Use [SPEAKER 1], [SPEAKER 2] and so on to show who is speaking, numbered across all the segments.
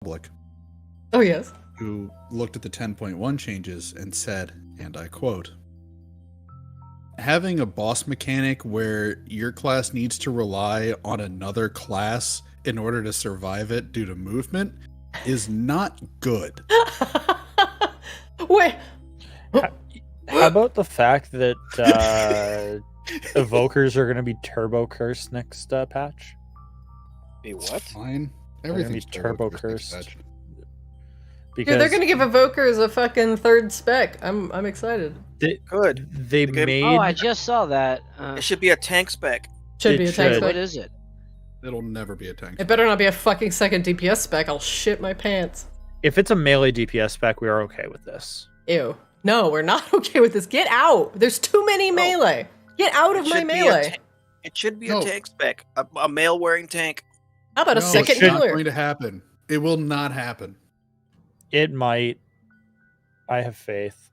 [SPEAKER 1] Public,
[SPEAKER 2] Oh, yes.
[SPEAKER 1] who looked at the 10.1 changes and said, and I quote, having a boss mechanic where your class needs to rely on another class in order to survive it due to movement is not good.
[SPEAKER 2] Wait.
[SPEAKER 3] How about the fact that evokers are going to be turbo cursed next patch?
[SPEAKER 4] Be what?
[SPEAKER 1] Fine.
[SPEAKER 3] They're gonna be
[SPEAKER 1] Everything's
[SPEAKER 3] turbo
[SPEAKER 1] cursed.
[SPEAKER 3] cursed.
[SPEAKER 2] Dude, they're gonna give evokers a fucking third spec. I'm excited.
[SPEAKER 4] Good.
[SPEAKER 3] They made.
[SPEAKER 5] Oh, I just saw that.
[SPEAKER 4] It should be a tank spec.
[SPEAKER 2] Should
[SPEAKER 3] It
[SPEAKER 2] be a tank
[SPEAKER 3] should.
[SPEAKER 5] What
[SPEAKER 2] spec.
[SPEAKER 5] is it?
[SPEAKER 1] It'll never be a tank.
[SPEAKER 2] It better not be a fucking second DPS spec. I'll shit my pants.
[SPEAKER 3] If it's a melee DPS spec, we are okay with this.
[SPEAKER 2] Ew. No, we're not okay with this. Get out. There's too many melee. Get out of my melee.
[SPEAKER 4] It should be
[SPEAKER 1] No.
[SPEAKER 4] a tank spec. A male wearing tank.
[SPEAKER 2] How about a
[SPEAKER 1] No,
[SPEAKER 2] second
[SPEAKER 1] it's not
[SPEAKER 2] healer?
[SPEAKER 1] going to happen. It will not happen.
[SPEAKER 3] It might. I have faith.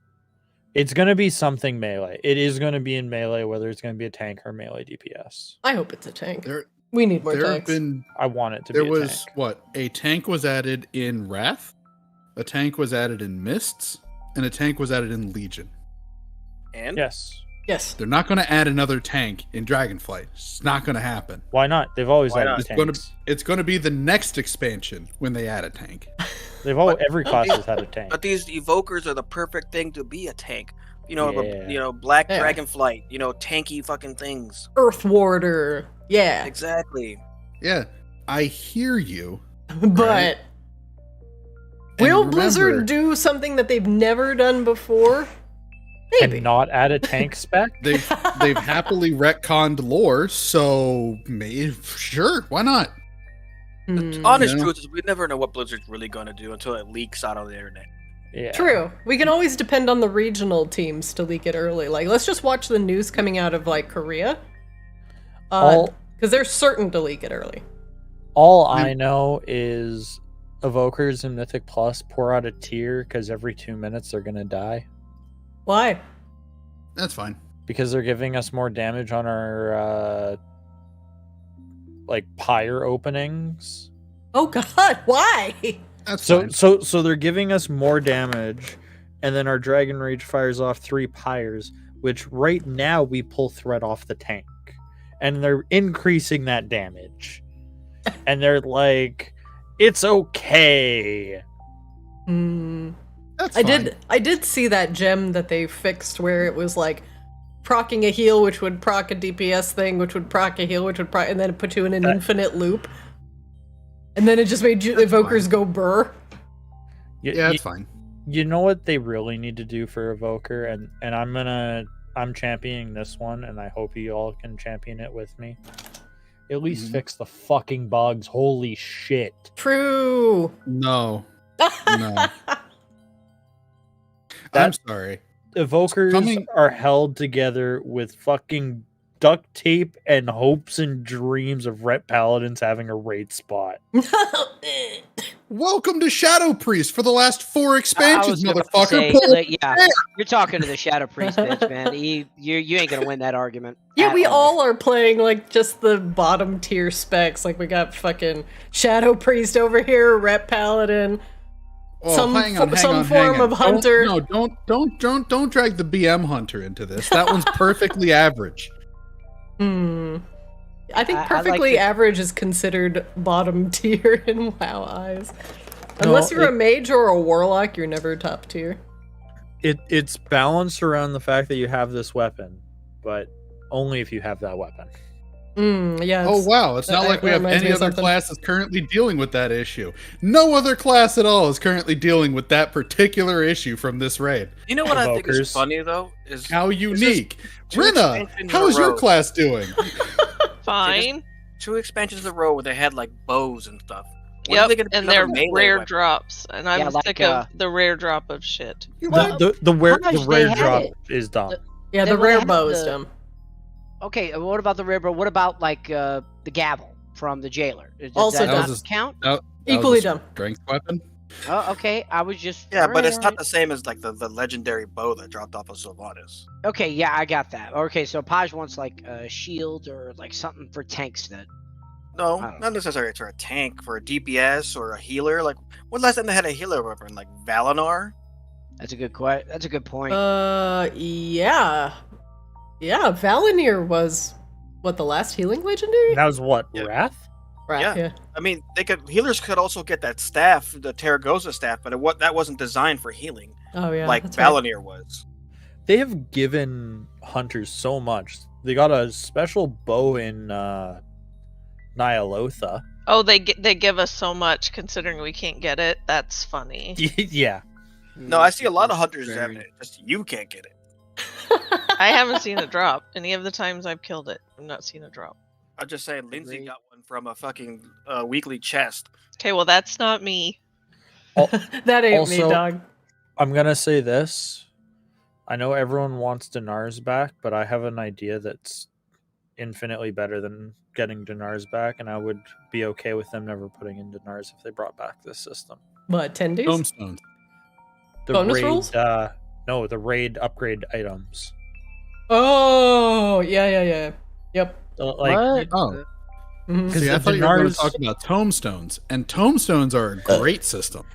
[SPEAKER 3] It's going to be something melee. It is going to be in melee, whether it's going to be a tank or melee DPS.
[SPEAKER 2] I hope it's a tank.
[SPEAKER 1] There
[SPEAKER 2] We need more
[SPEAKER 1] have
[SPEAKER 2] tanks.
[SPEAKER 1] been
[SPEAKER 3] I want it to
[SPEAKER 1] there
[SPEAKER 3] be a
[SPEAKER 1] was
[SPEAKER 3] tank.
[SPEAKER 1] what? A tank was added in Wrath, a tank was added in Mists, and a tank was added in Legion.
[SPEAKER 4] And
[SPEAKER 3] Yes.
[SPEAKER 2] Yes.
[SPEAKER 1] They're not going to add another tank in Dragonflight. It's not going to happen.
[SPEAKER 3] Why not? They've always
[SPEAKER 4] Why
[SPEAKER 3] added
[SPEAKER 4] not?
[SPEAKER 3] tanks.
[SPEAKER 1] It's going to be the next expansion when they add a tank.
[SPEAKER 3] They've always,
[SPEAKER 4] But-
[SPEAKER 3] every class has had a tank.
[SPEAKER 4] but these evokers are the perfect thing to be a tank.
[SPEAKER 3] Yeah.
[SPEAKER 4] Black
[SPEAKER 2] Yeah.
[SPEAKER 4] Dragonflight. Tanky fucking things.
[SPEAKER 2] Earth Warder. Yeah.
[SPEAKER 4] Exactly.
[SPEAKER 1] Yeah, I hear you.
[SPEAKER 2] But
[SPEAKER 1] And
[SPEAKER 2] will
[SPEAKER 1] remember,
[SPEAKER 2] Blizzard do something that they've never done before? Maybe.
[SPEAKER 3] And not add a tank spec?
[SPEAKER 1] They've happily retconned lore, so sure, why not?
[SPEAKER 4] The honest
[SPEAKER 1] Yeah.
[SPEAKER 4] truth is we never know what Blizzard's really going to do until it leaks out on the internet.
[SPEAKER 3] Yeah.
[SPEAKER 2] True. We can always depend on the regional teams to leak it early. Like, let's just watch the news coming out of, like, Korea.
[SPEAKER 3] All-
[SPEAKER 2] Because they're certain to leak it early.
[SPEAKER 3] All I know is evokers in Mythic Plus pour out a tear because every 2 minutes they're going to die.
[SPEAKER 2] Why?
[SPEAKER 1] That's fine.
[SPEAKER 3] Because they're giving us more damage on our pyre openings.
[SPEAKER 2] Oh god, why?
[SPEAKER 1] That's
[SPEAKER 3] So
[SPEAKER 1] fine.
[SPEAKER 3] so they're giving us more damage, and then our Dragon Rage fires off 3 pyres, which right now we pull threat off the tank. And they're increasing that damage. And they're like, it's okay.
[SPEAKER 1] That's
[SPEAKER 2] I
[SPEAKER 1] fine.
[SPEAKER 2] did see that gem that they fixed where it was like procking a heal, which would proc a DPS thing, which would proc a heal, which would proc, and then it put you in an infinite loop. And then it just made evokers
[SPEAKER 1] fine.
[SPEAKER 2] go burr.
[SPEAKER 1] Yeah, it's fine.
[SPEAKER 3] You know what they really need to do for Evoker, and I'm championing this one, and I hope you all can champion it with me. At least
[SPEAKER 1] Mhm.
[SPEAKER 3] fix the fucking bugs. Holy shit.
[SPEAKER 2] True.
[SPEAKER 1] No. No. I'm sorry.
[SPEAKER 3] Evokers
[SPEAKER 1] Coming-
[SPEAKER 3] are held together with fucking duct tape and hopes and dreams of Ret Paladins having a raid spot.
[SPEAKER 1] Welcome to Shadow Priest for the last 4 expansions,
[SPEAKER 5] I was about to
[SPEAKER 1] motherfucker.
[SPEAKER 5] say,
[SPEAKER 1] Pull
[SPEAKER 5] like, yeah, you're talking to the Shadow Priest, bitch, man. You ain't gonna win that argument.
[SPEAKER 2] Yeah,
[SPEAKER 5] at
[SPEAKER 2] we all are playing like just the bottom tier specs. Like we got fucking Shadow Priest over here, Rep Paladin,
[SPEAKER 1] Oh,
[SPEAKER 2] some
[SPEAKER 1] hang on, hang
[SPEAKER 2] some
[SPEAKER 1] on,
[SPEAKER 2] form
[SPEAKER 1] hang on.
[SPEAKER 2] of hunter.
[SPEAKER 1] Don't drag the BM hunter into this. That one's perfectly average.
[SPEAKER 2] I think
[SPEAKER 5] I like
[SPEAKER 2] perfectly
[SPEAKER 5] to-
[SPEAKER 2] average is considered bottom tier in WoW eyes. Unless you're a mage or a warlock, you're never top tier.
[SPEAKER 3] It's balanced around the fact that you have this weapon, but only if you have that weapon.
[SPEAKER 2] Yeah.
[SPEAKER 1] Oh wow, it's not
[SPEAKER 2] that
[SPEAKER 1] like we have
[SPEAKER 2] reminds me
[SPEAKER 1] any
[SPEAKER 2] of
[SPEAKER 1] other
[SPEAKER 2] something.
[SPEAKER 1] class that's currently dealing with that issue. No other class at all is currently dealing with that particular issue from this raid.
[SPEAKER 4] You know what I think is
[SPEAKER 3] Evokers.
[SPEAKER 4] funny though is
[SPEAKER 1] How unique.
[SPEAKER 4] two
[SPEAKER 1] Rina,
[SPEAKER 4] expansions in
[SPEAKER 1] how
[SPEAKER 4] a
[SPEAKER 1] is your
[SPEAKER 4] row.
[SPEAKER 1] class doing?
[SPEAKER 6] Fine.
[SPEAKER 4] 2 expansions in a row where they had like bows and stuff. When are
[SPEAKER 6] Yep,
[SPEAKER 4] they gonna do
[SPEAKER 6] and
[SPEAKER 4] another
[SPEAKER 6] they're
[SPEAKER 4] melee
[SPEAKER 6] rare
[SPEAKER 4] weapon?
[SPEAKER 6] drops, and I'm
[SPEAKER 5] Yeah, like,
[SPEAKER 6] sick of the rare drop of shit.
[SPEAKER 3] The
[SPEAKER 5] Gosh, they
[SPEAKER 3] rare
[SPEAKER 5] had
[SPEAKER 3] drop
[SPEAKER 5] it.
[SPEAKER 3] is dumb.
[SPEAKER 2] Yeah,
[SPEAKER 5] They
[SPEAKER 2] the
[SPEAKER 5] would've
[SPEAKER 2] rare
[SPEAKER 5] had
[SPEAKER 2] bow is
[SPEAKER 5] the-
[SPEAKER 2] dumb.
[SPEAKER 5] Okay, what about the river? What about like the gavel from the jailer? Does
[SPEAKER 2] Also
[SPEAKER 5] that
[SPEAKER 2] dumb.
[SPEAKER 5] not
[SPEAKER 1] That was
[SPEAKER 5] count?
[SPEAKER 1] That
[SPEAKER 2] Equally
[SPEAKER 1] was a
[SPEAKER 2] dumb.
[SPEAKER 1] Strength weapon.
[SPEAKER 5] Oh, okay. I was just
[SPEAKER 4] Yeah, but it's
[SPEAKER 5] alright.
[SPEAKER 4] not the same as like the legendary bow that dropped off of Sylvanas.
[SPEAKER 5] Okay, yeah, I got that. Okay, so Paj wants like a shield or like something for tanks then.
[SPEAKER 4] No,
[SPEAKER 5] I don't
[SPEAKER 4] not necessarily for a tank, for a DPS or a healer. Like, when last time they had a healer weapon? Like Valinor?
[SPEAKER 5] That's a good That's a good point.
[SPEAKER 2] Yeah. Yeah, Valinir was, what, the last healing legendary?
[SPEAKER 3] That was what,
[SPEAKER 4] Yeah.
[SPEAKER 3] Wrath?
[SPEAKER 2] Right, yeah.
[SPEAKER 4] I mean, healers could also get that staff, the Terragosa staff, but that wasn't designed for healing,
[SPEAKER 2] Oh, yeah.
[SPEAKER 4] like
[SPEAKER 2] that's right.
[SPEAKER 4] Valinir was.
[SPEAKER 3] They have given hunters so much. They got a special bow in Nyalotha.
[SPEAKER 6] Oh, they give us so much considering we can't get it. That's funny.
[SPEAKER 3] Yeah.
[SPEAKER 4] No, I see a lot of hunters
[SPEAKER 7] Very-
[SPEAKER 4] having it. Just you can't get it.
[SPEAKER 6] I haven't seen it drop. Any of the times I've killed it, I've not seen it drop.
[SPEAKER 4] I'm just saying, Lindsay
[SPEAKER 5] Agreed.
[SPEAKER 4] got one from a fucking weekly chest.
[SPEAKER 6] Okay, well that's not me.
[SPEAKER 2] That ain't me,
[SPEAKER 3] Also-
[SPEAKER 2] dog.
[SPEAKER 3] I'm gonna say this. I know everyone wants Dinars back, but I have an idea that's infinitely better than getting Dinars back, and I would be okay with them never putting in Dinars if they brought back this system.
[SPEAKER 2] What, 10 days?
[SPEAKER 1] Tombstones.
[SPEAKER 3] The
[SPEAKER 2] Bonus
[SPEAKER 3] raid,
[SPEAKER 2] rolls?
[SPEAKER 3] No, the raid upgrade items.
[SPEAKER 2] Oh, yeah. Yep.
[SPEAKER 3] Like,
[SPEAKER 1] Oh,
[SPEAKER 2] Mhm.
[SPEAKER 3] Because
[SPEAKER 1] see, I
[SPEAKER 3] the
[SPEAKER 1] thought you were going to
[SPEAKER 3] Dinars-
[SPEAKER 1] talk about tombstones, and tombstones are a great system.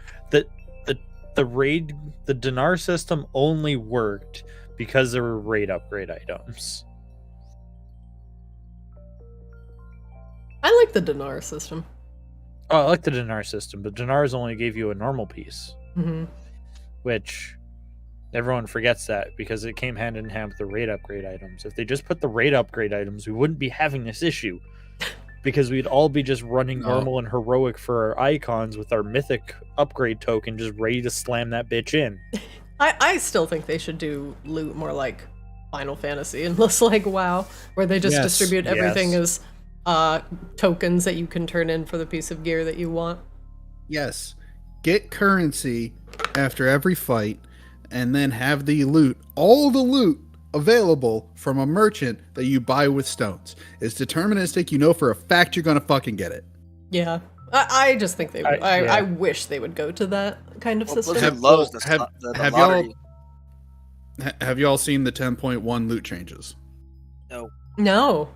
[SPEAKER 3] the raid, the Dinar system only worked because there were raid upgrade items.
[SPEAKER 2] I like the Dinar system.
[SPEAKER 3] Oh, I like the Dinar system, but Dinars only gave you a normal piece,
[SPEAKER 2] Hmm.
[SPEAKER 3] which everyone forgets that because it came hand in hand with the raid upgrade items. If they just put the raid upgrade items, we wouldn't be having this issue because we'd all be just running
[SPEAKER 1] No.
[SPEAKER 3] normal and heroic for our icons with our mythic upgrade token just ready to slam that bitch in.
[SPEAKER 2] I still think they should do loot more like Final Fantasy and less like WoW, where they just
[SPEAKER 1] Yes,
[SPEAKER 2] distribute everything
[SPEAKER 3] yes.
[SPEAKER 2] as tokens that you can turn in for the piece of gear that you want.
[SPEAKER 1] Yes. Get currency after every fight, and then have the loot, all the loot available from a merchant that you buy with stones. It's deterministic. You know for a fact you're going to fucking get it.
[SPEAKER 2] Yeah. I just think they would.
[SPEAKER 3] yeah.
[SPEAKER 2] I wish they would go to that kind of
[SPEAKER 4] Well,
[SPEAKER 2] system.
[SPEAKER 4] Blizzard
[SPEAKER 1] Have-
[SPEAKER 4] loves
[SPEAKER 1] well,
[SPEAKER 4] the,
[SPEAKER 1] have-
[SPEAKER 4] the
[SPEAKER 1] have
[SPEAKER 4] lottery.
[SPEAKER 1] Have y'all seen the 10.1 loot changes?
[SPEAKER 2] No.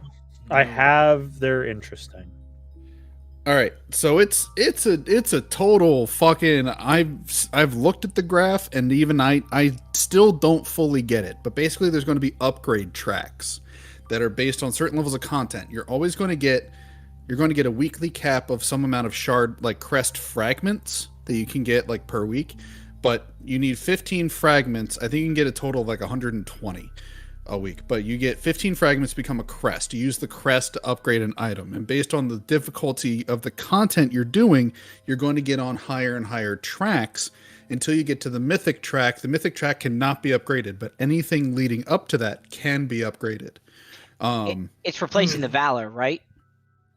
[SPEAKER 3] I have. They're interesting.
[SPEAKER 1] All right, so it's a total fucking. I've looked at the graph, and even I still don't fully get it. But basically, there's going to be upgrade tracks that are based on certain levels of content. You're going to get a weekly cap of some amount of shard, like crest fragments that you can get like per week, but you need 15 fragments. I think you can get a total of like 120 a week, but you get 15 fragments to become a crest. You use the crest to upgrade an item, and based on the difficulty of the content you're doing, you're going to get on higher and higher tracks until you get to the mythic track. The mythic track cannot be upgraded, but anything leading up to that can be upgraded.
[SPEAKER 5] It's replacing the Valor, right?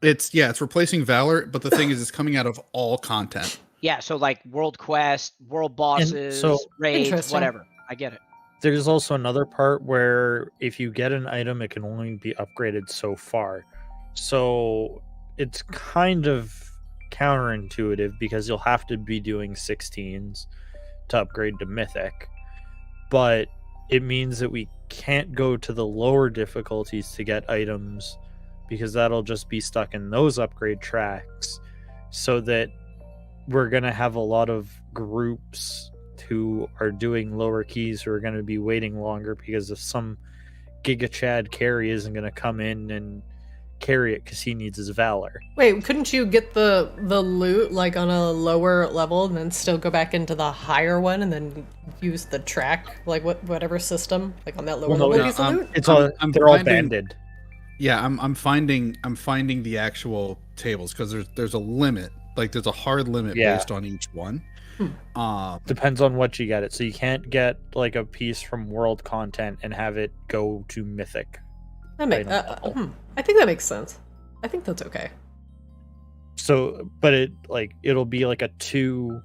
[SPEAKER 1] It's replacing Valor, but the thing is, it's coming out of all content.
[SPEAKER 5] Yeah, so like World Quest, World Bosses,
[SPEAKER 3] so-
[SPEAKER 5] raids,
[SPEAKER 2] Interesting.
[SPEAKER 5] whatever. I get it.
[SPEAKER 3] There's also another part where if you get an item, it can only be upgraded so far. So it's kind of counterintuitive because you'll have to be doing 16s to upgrade to Mythic. But it means that we can't go to the lower difficulties to get items because that'll just be stuck in those upgrade tracks. So that we're going to have a lot of groups who are doing lower keys who are going to be waiting longer because if some Giga Chad carry isn't going to come in and carry it because he needs his Valor.
[SPEAKER 2] Wait, couldn't you get the loot like on a lower level and then still go back into the higher one and then use the track, like whatever system, like on that lower
[SPEAKER 3] no,
[SPEAKER 2] level
[SPEAKER 1] no,
[SPEAKER 2] piece of loot?
[SPEAKER 3] It's all
[SPEAKER 1] I'm
[SPEAKER 3] they're all
[SPEAKER 1] finding-
[SPEAKER 3] banded.
[SPEAKER 1] Yeah, I'm finding the actual tables because there's a limit, like there's a hard limit
[SPEAKER 3] Yeah.
[SPEAKER 1] based on each one.
[SPEAKER 3] Depends on what you get it. So you can't get like a piece from world content and have it go to Mythic.
[SPEAKER 2] That make,
[SPEAKER 3] item level.
[SPEAKER 2] I think that makes sense. I think that's okay.
[SPEAKER 3] So, but it'll be like a 2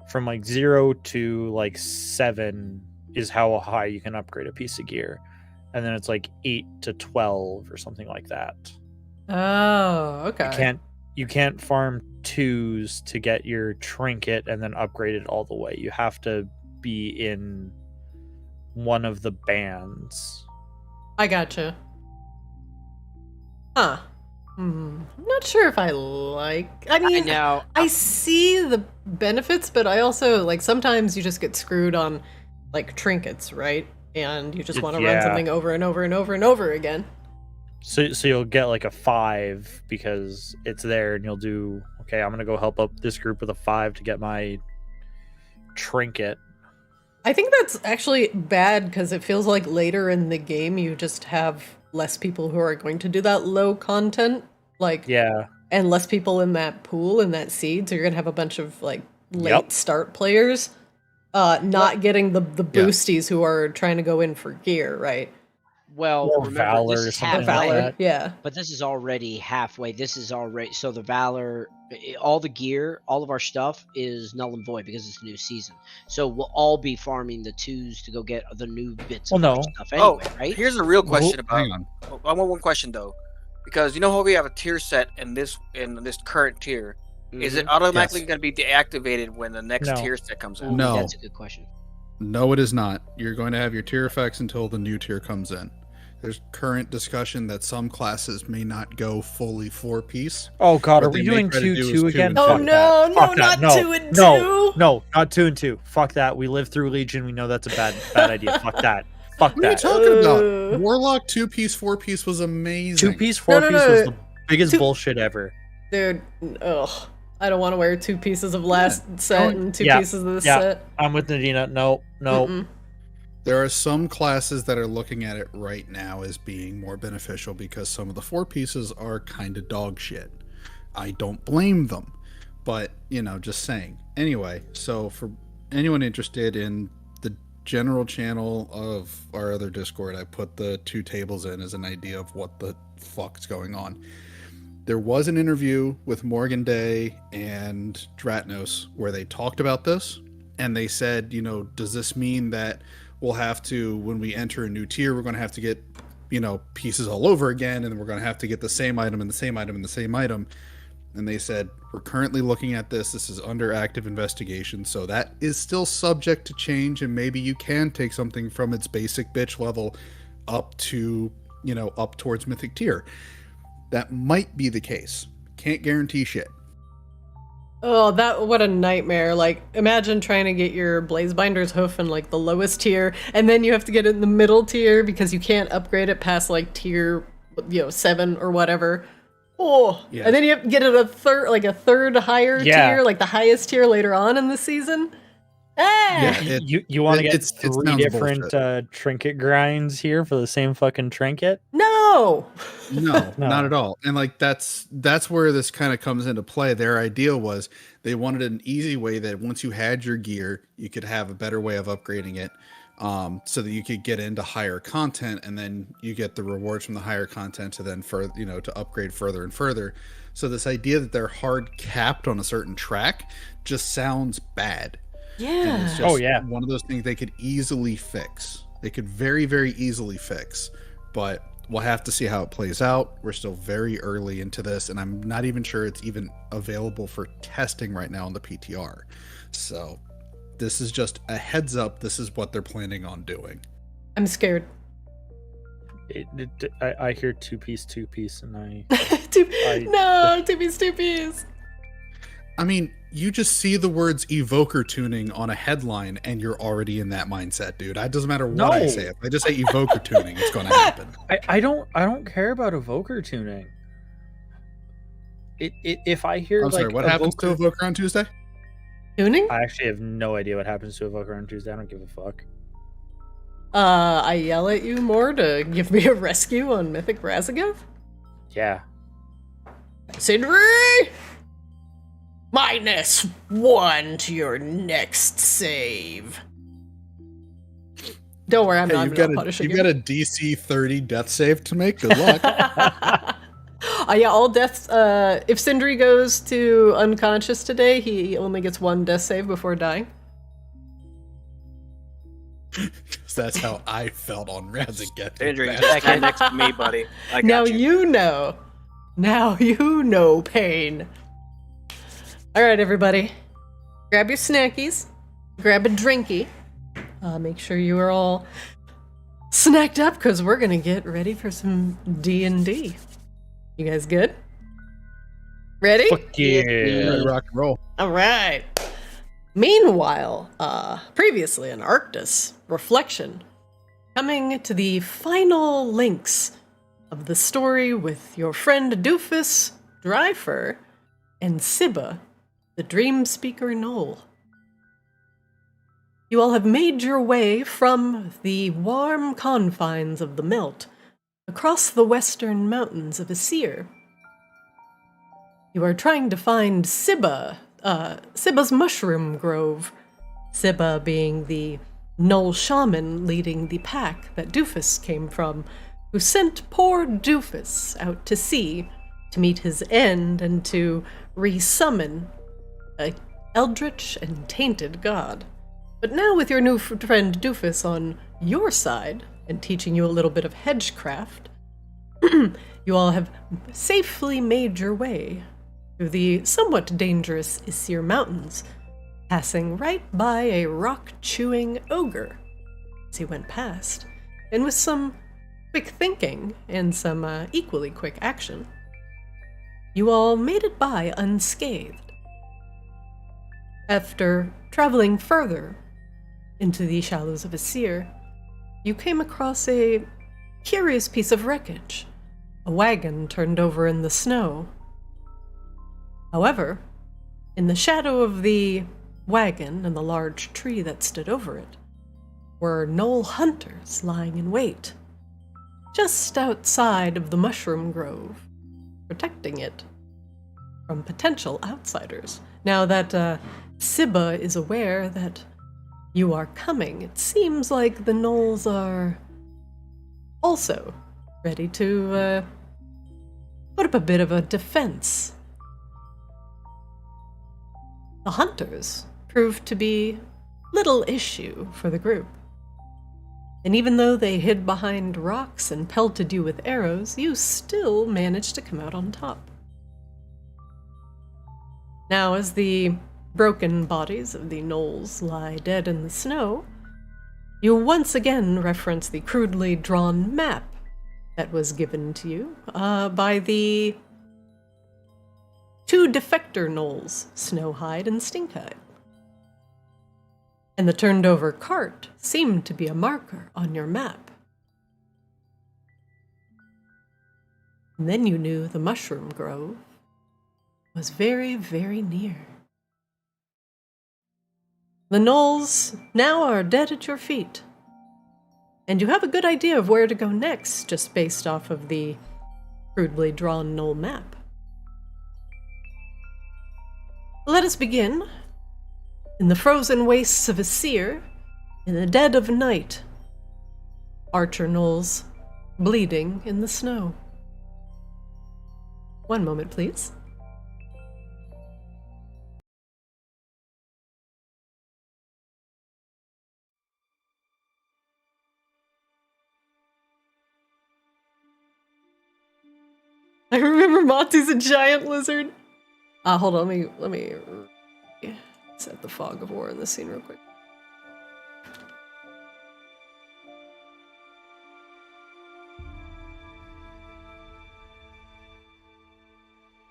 [SPEAKER 3] from like 0 to like 7 is how high you can upgrade a piece of gear. And then it's like 8 to 12 or something like that.
[SPEAKER 2] Oh, okay.
[SPEAKER 3] You can't farm 2s to get your trinket and then upgrade it all the way. You have to be in one of the bands.
[SPEAKER 2] I gotcha. Huh. I'm not sure if I like. I
[SPEAKER 5] I
[SPEAKER 2] mean,
[SPEAKER 5] know.
[SPEAKER 2] I see the benefits, but I also like sometimes you just get screwed on like trinkets, right? And you just want to run
[SPEAKER 3] Yeah.
[SPEAKER 2] something over and over and over and over again.
[SPEAKER 3] So you'll get like a 5 because it's there, and you'll do okay. I'm gonna go help up this group with a 5 to get my trinket.
[SPEAKER 2] I think that's actually bad because it feels like later in the game you just have less people who are going to do that low content, like
[SPEAKER 3] Yeah,
[SPEAKER 2] and less people in that pool in that seed. So you're gonna have a bunch of like late
[SPEAKER 3] Yep.
[SPEAKER 2] start players, not getting the boosties who are trying to go in for gear, right?
[SPEAKER 5] Well,
[SPEAKER 3] Or
[SPEAKER 5] remember,
[SPEAKER 3] Valor
[SPEAKER 5] this
[SPEAKER 3] or
[SPEAKER 5] is
[SPEAKER 3] something
[SPEAKER 2] Or
[SPEAKER 3] like
[SPEAKER 5] halfway,
[SPEAKER 2] Valor,
[SPEAKER 3] that.
[SPEAKER 2] yeah.
[SPEAKER 5] but this is already halfway. This is already so the Valor, all the gear, all of our stuff is null and void because it's a new season. So we'll all be farming the 2s to go get the new bits of
[SPEAKER 3] Well,
[SPEAKER 5] our
[SPEAKER 3] no.
[SPEAKER 5] stuff anyway, right?
[SPEAKER 4] Here's a real question about.
[SPEAKER 1] Hang on.
[SPEAKER 4] I want one question though, because you know how we have a tier set in this current tier. Is it automatically
[SPEAKER 1] Yes.
[SPEAKER 4] going to be deactivated when the next
[SPEAKER 3] No.
[SPEAKER 4] tier set comes out?
[SPEAKER 5] Ooh,
[SPEAKER 1] No.
[SPEAKER 5] that's a good question.
[SPEAKER 1] No, it is not. You're going to have your tier effects until the new tier comes in. There's current discussion that some classes may not go fully 4-piece.
[SPEAKER 3] Oh God,
[SPEAKER 1] What
[SPEAKER 3] are we
[SPEAKER 1] they may
[SPEAKER 3] doing
[SPEAKER 1] try to do
[SPEAKER 3] 2-2
[SPEAKER 1] is 2
[SPEAKER 3] again?
[SPEAKER 1] and
[SPEAKER 2] Oh
[SPEAKER 3] Fuck
[SPEAKER 1] two.
[SPEAKER 2] no,
[SPEAKER 3] that.
[SPEAKER 2] no,
[SPEAKER 3] Fuck
[SPEAKER 2] not
[SPEAKER 3] that. No,
[SPEAKER 2] 2 and
[SPEAKER 3] no,
[SPEAKER 2] 2.
[SPEAKER 3] No, not 2 and 2. Fuck that. We lived through Legion. We know that's a bad idea. Fuck that. Fuck
[SPEAKER 1] What are you
[SPEAKER 3] that.
[SPEAKER 1] talking about? Warlock 2-piece, 4-piece was amazing.
[SPEAKER 3] 2-piece,
[SPEAKER 2] No,
[SPEAKER 3] 4-piece
[SPEAKER 2] no,
[SPEAKER 3] was
[SPEAKER 2] no.
[SPEAKER 3] the biggest
[SPEAKER 2] Two-
[SPEAKER 3] bullshit ever.
[SPEAKER 2] Dude, ugh. I don't want to wear 2 pieces of last set and 2
[SPEAKER 3] Yeah,
[SPEAKER 2] pieces of this
[SPEAKER 3] yeah.
[SPEAKER 2] set.
[SPEAKER 3] I'm with Nadina. No.
[SPEAKER 2] Mm-mm.
[SPEAKER 1] There are some classes that are looking at it right now as being more beneficial because some of the 4-pieces are kind of dog shit. I don't blame them, but just saying. Anyway, so for anyone interested in the general channel of our other Discord, I put the 2 tables in as an idea of what the fuck's going on. There was an interview with Morgan Day and Dratnos where they talked about this, and they said, does this mean that we'll have to, when we enter a new tier, we're going to have to get, pieces all over again, and we're going to have to get the same item and the same item and the same item. And they said, we're currently looking at this. This is under active investigation. So that is still subject to change. And maybe you can take something from its basic bitch level up to, up towards mythic tier. That might be the case. Can't guarantee shit.
[SPEAKER 2] Oh, what a nightmare. Like, imagine trying to get your Blazebinder's Hoof in, like, the lowest tier, and then you have to get it in the middle tier because you can't upgrade it past, like, tier, 7 or whatever. Oh,
[SPEAKER 1] Yeah.
[SPEAKER 2] And then you have to get it a third higher
[SPEAKER 3] Yeah.
[SPEAKER 2] tier, like the highest tier later on in the season. Ah!
[SPEAKER 1] Yeah,
[SPEAKER 3] You want to get
[SPEAKER 1] it
[SPEAKER 3] 3
[SPEAKER 1] sounds
[SPEAKER 3] different trinket grinds here for the same fucking trinket?
[SPEAKER 2] No!
[SPEAKER 1] No,
[SPEAKER 3] No.
[SPEAKER 1] not at all. And like that's where this kind of comes into play. Their idea was they wanted an easy way that once you had your gear, you could have a better way of upgrading it, so that you could get into higher content, and then you get the rewards from the higher content to then further, to upgrade further and further. So this idea that they're hard capped on a certain track just sounds bad. And it's
[SPEAKER 2] Yeah.
[SPEAKER 1] just one of those things they could easily fix. They could very, very easily fix, but we'll have to see how it plays out. We're still very early into this, and I'm not even sure it's even available for testing right now on the PTR. So this is just a heads up. This is what they're planning on doing.
[SPEAKER 2] I'm scared.
[SPEAKER 3] I hear 2-piece, and I...
[SPEAKER 2] No, 2-piece.
[SPEAKER 1] I mean, you just see the words evoker tuning on a headline and you're already in that mindset, dude. It doesn't matter what I
[SPEAKER 3] No.
[SPEAKER 1] say. If I just say evoker tuning, it's going to happen.
[SPEAKER 3] I don't care about evoker tuning. If I hear
[SPEAKER 1] I'm sorry,
[SPEAKER 3] like
[SPEAKER 1] what happens to evoker on Tuesday?
[SPEAKER 2] Tuning?
[SPEAKER 3] I actually have no idea what happens to evoker on Tuesday. I don't give a fuck.
[SPEAKER 2] I yell at you more to give me a rescue on Mythic Razagath?
[SPEAKER 3] Yeah.
[SPEAKER 2] Sindri! -1 to your next save. Don't worry, I'm
[SPEAKER 1] Hey,
[SPEAKER 2] not
[SPEAKER 1] you've got
[SPEAKER 2] punishing
[SPEAKER 1] you got a DC 30 death save to make. Good luck.
[SPEAKER 2] Yeah, all deaths. If Sindri goes to unconscious today, he only gets 1 death save before dying.
[SPEAKER 1] That's how I felt on Razagath.
[SPEAKER 4] Andrew, get back in next to me, buddy. I got
[SPEAKER 2] Now
[SPEAKER 4] you.
[SPEAKER 2] you know. Now you know pain. All right, everybody. Grab your snackies. Grab a drinky. Make sure you are all snacked up because we're going to get ready for some D&D. You guys good? Ready?
[SPEAKER 3] Fuck yeah.
[SPEAKER 1] Ready to rock and roll.
[SPEAKER 2] All right. Meanwhile, previously in Arctis, reflection, coming to the final links of the story with your friend Doofus, Dryfur, and Sibba, the dream speaker gnoll. You all have made your way from the warm confines of the Melt across the western mountains of Asir. You are trying to find Sibba, Sibba's mushroom grove. Sibba being the gnoll shaman leading the pack that Doofus came from, who sent poor Doofus out to sea to meet his end and to resummon a eldritch and tainted god. But now with your new friend Doofus on your side and teaching you a little bit of hedgecraft, you all have safely made your way through the somewhat dangerous Isir Mountains, passing right by a rock-chewing ogre as he went past, and with some quick thinking and some equally quick action, you all made it by unscathed. After traveling further into the shallows of Asir, you came across a curious piece of wreckage, a wagon turned over in the snow. However, in the shadow of the wagon and the large tree that stood over it were gnoll hunters lying in wait, just outside of the mushroom grove, protecting it from potential outsiders. Now that Sibba is aware that you are coming, it seems like the gnolls are also ready to put up a bit of a defense. The hunters proved to be little issue for the group. And even though they hid behind rocks and pelted you with arrows, you still managed to come out on top. Now, as the broken bodies of the gnolls lie dead in the snow, you once again reference the crudely drawn map that was given to you by the two defector gnolls, Snowhide and Stinkhide. And the turned over cart seemed to be a marker on your map. And then you knew the mushroom grove was very, very near. The gnolls now are dead at your feet, and you have a good idea of where to go next, just based off of the crudely drawn gnoll map. Let us begin in the frozen wastes of Asir, in the dead of night. Archer gnolls bleeding in the snow. One moment, please. I remember Monty's a giant lizard. Hold on, let me set the fog of war in this scene real quick.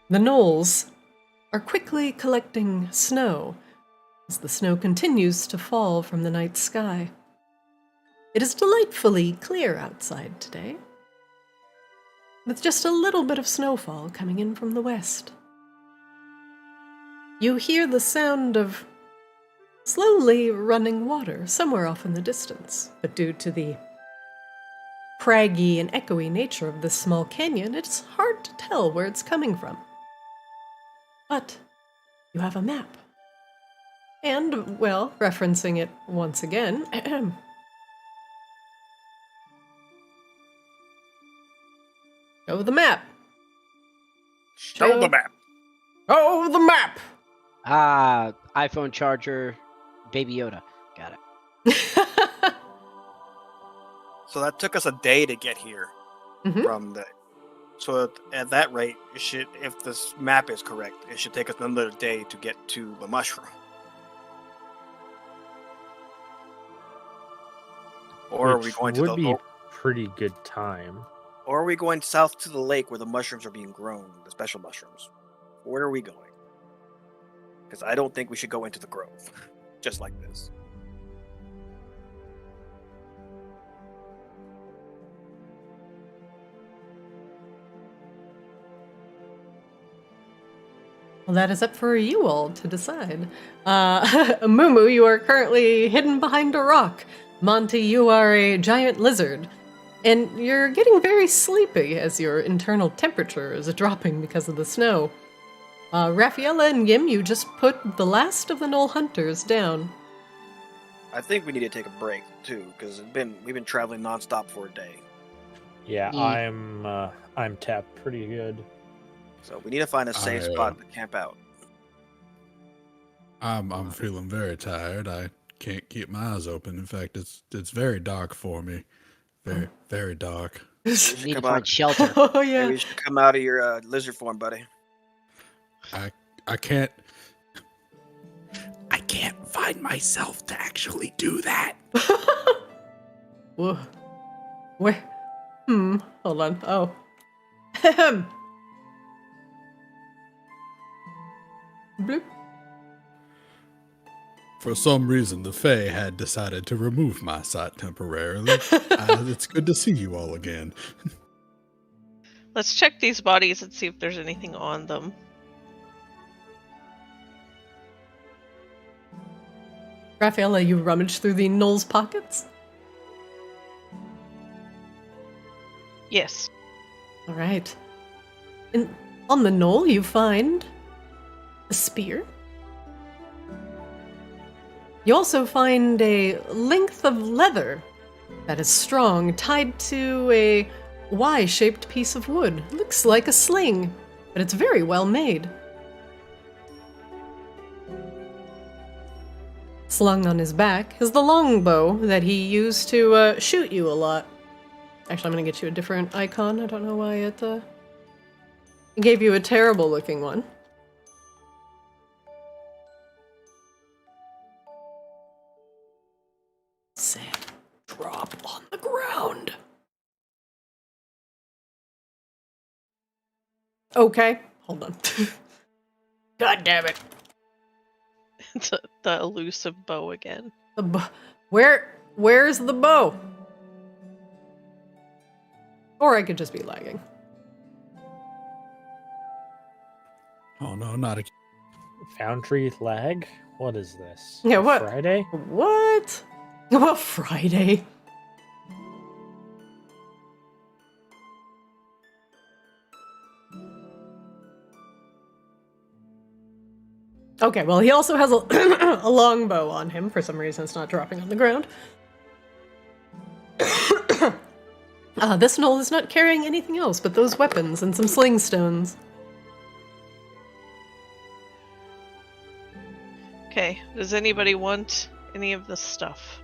[SPEAKER 2] The gnolls are quickly collecting snow as the snow continues to fall from the night sky. It is delightfully clear outside today, with just a little bit of snowfall coming in from the west. You hear the sound of slowly running water somewhere off in the distance, but due to the craggy and echoey nature of this small canyon, it's hard to tell where it's coming from. But you have a map. And, well, referencing it once again, show the map.
[SPEAKER 4] Show the map.
[SPEAKER 2] Show the map.
[SPEAKER 5] iPhone charger, Baby Yoda. Got it.
[SPEAKER 4] So that took us a day to get here
[SPEAKER 2] Mhm.
[SPEAKER 4] from the. So at that rate, it should, if this map is correct, it should take us another day to get to the mushroom. Or are we
[SPEAKER 3] Which
[SPEAKER 4] going to
[SPEAKER 3] would
[SPEAKER 4] the?
[SPEAKER 3] be pretty good time.
[SPEAKER 4] Or are we going south to the lake where the mushrooms are being grown, the special mushrooms? Where are we going? Because I don't think we should go into the grove, just like this.
[SPEAKER 2] Well, that is up for you all to decide. Mumu, you are currently hidden behind a rock. Monty, you are a giant lizard. And you're getting very sleepy as your internal temperature is dropping because of the snow. Raffaella and Yim, you just put the last of the Gnoll hunters down.
[SPEAKER 4] I think we need to take a break too, because we've been traveling nonstop for a day.
[SPEAKER 3] Yeah,
[SPEAKER 5] Mm.
[SPEAKER 3] I'm tapped pretty good.
[SPEAKER 4] So we need to find a safe spot to camp out.
[SPEAKER 1] I'm feeling very tired. I can't keep my eyes open. In fact, it's very dark for me. Very, very dark.
[SPEAKER 5] We
[SPEAKER 4] should
[SPEAKER 5] need to
[SPEAKER 4] come
[SPEAKER 5] find
[SPEAKER 4] out.
[SPEAKER 5] shelter.
[SPEAKER 2] Oh, yeah.
[SPEAKER 4] Maybe you should come out of your lizard form, buddy.
[SPEAKER 1] I can't find myself to actually do that.
[SPEAKER 2] Whoa. Where? Hold on. Oh. Ahem. Bloop.
[SPEAKER 1] For some reason, the Fae had decided to remove my sight temporarily. It's good to see you all again.
[SPEAKER 6] Let's check these bodies and see if there's anything on them.
[SPEAKER 2] Raffaella, you rummage through the Gnoll's pockets?
[SPEAKER 6] Yes.
[SPEAKER 2] All right. And on the Gnoll, you find a spear. You also find a length of leather that is strong, tied to a Y-shaped piece of wood. Looks like a sling, but it's very well made. Slung on his back is the longbow that he used to shoot you a lot. Actually, I'm gonna get you a different icon. I don't know why it gave you a terrible looking one. Sand drop on the ground. Okay, hold on. God damn it.
[SPEAKER 6] The elusive bow again.
[SPEAKER 2] Where's the bow? Or I could just be lagging.
[SPEAKER 1] Oh no, not again.
[SPEAKER 3] Foundry lag? What is this?
[SPEAKER 2] Yeah, what?
[SPEAKER 3] Friday?
[SPEAKER 2] What? What Friday? Okay, well, he also has a longbow on him. For some reason, it's not dropping on the ground. This Gnoll is not carrying anything else but those weapons and some sling stones.
[SPEAKER 6] Okay, does anybody want any of this stuff?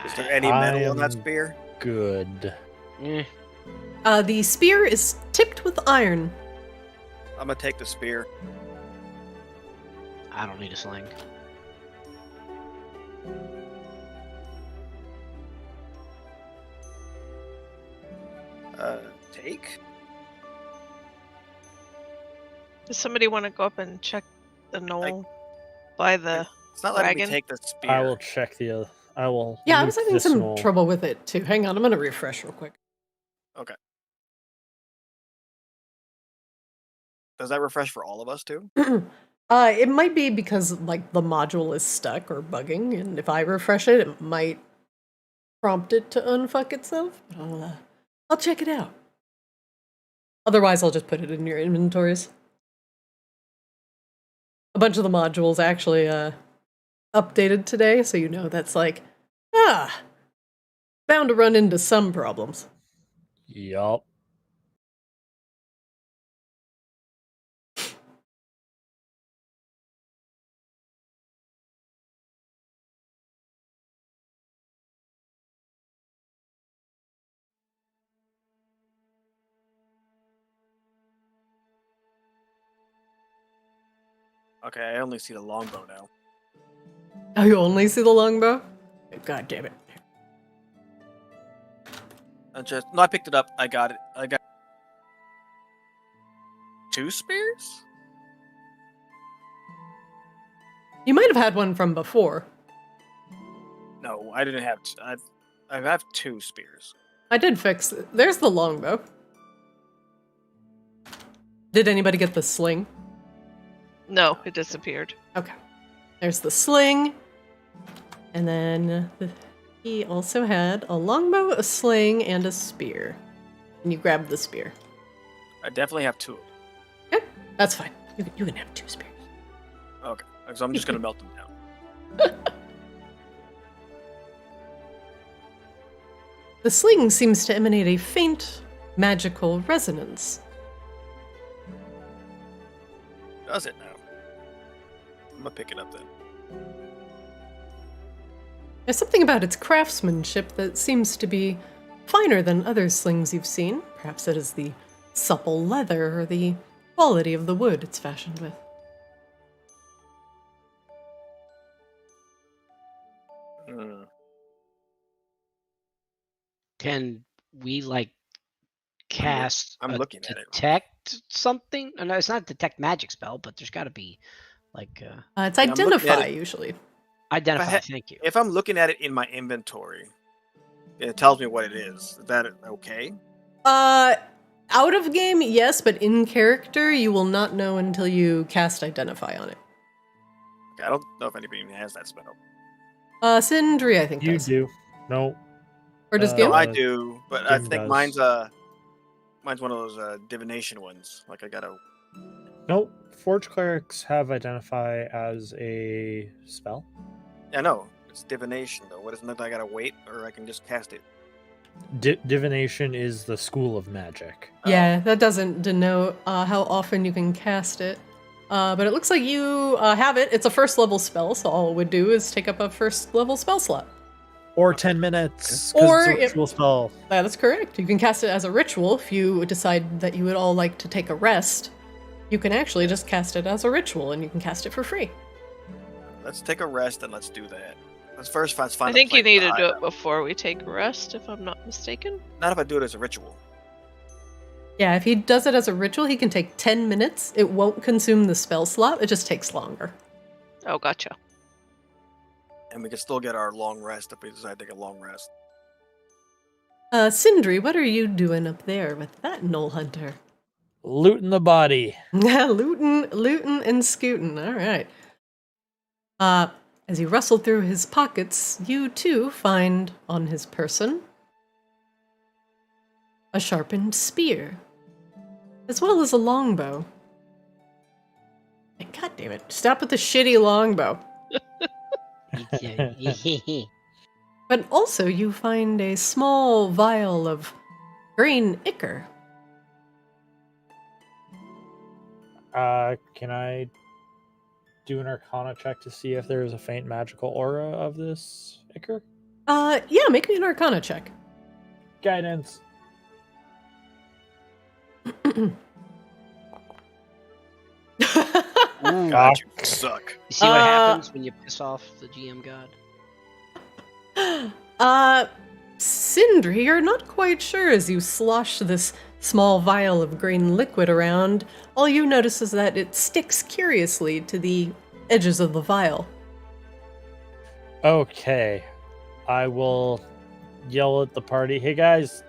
[SPEAKER 4] Is there any metal on that
[SPEAKER 3] I'm-
[SPEAKER 4] spear?
[SPEAKER 3] Good.
[SPEAKER 5] Eh,
[SPEAKER 2] The spear is tipped with iron.
[SPEAKER 4] I'm gonna take the spear.
[SPEAKER 5] I don't need a sling.
[SPEAKER 4] Take?
[SPEAKER 6] Does somebody want to go up and check the knoll by the
[SPEAKER 4] It's not letting me
[SPEAKER 6] dragon?
[SPEAKER 4] take the spear.
[SPEAKER 3] I will check the. I will.
[SPEAKER 2] Yeah, I was
[SPEAKER 3] loot
[SPEAKER 2] having
[SPEAKER 3] this
[SPEAKER 2] some
[SPEAKER 3] knoll.
[SPEAKER 2] trouble with it too. Hang on, I'm gonna refresh real quick.
[SPEAKER 4] Does that refresh for all of us too?
[SPEAKER 2] It might be because like the module is stuck or bugging, and if I refresh it, it might prompt it to unfuck itself. But I'll check it out. Otherwise, I'll just put it in your inventories. A bunch of the modules actually updated today, so you know that's like bound to run into some problems.
[SPEAKER 3] Yup.
[SPEAKER 4] Okay, I only see the longbow now.
[SPEAKER 2] Oh, you only see the longbow? God damn it.
[SPEAKER 4] I picked it up. I got it. 2 spears?
[SPEAKER 2] You might have had one from before.
[SPEAKER 4] No, I didn't have. I have 2 spears.
[SPEAKER 2] I did fix it. There's the longbow. Did anybody get the sling?
[SPEAKER 6] No, it disappeared.
[SPEAKER 2] Okay. There's the sling. And then he also had a longbow, a sling, and a spear. And you grabbed the spear.
[SPEAKER 4] I definitely have 2.
[SPEAKER 2] Okay, that's fine. You can have 2 spears.
[SPEAKER 4] Okay, so I'm just gonna melt them down.
[SPEAKER 2] The sling seems to emanate a faint magical resonance.
[SPEAKER 4] Does it now? I'm gonna pick it up then.
[SPEAKER 2] There's something about its craftsmanship that seems to be finer than other slings you've seen. Perhaps it is the supple leather or the quality of the wood it's fashioned with.
[SPEAKER 4] Hmm.
[SPEAKER 5] Can we like cast?
[SPEAKER 4] I'm looking at it.
[SPEAKER 5] Detect something? No, it's not a detect magic spell, but there's got to be like
[SPEAKER 2] It's
[SPEAKER 4] I'm looking at
[SPEAKER 2] identify,
[SPEAKER 4] it.
[SPEAKER 2] usually.
[SPEAKER 5] identify. Thank you.
[SPEAKER 4] If I'm looking at it in my inventory, it tells me what it is. Is that okay?
[SPEAKER 2] Out of game, yes, but in character, you will not know until you cast identify on it.
[SPEAKER 4] Okay, I don't know if anybody even has that spell.
[SPEAKER 2] Sindri, I think
[SPEAKER 3] You
[SPEAKER 2] does.
[SPEAKER 3] do. No.
[SPEAKER 2] Or does
[SPEAKER 3] Uh,
[SPEAKER 2] Gim?
[SPEAKER 4] No, I do, but I
[SPEAKER 3] Jim
[SPEAKER 4] think
[SPEAKER 3] does.
[SPEAKER 4] mine's one of those divination ones. Like I gotta.
[SPEAKER 3] Nope. Forge clerics have identify as a spell.
[SPEAKER 4] Yeah, no, it's divination though. What doesn't look like I gotta wait, or I can just cast it.
[SPEAKER 3] Divination is the school of magic.
[SPEAKER 2] Yeah, that doesn't denote how often you can cast it. But it looks like you have it. It's a first level spell, so all it would do is take up a first level spell slot.
[SPEAKER 3] Or 10 minutes. 'cause
[SPEAKER 2] Or
[SPEAKER 3] it's a
[SPEAKER 2] it-
[SPEAKER 3] ritual spell.
[SPEAKER 2] That is correct. You can cast it as a ritual if you decide that you would all like to take a rest. You can actually just cast it as a ritual, and you can cast it for free.
[SPEAKER 4] Let's take a rest and let's do that. Let's first find.
[SPEAKER 6] I
[SPEAKER 4] a
[SPEAKER 6] think you
[SPEAKER 4] place
[SPEAKER 6] need to
[SPEAKER 4] hide
[SPEAKER 6] do
[SPEAKER 4] out.
[SPEAKER 6] it before we take a rest, if I'm not mistaken.
[SPEAKER 4] Not if I do it as a ritual.
[SPEAKER 2] Yeah, if he does it as a ritual, he can take 10 minutes. It won't consume the spell slot, it just takes longer.
[SPEAKER 6] Oh, gotcha.
[SPEAKER 4] And we can still get our long rest if we decide to take a long rest.
[SPEAKER 2] Sindri, what are you doing up there with that gnoll hunter?
[SPEAKER 3] Looting the body.
[SPEAKER 2] lootin' and scootin'. All right. As you rustle through his pockets, you too find on his person a sharpened spear, as well as a longbow. God damn it! Stop with the shitty longbow. But also, you find a small vial of green ichor.
[SPEAKER 3] Can I do an arcana check to see if there's a faint magical aura of this ichor?
[SPEAKER 2] Yeah, make me an arcana check.
[SPEAKER 3] Guidance.
[SPEAKER 4] God, you suck.
[SPEAKER 5] You see what happens when you piss off the GM god?
[SPEAKER 2] Sindri, you're not quite sure as you slosh this small vial of green liquid around. All you notice is that it sticks curiously to the edges of the vial.
[SPEAKER 3] Okay. I will yell at the party. Hey guys,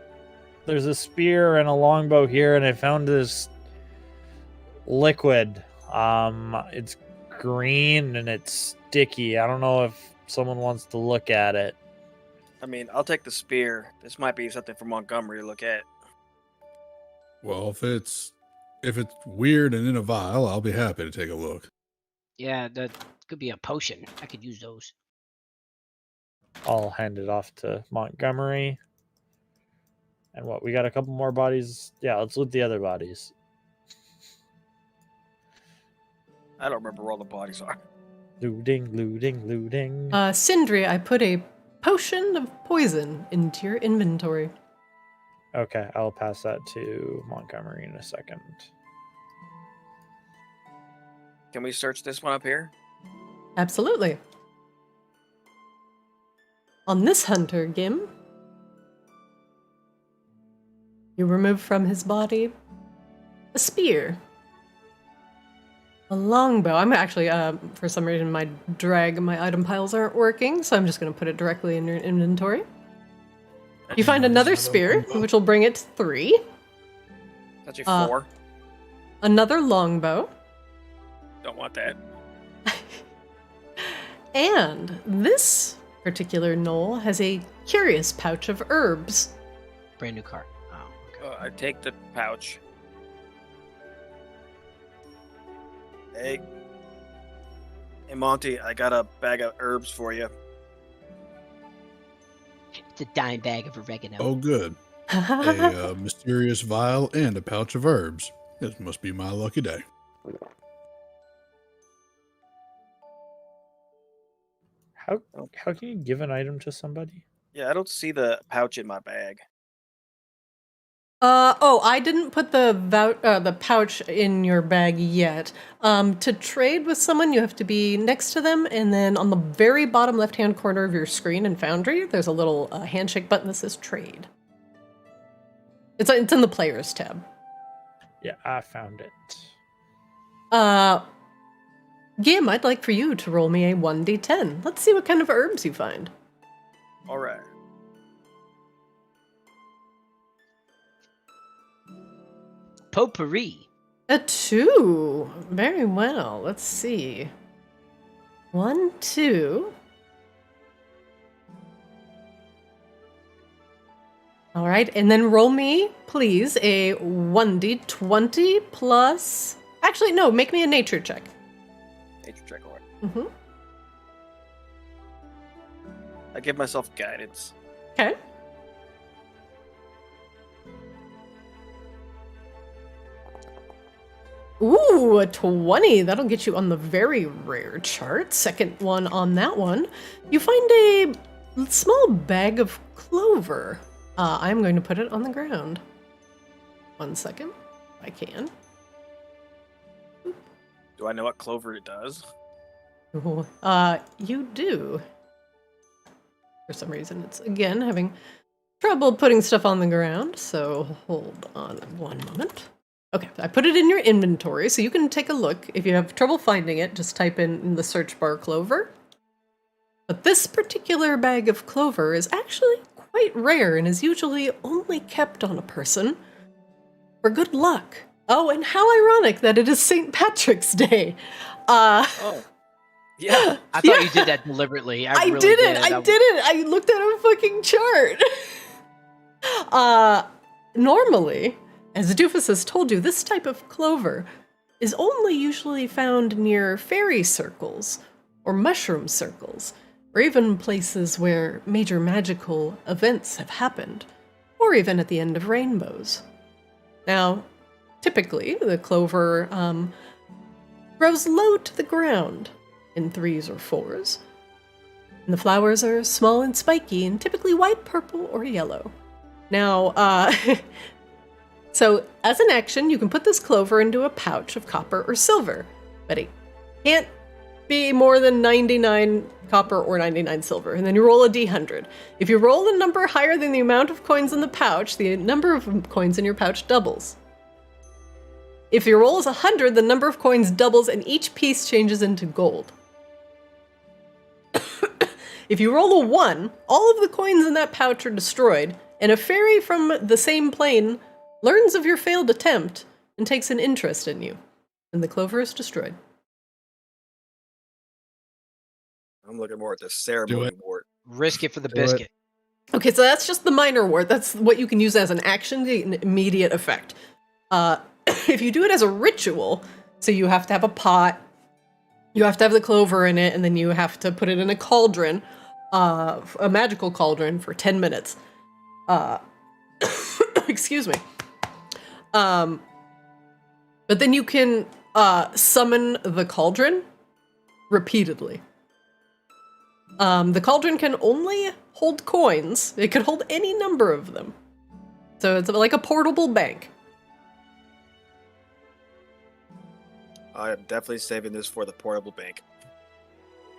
[SPEAKER 3] there's a spear and a longbow here, and I found this liquid. It's green and it's sticky. I don't know if someone wants to look at it.
[SPEAKER 4] I mean, I'll take the spear. This might be something for Montgomery to look at.
[SPEAKER 1] Well, if it's weird and in a vial, I'll be happy to take a look.
[SPEAKER 5] Yeah, that could be a potion. I could use those.
[SPEAKER 3] I'll hand it off to Montgomery. And what, we got a couple more bodies? Yeah, let's loot the other bodies.
[SPEAKER 4] I don't remember where all the bodies are.
[SPEAKER 3] Looting, looting, looting.
[SPEAKER 2] Sindri, I put a potion of poison into your inventory.
[SPEAKER 3] Okay, I'll pass that to Montgomery in a second.
[SPEAKER 4] Can we search this one up here?
[SPEAKER 2] Absolutely. On this hunter, Gim, you remove from his body a spear A longbow. I'm actually, for some reason, my item piles aren't working, so I'm just going to put it directly in your inventory. You find another spear, which will bring it to 3.
[SPEAKER 4] That's your 4.
[SPEAKER 2] Another longbow.
[SPEAKER 4] Don't want that.
[SPEAKER 2] And this particular gnoll has a curious pouch of herbs.
[SPEAKER 5] Brand new cart. Oh, okay.
[SPEAKER 4] I take the pouch. Hey, Monty, I got a bag of herbs for you.
[SPEAKER 5] It's a dime bag of oregano.
[SPEAKER 1] Oh, good. A mysterious vial and a pouch of herbs. This must be my lucky day.
[SPEAKER 3] How can you give an item to somebody?
[SPEAKER 4] Yeah, I don't see the pouch in my bag.
[SPEAKER 2] I didn't put the pouch in your bag yet. To trade with someone, you have to be next to them, and then on the very bottom left-hand corner of your screen in Foundry, there's a little handshake button that says trade. It's in the players tab.
[SPEAKER 3] Yeah, I found it.
[SPEAKER 2] Gim, I'd like for you to roll me a 1d10. Let's see what kind of herbs you find.
[SPEAKER 4] All right.
[SPEAKER 5] Potpourri.
[SPEAKER 2] A 2. Very well. Let's see. 1, 2. All right, and then roll me, please, a 1d20 plus... Actually, no, make me a nature check.
[SPEAKER 4] Nature check, all right.
[SPEAKER 2] Mm-hmm.
[SPEAKER 4] I give myself guidance.
[SPEAKER 2] Okay. Ooh, a 20. That'll get you on the very rare chart. Second one on that one. You find a small bag of clover. I'm going to put it on the ground. 1 second. I can.
[SPEAKER 4] Do I know what clover it does?
[SPEAKER 2] Ooh, you do. For some reason, it's again having trouble putting stuff on the ground, so hold on 1 moment. Okay, I put it in your inventory, so you can take a look. If you have trouble finding it, just type in the search bar clover. But this particular bag of clover is actually quite rare and is usually only kept on a person for good luck. Oh, and how ironic that it is St. Patrick's Day.
[SPEAKER 4] Oh. Yeah.
[SPEAKER 5] I thought you did that deliberately. I really
[SPEAKER 2] didn't. I didn't. I looked at a fucking chart. Normally, as Doofus has told you, this type of clover is only usually found near fairy circles or mushroom circles, or even places where major magical events have happened, or even at the end of rainbows. Now, typically, the clover grows low to the ground in 3s or 4s. And the flowers are small and spiky and typically white, purple, or yellow. Now, so as an action, you can put this clover into a pouch of copper or silver, but it can't be more than 99 copper or 99 silver, and then you roll a d100. If you roll a number higher than the amount of coins in the pouch, the number of coins in your pouch doubles. If your roll is 100, the number of coins doubles and each piece changes into gold. If you roll a 1, all of the coins in that pouch are destroyed, and a fairy from the same plane learns of your failed attempt and takes an interest in you, and the clover is destroyed.
[SPEAKER 4] I'm looking more at the ceremony board.
[SPEAKER 5] Risk it for the biscuit.
[SPEAKER 2] Okay, so that's just the minor ward. That's what you can use as an action to get an immediate effect. If you do it as a ritual, so you have to have a pot, you have to have the clover in it, and then you have to put it in a cauldron, a magical cauldron for 10 minutes. Excuse me. But then you can summon the cauldron repeatedly. The cauldron can only hold coins. It can hold any number of them. So it's like a portable bank.
[SPEAKER 4] I am definitely saving this for the portable bank.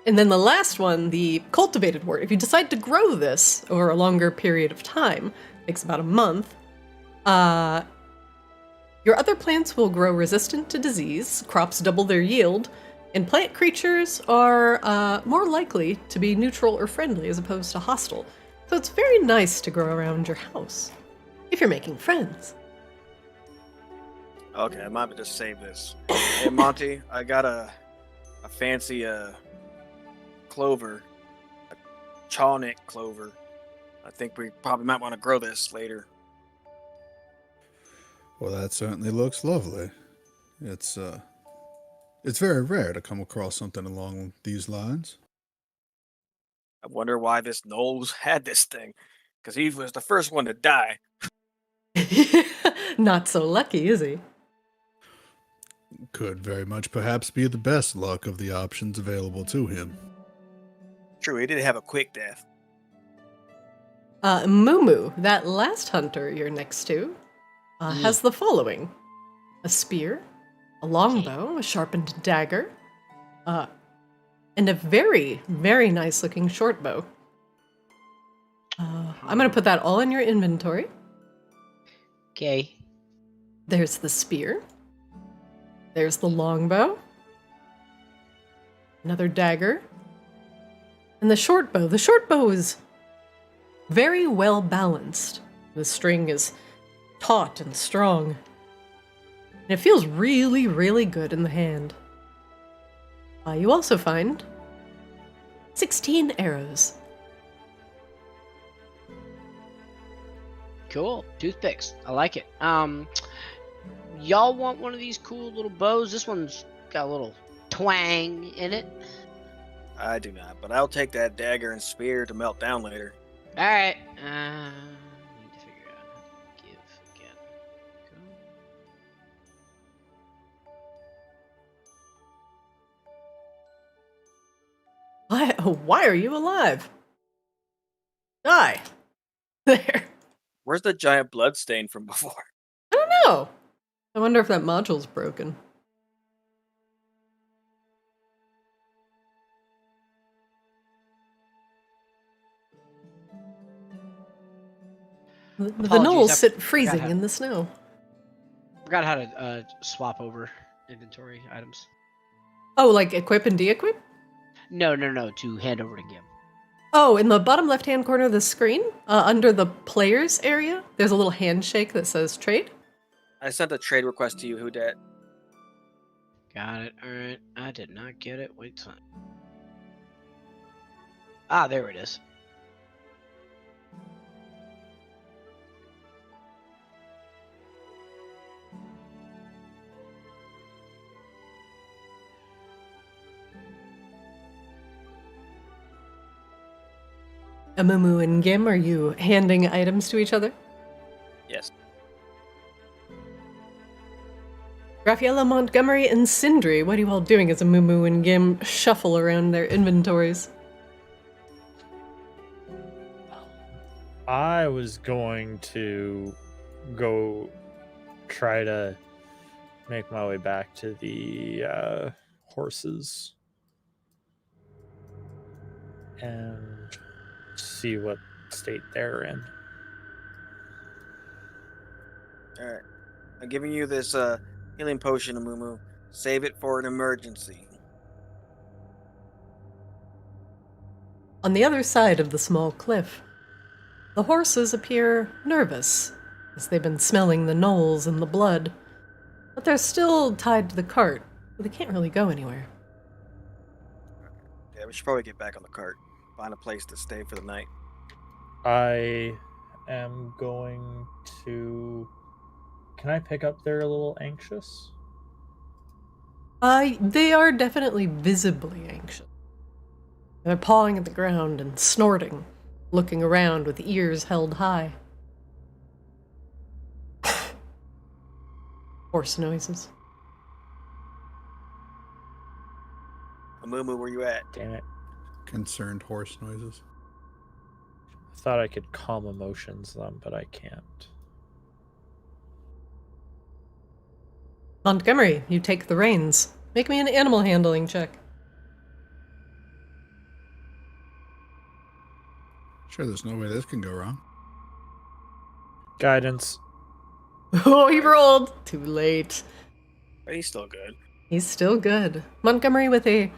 [SPEAKER 2] And then the last one, the cultivated wort. If you decide to grow this over a longer period of time, takes about a month, Your other plants will grow resistant to disease, crops double their yield, and plant creatures are more likely to be neutral or friendly as opposed to hostile. So it's very nice to grow around your house, if you're making friends.
[SPEAKER 4] Okay, I might just save this. Hey, Monty, I got a fancy clover, a chawnick clover. I think we probably might want to grow this later.
[SPEAKER 1] Well, that certainly looks lovely. It's very rare to come across something along these lines.
[SPEAKER 4] I wonder why this gnoll had this thing, because he was the first one to die.
[SPEAKER 2] Not so lucky, is he?
[SPEAKER 1] Could very much perhaps be the best luck of the options available to him.
[SPEAKER 4] True, he did have a quick death.
[SPEAKER 2] Mumu, that last hunter you're next to, has the following: a spear, a longbow, a sharpened dagger, and a very, very nice looking short bow. I'm going to put that all in your inventory.
[SPEAKER 5] Okay.
[SPEAKER 2] There's the spear. There's the longbow. Another dagger. And the short bow. The short bow is very well balanced. The string is taut and strong. And it feels really, really good in the hand. You also find 16 arrows.
[SPEAKER 5] Cool. Toothpicks. I like it. Y'all want one of these cool little bows? This one's got a little twang in it.
[SPEAKER 4] I do not, but I'll take that dagger and spear to melt down later.
[SPEAKER 5] Alright. Need to figure out how to give again.
[SPEAKER 2] Why are you alive? Die. There.
[SPEAKER 4] Where's the giant blood stain from before?
[SPEAKER 2] I don't know. I wonder if that module's broken. The gnolls sit freezing in the snow.
[SPEAKER 5] Forgot how to swap over inventory items.
[SPEAKER 2] Oh, like equip and de-equip?
[SPEAKER 5] No, to hand over to Gim.
[SPEAKER 2] Oh, in the bottom left-hand corner of the screen, under the players area, there's a little handshake that says trade.
[SPEAKER 4] I sent a trade request to you, who dat?
[SPEAKER 5] Got it. Alright. I did not get it. Wait a time. Ah, there it is.
[SPEAKER 2] Amumu and Gim, are you handing items to each other?
[SPEAKER 4] Yes.
[SPEAKER 2] Raffaella, Montgomery, and Sindri, what are you all doing as Amumu and Gim shuffle around their inventories?
[SPEAKER 3] I was going to go try to make my way back to the horses and see what state they're in.
[SPEAKER 4] Alright. I'm giving you this healing potion, Amumu. Save it for an emergency.
[SPEAKER 2] On the other side of the small cliff, the horses appear nervous, as they've been smelling the gnolls and the blood, but they're still tied to the cart, so they can't really go anywhere.
[SPEAKER 4] Yeah, we should probably get back on the cart. Find a place to stay for the night.
[SPEAKER 3] I am going to... Can I pick up they're a little anxious?
[SPEAKER 2] They are definitely visibly anxious. They're pawing at the ground and snorting, looking around with ears held high. Horse noises.
[SPEAKER 4] Amumu, where you at?
[SPEAKER 3] Damn it.
[SPEAKER 1] Concerned horse noises.
[SPEAKER 3] I thought I could calm emotions them, but I can't.
[SPEAKER 2] Montgomery, you take the reins. Make me an animal handling check.
[SPEAKER 1] Sure, there's no way this can go wrong.
[SPEAKER 3] Guidance.
[SPEAKER 2] Oh, he rolled. Too late.
[SPEAKER 4] But he's still good.
[SPEAKER 2] He's still good. Montgomery with a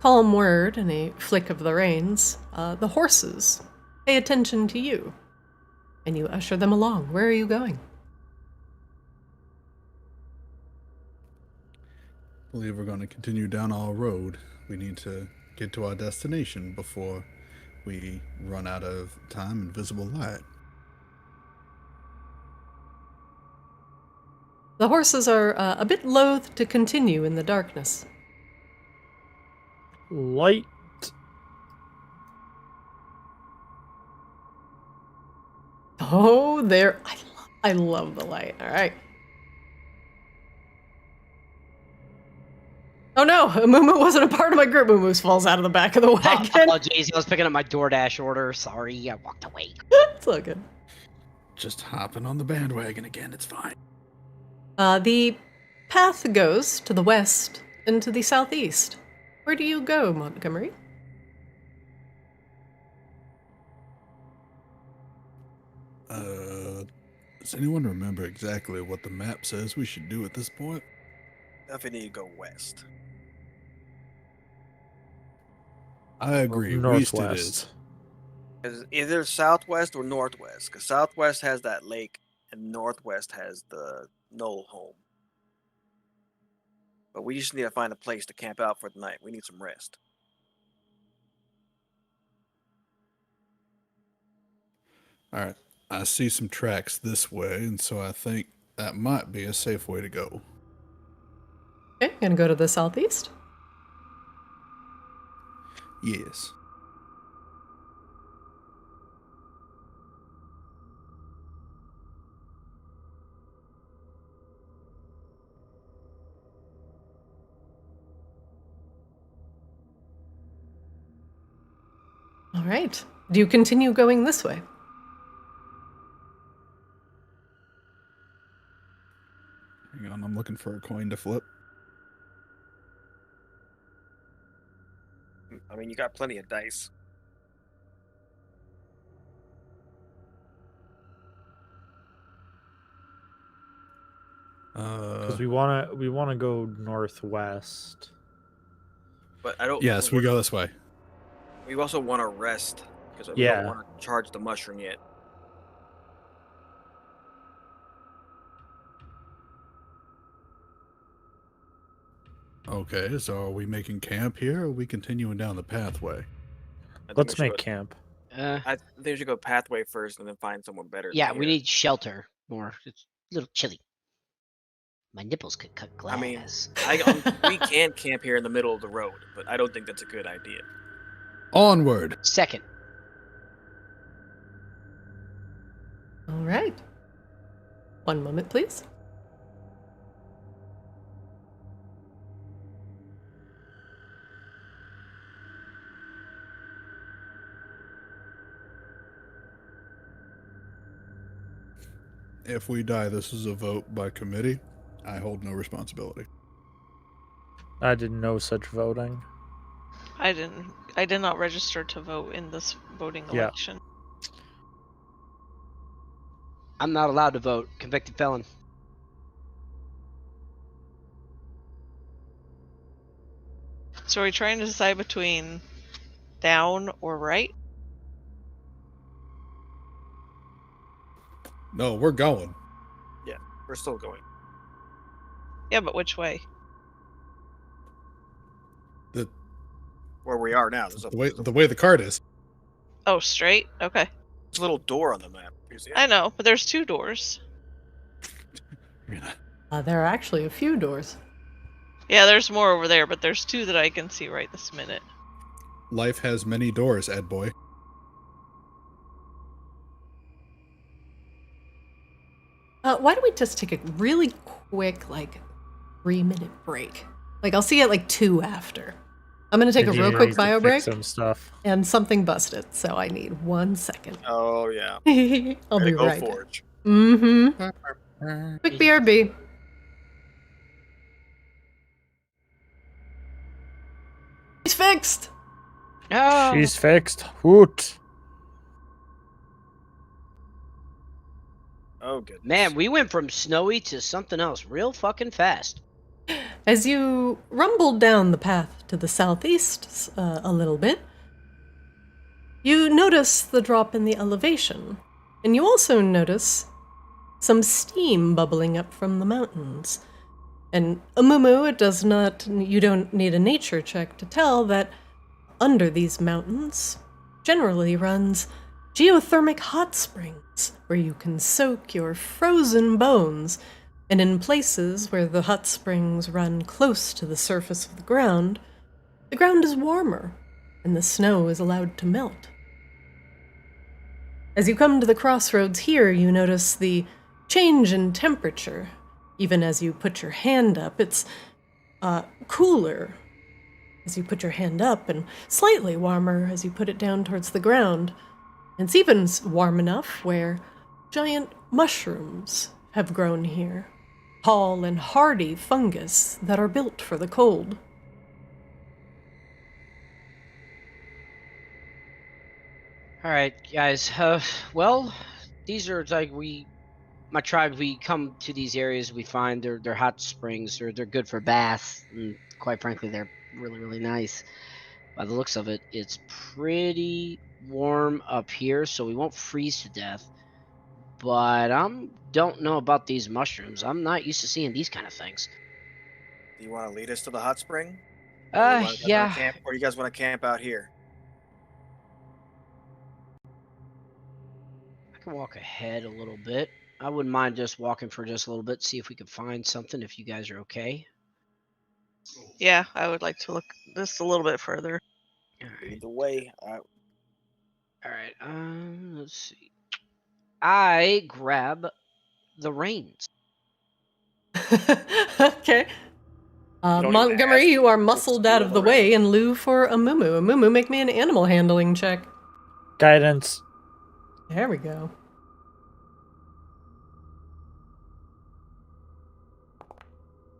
[SPEAKER 2] calm word and a flick of the reins. The horses pay attention to you, and you usher them along. Where are you going?
[SPEAKER 1] I believe we're going to continue down our road. We need to get to our destination before we run out of time and visible light.
[SPEAKER 2] The horses are a bit loath to continue in the darkness.
[SPEAKER 3] Light.
[SPEAKER 2] Oh, there. I love the light. All right. Oh no, Mumu wasn't a part of my group. Mumu falls out of the back of the wagon.
[SPEAKER 5] Apologies, I was picking up my DoorDash order. Sorry, I walked away.
[SPEAKER 2] It's all good.
[SPEAKER 1] Just hopping on the bandwagon again, it's fine.
[SPEAKER 2] The path goes to the west and to the southeast. Where do you go, Montgomery?
[SPEAKER 1] Does anyone remember exactly what the map says we should do at this point?
[SPEAKER 4] Definitely need to go west.
[SPEAKER 1] I agree. East it is.
[SPEAKER 3] Northwest.
[SPEAKER 4] It's either southwest or northwest, because southwest has that lake and northwest has the gnoll home. But we just need to find a place to camp out for the night. We need some rest.
[SPEAKER 1] All right. I see some tracks this way, and so I think that might be a safe way to go.
[SPEAKER 2] Okay, gonna go to the southeast.
[SPEAKER 1] Yes.
[SPEAKER 2] All right. Do you continue going this way?
[SPEAKER 1] Hang on, I'm looking for a coin to flip.
[SPEAKER 4] I mean, you got plenty of dice.
[SPEAKER 3] Because we wanna go northwest.
[SPEAKER 4] But I don't.
[SPEAKER 1] Yes, we go this way.
[SPEAKER 4] We also want to rest because we
[SPEAKER 3] Yeah.
[SPEAKER 4] don't want to charge the mushroom yet.
[SPEAKER 1] Okay, so are we making camp here, or are we continuing down the pathway?
[SPEAKER 4] I think
[SPEAKER 3] Let's
[SPEAKER 4] we should
[SPEAKER 3] make
[SPEAKER 4] go-
[SPEAKER 3] camp.
[SPEAKER 4] I think we should go pathway first and then find someone better.
[SPEAKER 5] Yeah,
[SPEAKER 4] than
[SPEAKER 5] we
[SPEAKER 4] here.
[SPEAKER 5] need shelter more. It's a little chilly. My nipples could cut glass.
[SPEAKER 4] I mean, we can camp here in the middle of the road, but I don't think that's a good idea.
[SPEAKER 1] Onward!
[SPEAKER 5] Second.
[SPEAKER 2] All right. One moment, please.
[SPEAKER 1] If we die, this is a vote by committee. I hold no responsibility.
[SPEAKER 3] I did no such voting.
[SPEAKER 6] I didn't. I did not register to vote in this voting
[SPEAKER 3] Yeah.
[SPEAKER 6] election.
[SPEAKER 5] I'm not allowed to vote. Convicted felon.
[SPEAKER 6] So are we trying to decide between down or right?
[SPEAKER 1] No, we're going.
[SPEAKER 4] We're still going.
[SPEAKER 6] Yeah, but which way?
[SPEAKER 4] Where we are now. There's
[SPEAKER 1] The way the card is.
[SPEAKER 6] Oh, straight? Okay.
[SPEAKER 4] a little door on the map. You see it?
[SPEAKER 6] I know, but there's 2 doors.
[SPEAKER 2] There are actually a few doors.
[SPEAKER 6] Yeah, there's more over there, but there's 2 that I can see right this minute.
[SPEAKER 1] Life has many doors, Ed boy.
[SPEAKER 2] Why don't we just take a really quick, 3-minute break? I'll see you at 2 after. I'm gonna take a real quick bio break,
[SPEAKER 3] Some stuff.
[SPEAKER 2] and something busted, so I need 1 second.
[SPEAKER 4] Oh yeah.
[SPEAKER 2] I'll be
[SPEAKER 4] Gotta go
[SPEAKER 2] right back.
[SPEAKER 4] forge.
[SPEAKER 2] Mm-hmm. Quick BRB. He's fixed!
[SPEAKER 5] No.
[SPEAKER 3] She's fixed. Hoot.
[SPEAKER 4] Oh, goodness.
[SPEAKER 5] Man, we went from snowy to something else real fucking fast.
[SPEAKER 2] As you rumble down the path to the southeast a little bit, you notice the drop in the elevation, and you also notice some steam bubbling up from the mountains. And Amumu, you don't need a nature check to tell that under these mountains generally runs geothermic hot springs where you can soak your frozen bones, and in places where the hot springs run close to the surface of the ground is warmer and the snow is allowed to melt. As you come to the crossroads here, you notice the change in temperature. Even as you put your hand up, it's cooler as you put your hand up and slightly warmer as you put it down towards the ground. It's even warm enough where giant mushrooms have grown here, tall and hardy fungus that are built for the cold.
[SPEAKER 5] All right, guys. Well, these are like my tribe. We come to these areas, we find they're hot springs. They're good for baths, and quite frankly, they're really nice. By the looks of it, it's pretty warm up here, so we won't freeze to death. But don't know about these mushrooms. I'm not used to seeing these kind of things.
[SPEAKER 4] Do you want to lead us to the hot spring?
[SPEAKER 5] Yeah.
[SPEAKER 4] Or do you guys want to camp out here?
[SPEAKER 5] I can walk ahead a little bit. I wouldn't mind just walking for just a little bit, see if we could find something, if you guys are okay.
[SPEAKER 6] Yeah, I would like to look just a little bit further.
[SPEAKER 4] Lead the way.
[SPEAKER 5] All right. Let's see. I grab the reins.
[SPEAKER 2] Okay.
[SPEAKER 4] don't
[SPEAKER 2] Montgomery,
[SPEAKER 4] even
[SPEAKER 2] you are
[SPEAKER 4] ask.
[SPEAKER 2] muscled
[SPEAKER 4] Just
[SPEAKER 2] out of the
[SPEAKER 4] feel
[SPEAKER 2] way in lieu for Amumu. Amumu, make me an animal handling check.
[SPEAKER 3] Guidance.
[SPEAKER 2] There we go.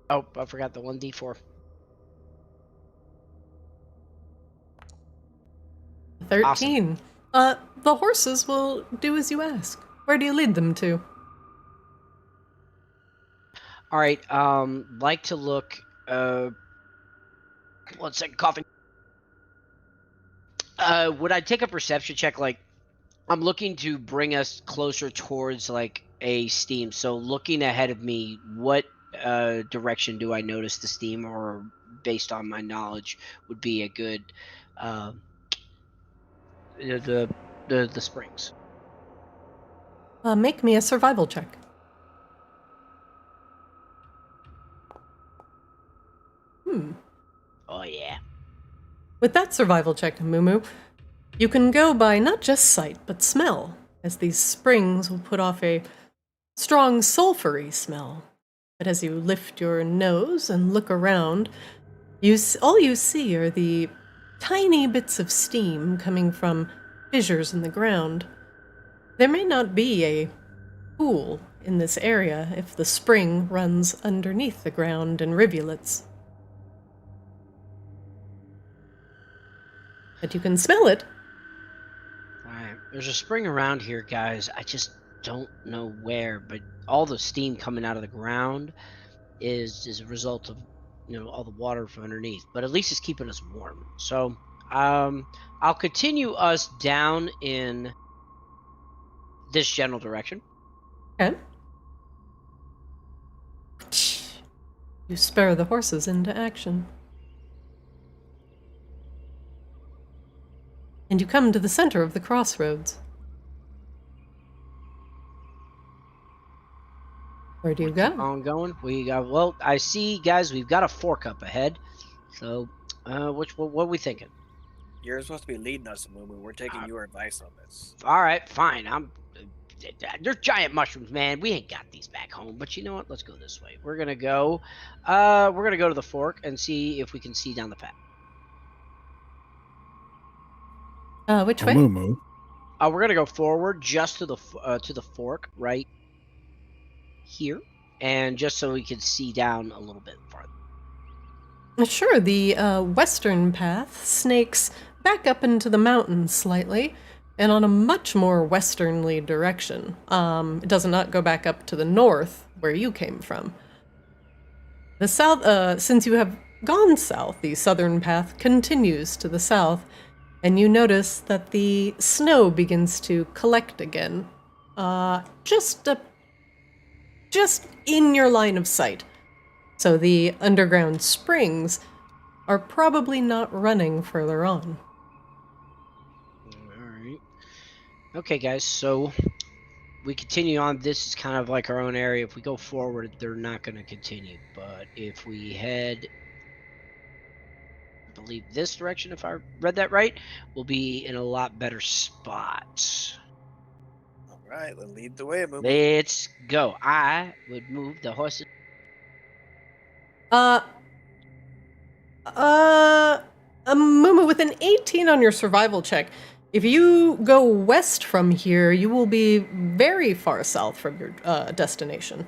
[SPEAKER 5] Oh, I forgot the 1d4.
[SPEAKER 2] 13. The horses will do as you ask. Where do you lead them to?
[SPEAKER 5] All right. Like to look. 1 second, coughing. Would I take a perception check? Like, I'm looking to bring us closer towards like a steam. So looking ahead of me, what direction do I notice the steam, or based on my knowledge, would be a good the springs?
[SPEAKER 2] Make me a survival check.
[SPEAKER 5] Oh yeah.
[SPEAKER 2] With that survival check, Mumu, you can go by not just sight, but smell, as these springs will put off a strong sulfury smell. But as you lift your nose and look around, all you see are the tiny bits of steam coming from fissures in the ground. There may not be a pool in this area if the spring runs underneath the ground in rivulets. But you can smell it.
[SPEAKER 5] Alright, there's a spring around here, guys. I just don't know where, but all the steam coming out of the ground is a result of, all the water from underneath. But at least it's keeping us warm. So, I'll continue us down in this general direction.
[SPEAKER 2] Okay. You spur the horses into action. And you come to the center of the crossroads. Where do you go?
[SPEAKER 5] Keep on going. Well, I see, guys, we've got a fork up ahead. So, what are we thinking?
[SPEAKER 4] You're supposed to be leading us, Mumu. We're taking your advice on this.
[SPEAKER 5] All right, fine. They're giant mushrooms, man. We ain't got these back home. But you know what? Let's go this way. We're gonna go to the fork and see if we can see down the path.
[SPEAKER 2] Which way?
[SPEAKER 1] Moo.
[SPEAKER 5] We're gonna go forward just to the fork right here, and just so we can see down a little bit farther.
[SPEAKER 2] Sure, the western path snakes back up into the mountains slightly, and on a much more westernly direction. It does not go back up to the north where you came from. The south, since you have gone south, the southern path continues to the south, and you notice that the snow begins to collect again, just in your line of sight. So the underground springs are probably not running further on.
[SPEAKER 5] Alright. Okay, guys, so we continue on. This is kind of like our own area. If we go forward, they're not going to continue. But if we head, I believe, this direction, if I read that right, we'll be in a lot better spot.
[SPEAKER 4] All right, let's lead the way, Moo.
[SPEAKER 5] Let's go. I would move the horses.
[SPEAKER 2] Mumu, with an 18 on your survival check, if you go west from here, you will be very far south from your destination.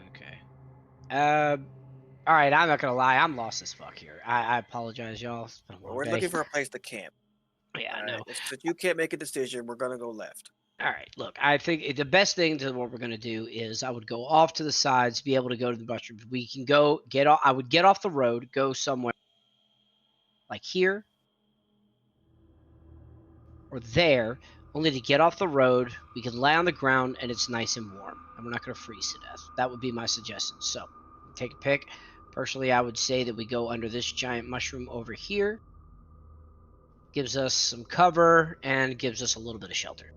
[SPEAKER 5] Okay. All right, I'm not going to lie. I'm lost as fuck here. I apologize, y'all. It's been a long
[SPEAKER 4] We're
[SPEAKER 5] day.
[SPEAKER 4] looking for a place to camp.
[SPEAKER 5] Yeah, I
[SPEAKER 4] All
[SPEAKER 5] know.
[SPEAKER 4] right, if you can't make a decision, we're gonna go left.
[SPEAKER 5] All right, look, I think the best thing to what we're going to do is I would go off to the sides, be able to go to the mushrooms. We can go get off. I would get off the road, go somewhere like here or there, only to get off the road. We can lay on the ground and it's nice and warm, and we're not going to freeze to death. That would be my suggestion. So take a pick. Personally, I would say that we go under this giant mushroom over here. Gives us some cover and gives us a little bit of shelter.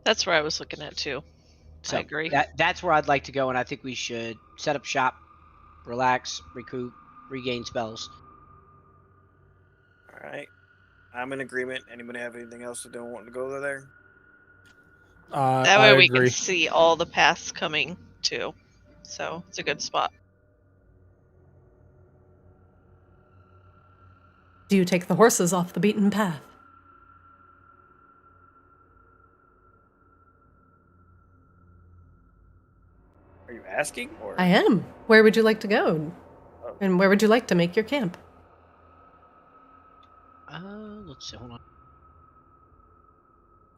[SPEAKER 6] That's where I was looking at too.
[SPEAKER 5] So
[SPEAKER 6] I agree.
[SPEAKER 5] That's where I'd like to go, and I think we should set up shop, relax, recoup, regain spells.
[SPEAKER 4] All right, I'm in agreement. Anybody have anything else that don't want to go there?
[SPEAKER 6] That way
[SPEAKER 3] I
[SPEAKER 6] we
[SPEAKER 3] agree.
[SPEAKER 6] can see all the paths coming too. So it's a good spot.
[SPEAKER 2] Do you take the horses off the beaten path?
[SPEAKER 4] Are you asking, or
[SPEAKER 2] I am. Where would you like to go?
[SPEAKER 4] Oh.
[SPEAKER 2] And where would you like to make your camp?
[SPEAKER 5] Let's see. Hold on.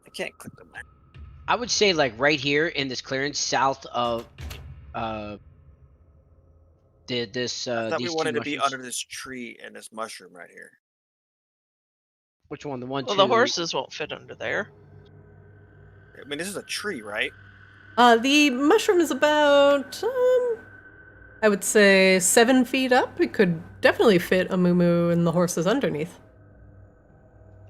[SPEAKER 4] I can't click the map.
[SPEAKER 5] I would say like right here in this clearance, south of this.
[SPEAKER 4] I thought we
[SPEAKER 5] these
[SPEAKER 4] wanted
[SPEAKER 5] two
[SPEAKER 4] to be
[SPEAKER 5] mushrooms.
[SPEAKER 4] under this tree and this mushroom right here.
[SPEAKER 5] Which one? The one.
[SPEAKER 6] Well,
[SPEAKER 5] to...
[SPEAKER 6] the horses won't fit under there.
[SPEAKER 4] I mean, this is a tree, right?
[SPEAKER 2] The mushroom is about, I would say 7 feet up. It could definitely fit a moo and the horses underneath.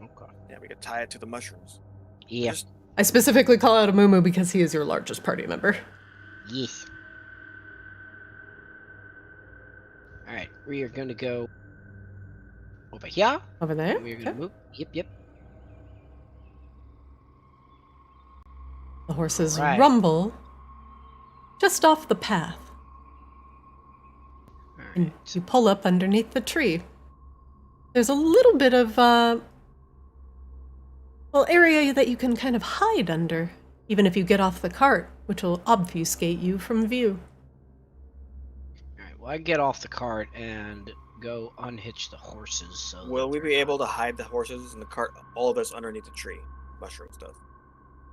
[SPEAKER 5] Okay.
[SPEAKER 4] Yeah, we could tie it to the mushrooms.
[SPEAKER 5] Yeah.
[SPEAKER 4] Just-
[SPEAKER 2] I specifically call out a moo because he is your largest party member.
[SPEAKER 5] Yes. All right, we are gonna go over here.
[SPEAKER 2] Over there?
[SPEAKER 5] And we're gonna
[SPEAKER 2] Okay.
[SPEAKER 5] move. Yep.
[SPEAKER 2] The horses
[SPEAKER 5] Right.
[SPEAKER 2] rumble just off the path,
[SPEAKER 5] All
[SPEAKER 2] and
[SPEAKER 5] right.
[SPEAKER 2] you pull up underneath the tree. There's a little bit of, area that you can kind of hide under, even if you get off the cart, which will obfuscate you from view.
[SPEAKER 5] All right. Well, I get off the cart and go unhitch the horses. So
[SPEAKER 4] Will
[SPEAKER 5] that
[SPEAKER 4] we
[SPEAKER 5] they're
[SPEAKER 4] be
[SPEAKER 5] not-
[SPEAKER 4] able to hide the horses in the cart? All of us underneath the tree, mushroom stuff.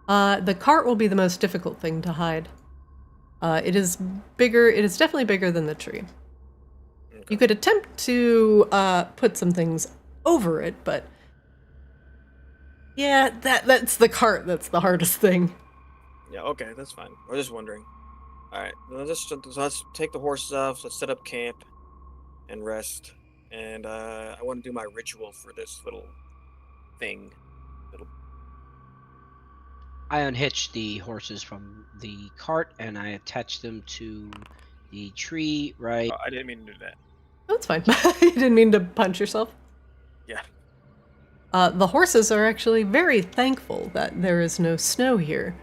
[SPEAKER 2] The cart will be the most difficult thing to hide. It is bigger. It is definitely bigger than the tree.
[SPEAKER 4] Okay.
[SPEAKER 2] You could attempt to put some things over it, but yeah, that's the cart. That's the hardest thing.
[SPEAKER 4] Yeah, okay, that's fine. I was just wondering. All right, let's take the horses off. Let's set up camp and rest. And I want to do my ritual for this little thing.
[SPEAKER 5] I unhitch the horses from the cart and I attach them to the tree. Right.
[SPEAKER 4] Oh, I didn't mean to do that.
[SPEAKER 2] That's fine. You didn't mean to punch yourself.
[SPEAKER 4] Yeah.
[SPEAKER 2] The horses are actually very thankful that there is no snow here.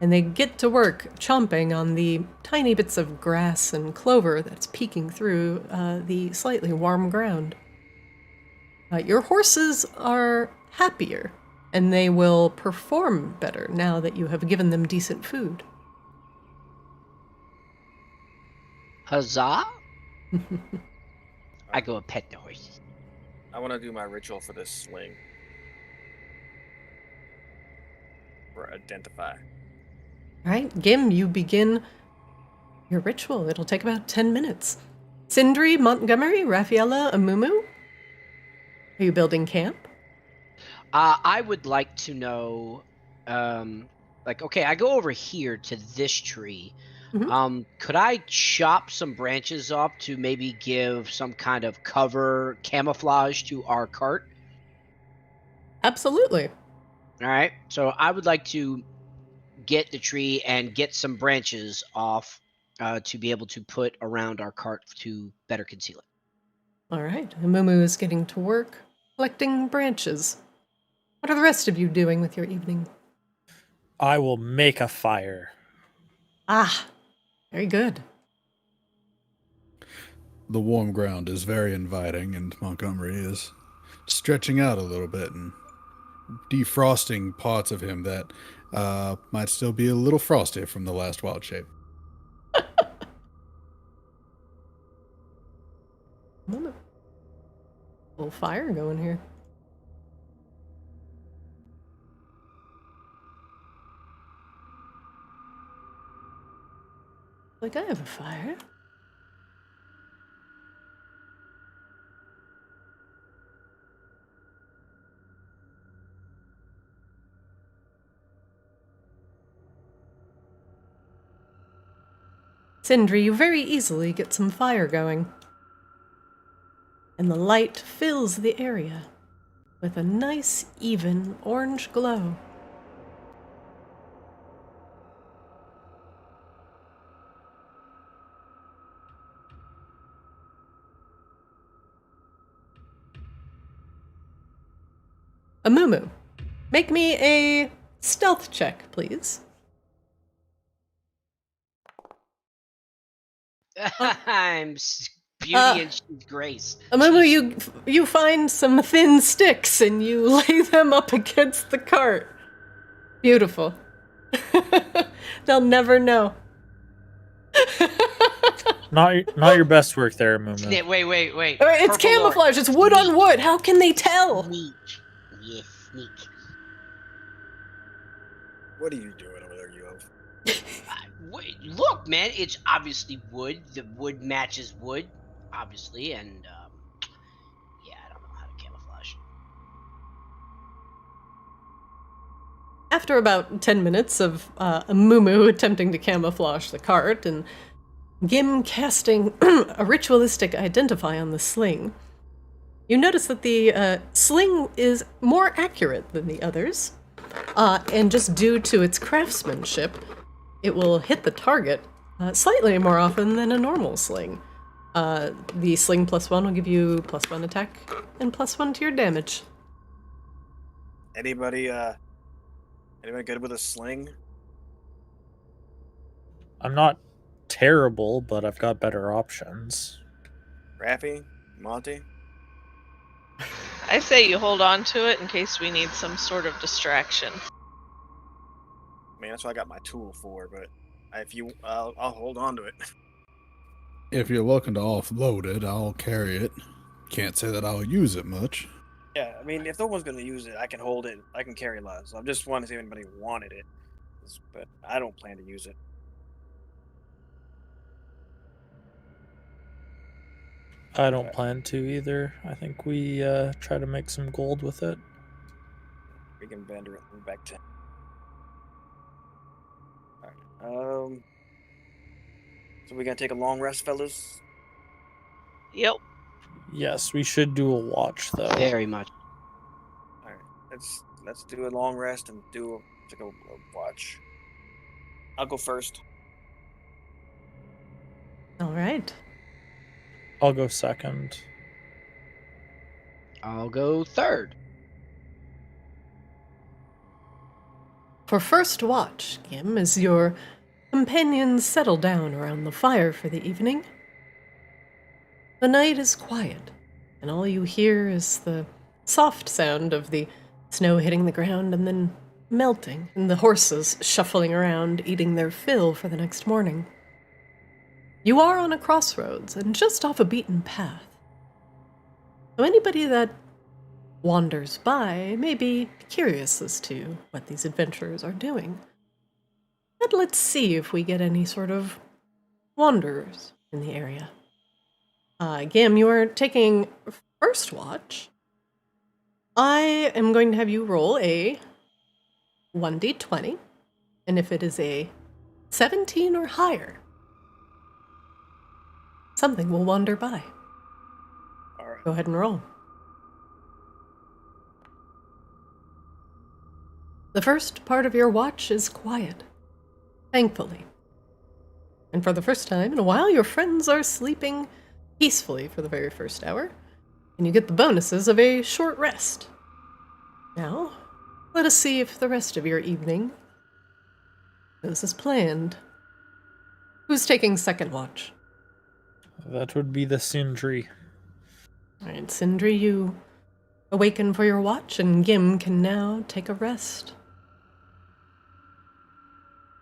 [SPEAKER 2] And they get to work chomping on the tiny bits of grass and clover that's peeking through the slightly warm ground. Your horses are happier, and they will perform better now that you have given them decent food.
[SPEAKER 5] Huzzah! I go pet the horses.
[SPEAKER 4] I want to do my ritual for this sling. For identify.
[SPEAKER 2] All right, Gim, you begin your ritual. It'll take about 10 minutes. Sindri, Montgomery, Raffaella, Amumu, are you building camp?
[SPEAKER 5] I would like to know, okay, I go over here to this tree.
[SPEAKER 2] Mhm.
[SPEAKER 5] Could I chop some branches up to maybe give some kind of cover camouflage to our cart?
[SPEAKER 2] Absolutely.
[SPEAKER 5] All right. So I would like to get the tree and get some branches off to be able to put around our cart to better conceal it.
[SPEAKER 2] All right, Amumu is getting to work, collecting branches. What are the rest of you doing with your evening?
[SPEAKER 3] I will make a fire.
[SPEAKER 2] Ah, very good.
[SPEAKER 1] The warm ground is very inviting, and Montgomery is stretching out a little bit and defrosting parts of him that might still be a little frosty from the last wild shape.
[SPEAKER 2] Moment. Little fire going here. Like I have a fire. Sindri, you very easily get some fire going. And the light fills the area with a nice, even orange glow. Amumu, make me a stealth check, please.
[SPEAKER 5] I'm beauty and she's grace.
[SPEAKER 2] Amumu, you find some thin sticks and you lay them up against the cart. Beautiful. They'll never know.
[SPEAKER 3] Not your best work there, Mumu.
[SPEAKER 5] Wait.
[SPEAKER 2] It's
[SPEAKER 5] Purple
[SPEAKER 2] camouflage.
[SPEAKER 5] Lord.
[SPEAKER 2] It's wood on wood. How can they tell?
[SPEAKER 5] Sneak. Yes, sneak.
[SPEAKER 4] What are you doing over there, you elf?
[SPEAKER 5] Wait, look, man, it's obviously wood. The wood matches wood, obviously, and yeah, I don't know how to camouflage.
[SPEAKER 2] After about 10 minutes of Amumu attempting to camouflage the cart and Gim casting a ritualistic identify on the sling, you notice that the sling is more accurate than the others, and just due to its craftsmanship, it will hit the target slightly more often than a normal sling. The sling +1 will give you +1 attack and +1 to your damage.
[SPEAKER 4] Anybody good with a sling?
[SPEAKER 3] I'm not terrible, but I've got better options.
[SPEAKER 4] Raffy? Monty?
[SPEAKER 6] I say you hold on to it in case we need some sort of distraction.
[SPEAKER 4] I mean, that's what I got my tool for, but I'll hold on to it.
[SPEAKER 1] If you're looking to offload it, I'll carry it. Can't say that I'll use it much.
[SPEAKER 4] Yeah, I mean, if no one's gonna use it, I can hold it. I can carry lots. I just wanted to see if anybody wanted it, but I don't plan to use it.
[SPEAKER 3] I don't plan to either. I think we try to make some gold with it.
[SPEAKER 4] We can bend it back to. All right. So we gonna take a long rest, fellas?
[SPEAKER 6] Yep.
[SPEAKER 3] Yes, we should do a watch though.
[SPEAKER 5] Very much.
[SPEAKER 4] All right. Let's do a long rest and take a watch. I'll go first.
[SPEAKER 2] All right.
[SPEAKER 3] I'll go second.
[SPEAKER 5] I'll go third.
[SPEAKER 2] For first watch, Gim, as your companions settle down around the fire for the evening, the night is quiet, and all you hear is the soft sound of the snow hitting the ground and then melting, and the horses shuffling around, eating their fill for the next morning. You are on a crossroads and just off a beaten path, So anybody that wanders by may be curious as to what these adventurers are doing. But let's see if we get any sort of wanderers in the area. Gam, you are taking first watch. I am going to have you roll a 1d20, and if it is a 17 or higher, something will wander by.
[SPEAKER 4] All right.
[SPEAKER 2] Go ahead and roll. The first part of your watch is quiet, thankfully. And for the first time in a while, your friends are sleeping peacefully for the very first hour, and you get the bonuses of a short rest. Now, let us see if the rest of your evening goes as planned. Who's taking second watch?
[SPEAKER 3] That would be the Sindri.
[SPEAKER 2] All right, Sindri, you awaken for your watch, and Gim can now take a rest.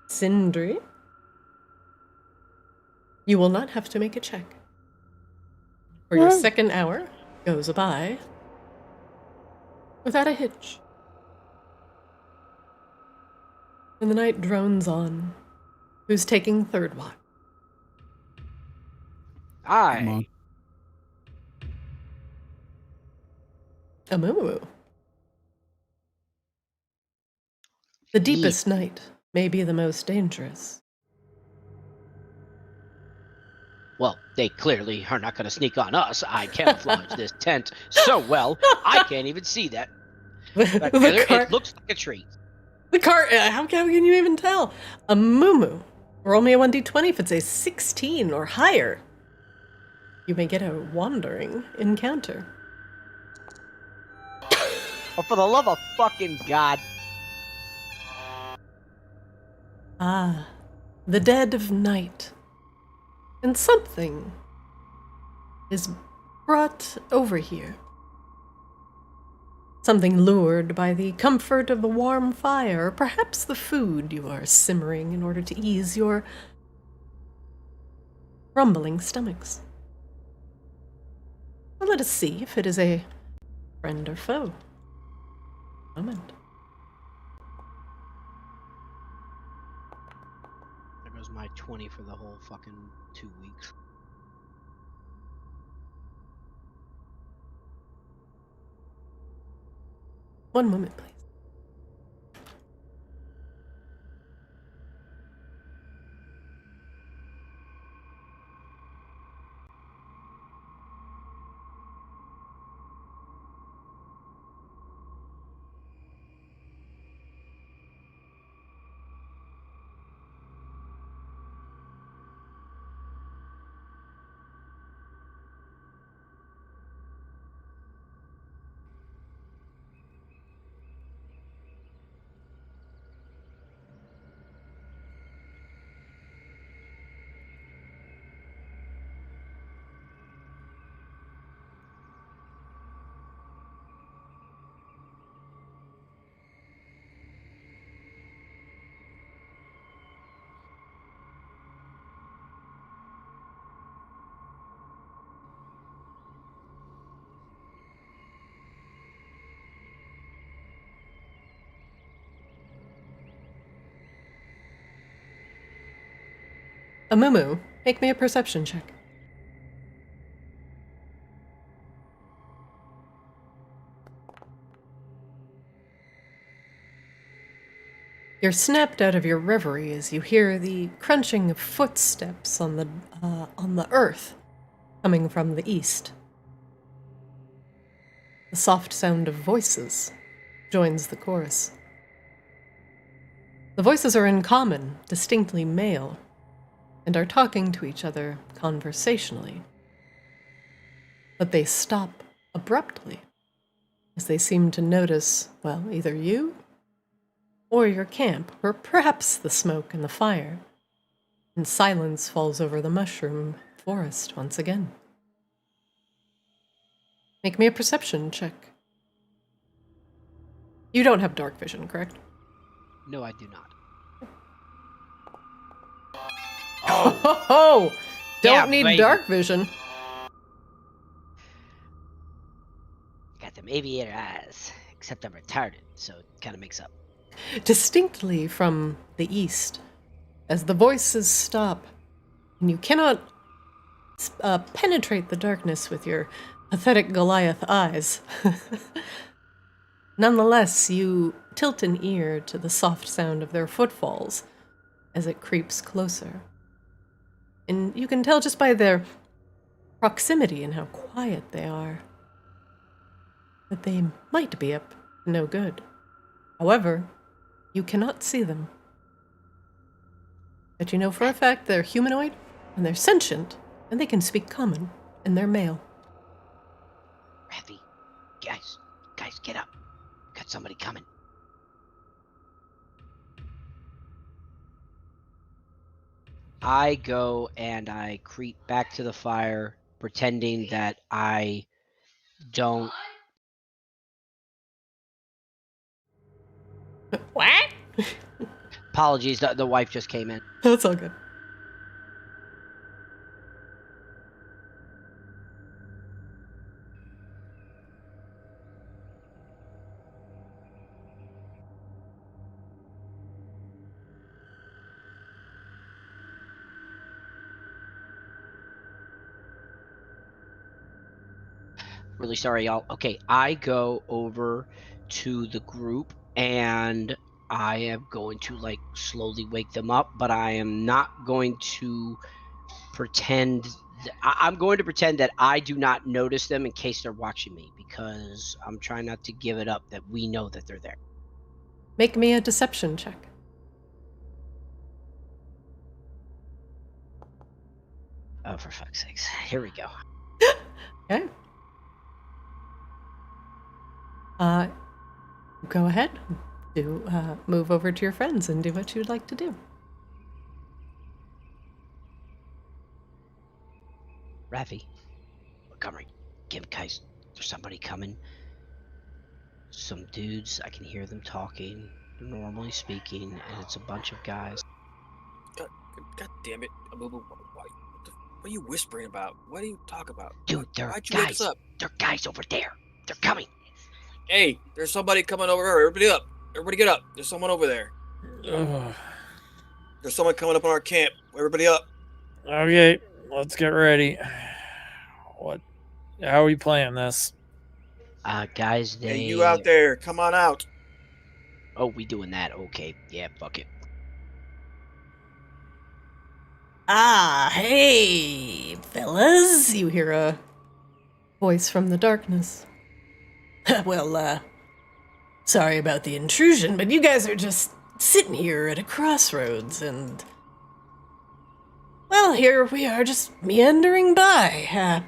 [SPEAKER 2] Sindri, you will not have to make a check. For your second hour goes by without a hitch. And the night drones on. Who's taking third watch?
[SPEAKER 1] Come
[SPEAKER 5] I.
[SPEAKER 1] on.
[SPEAKER 2] Amumu. The deepest night may be the most dangerous.
[SPEAKER 5] Well, they clearly are not going to sneak on us. I camouflage this tent so well, I can't even see that. But it looks like a tree.
[SPEAKER 2] The cart. How can you even tell? Amumu. Roll me a 1d20 if it's a 16 or higher. You may get a wandering encounter.
[SPEAKER 5] Oh, for the love of fucking God.
[SPEAKER 2] Ah, the dead of night. And something is brought over here. Something lured by the comfort of a warm fire, or perhaps the food you are simmering in order to ease your rumbling stomachs. Well, let us see if it is a friend or foe. Moment.
[SPEAKER 5] There goes my 20 for the whole fucking 2 weeks.
[SPEAKER 2] One moment, please. Amumu, make me a perception check. You're snapped out of your reverie as you hear the crunching of footsteps on the earth coming from the east. The soft sound of voices joins the chorus. The voices are in common, distinctly male, and are talking to each other conversationally. But they stop abruptly as they seem to notice, well, either you or your camp, or perhaps the smoke and the fire, and silence falls over the mushroom forest once again. Make me a perception check. You don't have dark vision, correct?
[SPEAKER 5] No, I do not.
[SPEAKER 2] Oh, don't
[SPEAKER 5] Yeah,
[SPEAKER 2] need
[SPEAKER 5] baby.
[SPEAKER 2] dark vision.
[SPEAKER 5] them aviator eyes. Except I'm retarded, so it kind of makes up.
[SPEAKER 2] Distinctly from the east, as the voices stop, and you cannot penetrate the darkness with your pathetic Goliath eyes. Nonetheless, you tilt an ear to the soft sound of their footfalls as it creeps closer. And you can tell just by their proximity and how quiet they are that they might be up to no good. However, you cannot see them. But you know for a fact they're humanoid, and they're sentient, and they can speak common, and they're male.
[SPEAKER 5] Raffy, guys, get up. Got somebody coming. I go and I creep back to the fire, pretending that I don't.
[SPEAKER 2] What?
[SPEAKER 5] Apologies, the wife just came in.
[SPEAKER 2] That's all good.
[SPEAKER 5] Really sorry, y'all. Okay, I go over to the group and I am going to like slowly wake them up, but I am not going to pretend. I'm going to pretend that I do not notice them in case they're watching me, because I'm trying not to give it up that we know that they're there.
[SPEAKER 2] Make me a deception check.
[SPEAKER 5] Oh, for fuck's sakes. Here we go.
[SPEAKER 2] Okay. Go ahead. Move over to your friends and do what you'd like to do.
[SPEAKER 5] Raffy, Montgomery, guys, there's somebody coming. Some dudes, I can hear them talking, normally speaking, and it's a bunch of guys.
[SPEAKER 4] God damn it. What are you whispering about? What do you talk about?
[SPEAKER 5] Dude, they're
[SPEAKER 4] Why'd you wake
[SPEAKER 5] guys.
[SPEAKER 4] us up?
[SPEAKER 5] They're guys over there. They're coming.
[SPEAKER 4] Hey, there's somebody coming over here. Everybody up. Everybody get up. There's someone over there. There's someone coming up on our camp. Everybody up.
[SPEAKER 3] Okay, let's get ready. How are we playing this?
[SPEAKER 5] Guys,
[SPEAKER 4] Hey, you out there, come on out.
[SPEAKER 5] Oh, we doing that. Okay. Yeah, fuck it.
[SPEAKER 2] Ah, hey, fellas. You hear a voice from the darkness. Well, sorry about the intrusion, but you guys are just sitting here at a crossroads and... Well, here we are just meandering by.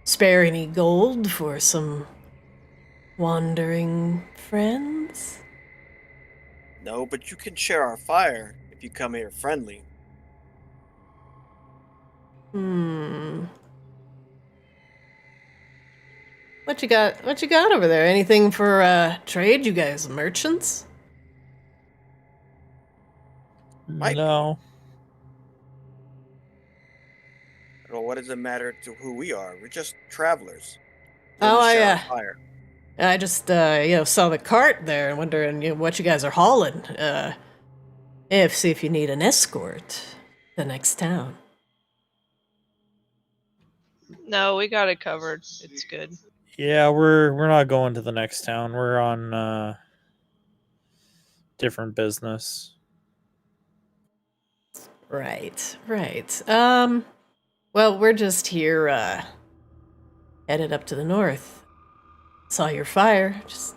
[SPEAKER 2] Spare any gold for some wandering friends?
[SPEAKER 4] No, but you can share our fire if you come here friendly.
[SPEAKER 2] What you got over there? Anything for trade? You guys merchants?
[SPEAKER 4] Might be.
[SPEAKER 3] No.
[SPEAKER 4] Well, what does it matter to who we are? We're just travelers.
[SPEAKER 2] Oh,
[SPEAKER 4] We'll share
[SPEAKER 2] yeah.
[SPEAKER 4] our fire.
[SPEAKER 2] I just saw the cart there and wondering what you guys are hauling. See if you need an escort. The next town.
[SPEAKER 6] No, we got it covered. It's good.
[SPEAKER 3] Yeah, we're not going to the next town. We're on different business.
[SPEAKER 2] Right. Well, we're just here, headed up to the north. Saw your fire. Just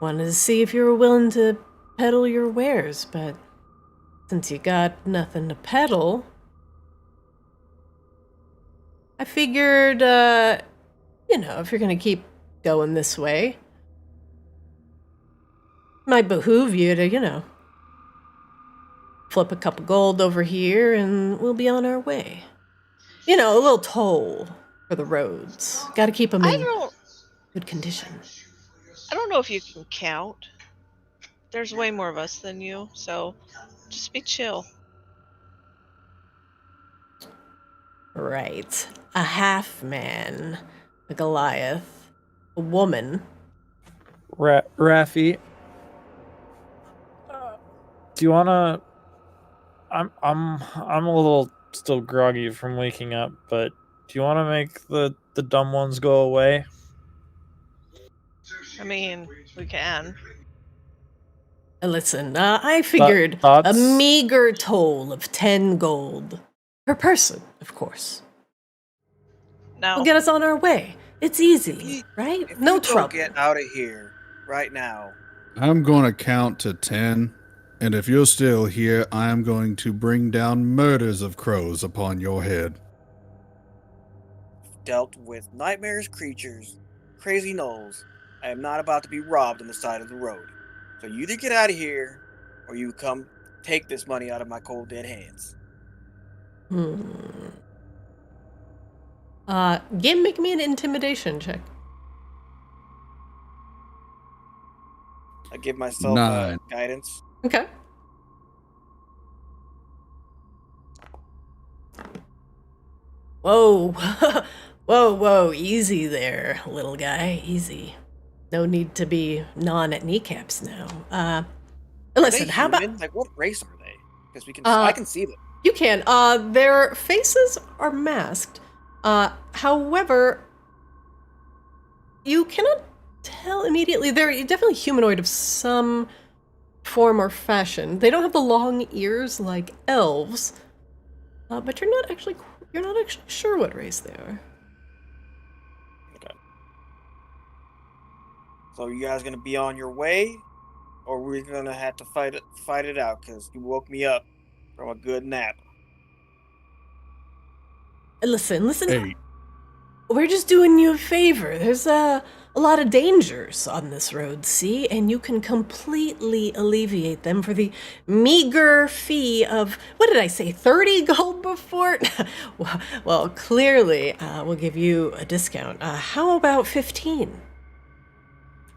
[SPEAKER 2] wanted to see if you were willing to peddle your wares, but since you got nothing to peddle, I figured, if you're gonna keep going this way, might behoove you to, flip a couple gold over here and we'll be on our way. A little toll for the roads. Gotta keep them in good condition.
[SPEAKER 6] I don't know if you can count. There's way more of us than you, so just be chill.
[SPEAKER 2] Right. A half man. a Goliath, a woman.
[SPEAKER 3] Raffi, do you wanna? I'm a little still groggy from waking up, but do you want to make the dumb ones go away?
[SPEAKER 6] I mean, we can.
[SPEAKER 2] Listen, I figured a
[SPEAKER 3] thoughts?
[SPEAKER 2] meager toll of 10 gold. Per person, of course.
[SPEAKER 6] No.
[SPEAKER 2] Will get us on our way. It's easy, right?
[SPEAKER 4] If
[SPEAKER 2] No
[SPEAKER 4] you don't
[SPEAKER 2] trouble.
[SPEAKER 4] get out of here right now.
[SPEAKER 1] I'm going to count to 10, and if you're still here, I am going to bring down murders of crows upon your head.
[SPEAKER 4] Dealt with nightmares, creatures, crazy gnolls. I am not about to be robbed on the side of the road. So you either get out of here, or you come take this money out of my cold dead hands.
[SPEAKER 2] Gim, make me an intimidation check.
[SPEAKER 4] I give myself
[SPEAKER 1] 9.
[SPEAKER 4] guidance.
[SPEAKER 2] Okay. Whoa. Whoa, easy there, little guy, easy. No need to be gnawing at kneecaps now. Listen,
[SPEAKER 4] Are they
[SPEAKER 2] how about...
[SPEAKER 4] human? Like, what race are they? Because I can see them.
[SPEAKER 2] You can. Their faces are masked. However, you cannot tell immediately. They're definitely humanoid of some form or fashion. They don't have the long ears like elves, but you're not actually sure what race they are.
[SPEAKER 4] Okay. So you guys gonna be on your way, or we're gonna have to fight it out? Because you woke me up from a good nap.
[SPEAKER 2] Listen.
[SPEAKER 1] Hey,
[SPEAKER 2] We're just doing you a favor. There's a lot of dangers on this road, see? And you can completely alleviate them for the meager fee of, what did I say, 30 gold before? Well, clearly, we'll give you a discount. How about 15?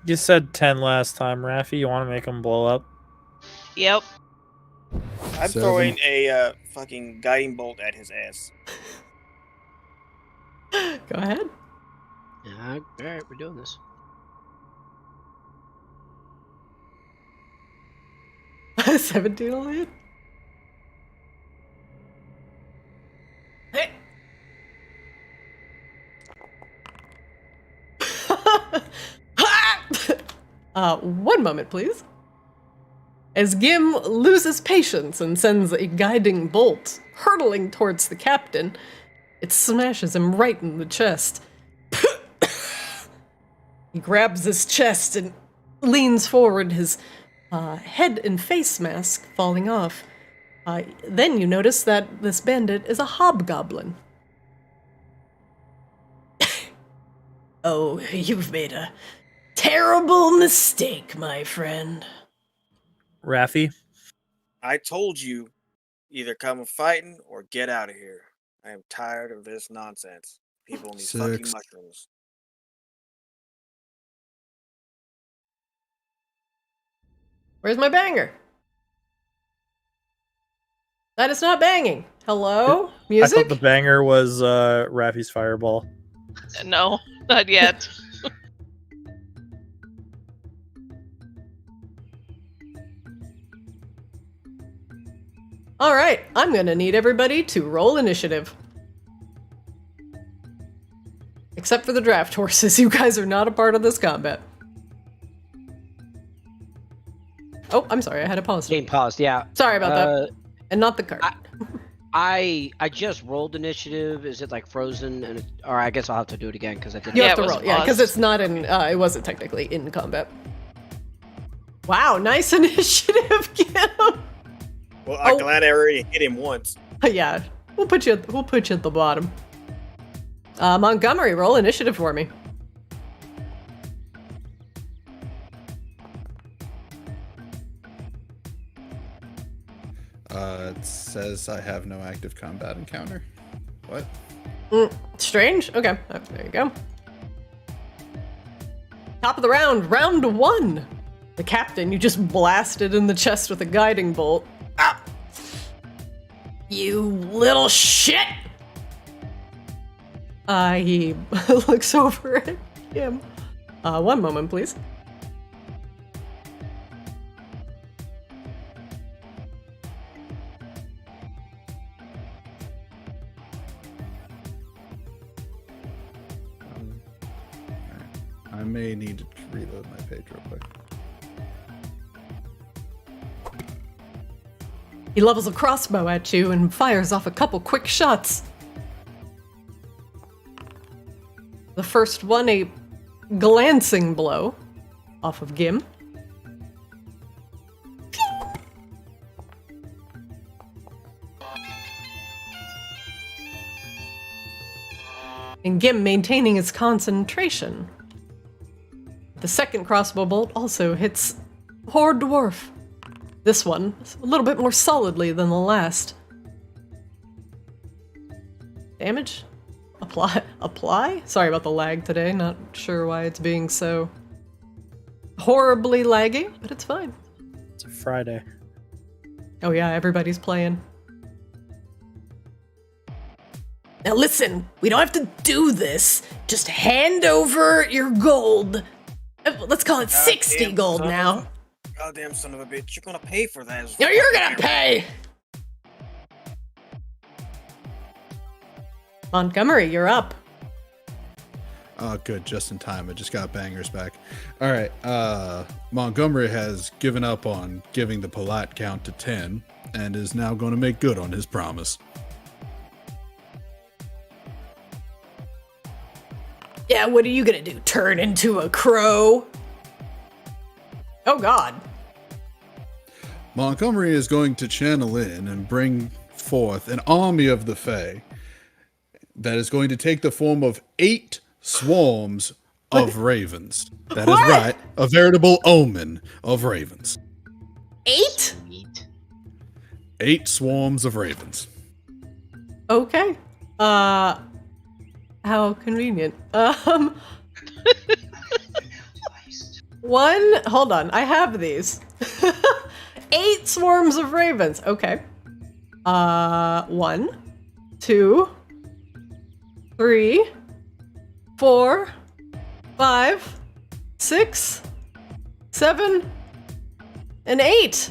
[SPEAKER 3] You said 10 last time, Raffi. You want to make them blow up?
[SPEAKER 6] Yep.
[SPEAKER 4] I'm
[SPEAKER 1] 7.
[SPEAKER 4] throwing a fucking guiding bolt at his ass.
[SPEAKER 2] Go ahead.
[SPEAKER 5] All right, we're doing this.
[SPEAKER 2] A 17 will hit. Hey. 1 moment, please. As Gim loses patience and sends a guiding bolt hurtling towards the captain, it smashes him right in the chest. He grabs his chest and leans forward, his head and face mask falling off. Then you notice that this bandit is a hobgoblin. Oh, you've made a terrible mistake, my friend.
[SPEAKER 3] Raffi?
[SPEAKER 4] I told you, either come fighting or get out of here. I am tired of this nonsense. People on these
[SPEAKER 1] 6.
[SPEAKER 4] fucking mushrooms.
[SPEAKER 2] Where's my banger? That is not banging. Hello?
[SPEAKER 3] I
[SPEAKER 2] Music?
[SPEAKER 3] thought the banger was Raffi's fireball.
[SPEAKER 6] No, not yet.
[SPEAKER 2] All right, I'm gonna need everybody to roll initiative. Except for the draft horses, you guys are not a part of this combat. Oh, I'm sorry, I had a pause.
[SPEAKER 5] Game paused. Yeah.
[SPEAKER 2] Sorry about that. And not the card.
[SPEAKER 5] I just rolled initiative. Is it like frozen? And or I guess I'll have to do it again because I didn't.
[SPEAKER 2] You
[SPEAKER 6] Yeah,
[SPEAKER 2] have
[SPEAKER 6] it
[SPEAKER 2] to
[SPEAKER 6] was
[SPEAKER 2] roll, yeah, because
[SPEAKER 6] paused.
[SPEAKER 2] it's not in. It wasn't technically in combat. Wow, nice initiative, Kim.
[SPEAKER 4] Well, I'm
[SPEAKER 2] Oh.
[SPEAKER 4] glad I already hit him once.
[SPEAKER 2] Yeah, we'll put you at the bottom. Montgomery, roll initiative for me.
[SPEAKER 1] It says I have no active combat encounter. What?
[SPEAKER 2] Strange. Okay, there you go. Top of the round, round 1. The captain, you just blasted in the chest with a guiding bolt. Ah! You little shit! He looks over at him. One moment, please.
[SPEAKER 1] I may need to reload my page real quick.
[SPEAKER 2] He levels a crossbow at you and fires off a couple quick shots. The first one, a glancing blow off of Gim. And Gim maintaining his concentration. The second crossbow bolt also hits poor dwarf. This one is a little bit more solidly than the last. Damage? Apply? Sorry about the lag today. Not sure why it's being so horribly laggy, but it's fine.
[SPEAKER 3] It's a Friday.
[SPEAKER 2] Oh yeah, everybody's playing. Now listen, we don't have to do this. Just hand over your gold. Let's call it 60 gold now.
[SPEAKER 4] Goddamn son of a bitch, you're gonna pay for that.
[SPEAKER 2] No, you're gonna pay! Montgomery, you're up.
[SPEAKER 1] Oh, good, just in time. I just got bangers back. All right, Montgomery has given up on giving the polite count to 10 and is now going to make good on his promise.
[SPEAKER 2] Yeah, what are you gonna do? Turn into a crow? Oh god.
[SPEAKER 1] Montgomery is going to channel in and bring forth an army of the Fae that is going to take the form of 8 swarms of ravens. That is right, a veritable omen of ravens.
[SPEAKER 2] 8?
[SPEAKER 1] 8 swarms of ravens.
[SPEAKER 2] Okay. How convenient. Hold on, I have these. 8 swarms of ravens. Okay. 1, 2, 3, 4, 5, 6, 7, and 8.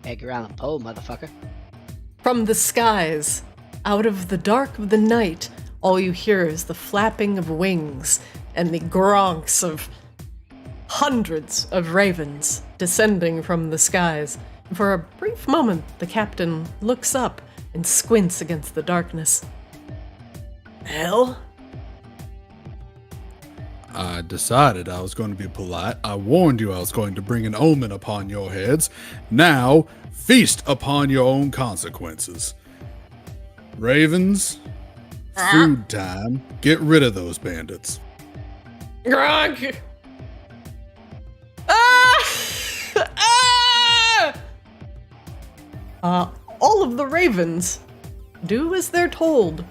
[SPEAKER 5] Edgar Allan Poe, motherfucker.
[SPEAKER 2] From the skies, out of the dark of the night, all you hear is the flapping of wings and the gronks of hundreds of ravens descending from the skies. For a brief moment, the captain looks up and squints against the darkness. Hell?
[SPEAKER 1] I decided I was going to be polite. I warned you I was going to bring an omen upon your heads. Now, feast upon your own consequences. Ravens, food time. Get rid of those bandits.
[SPEAKER 2] Gronk! Ah! Ah! All of the ravens do as they're told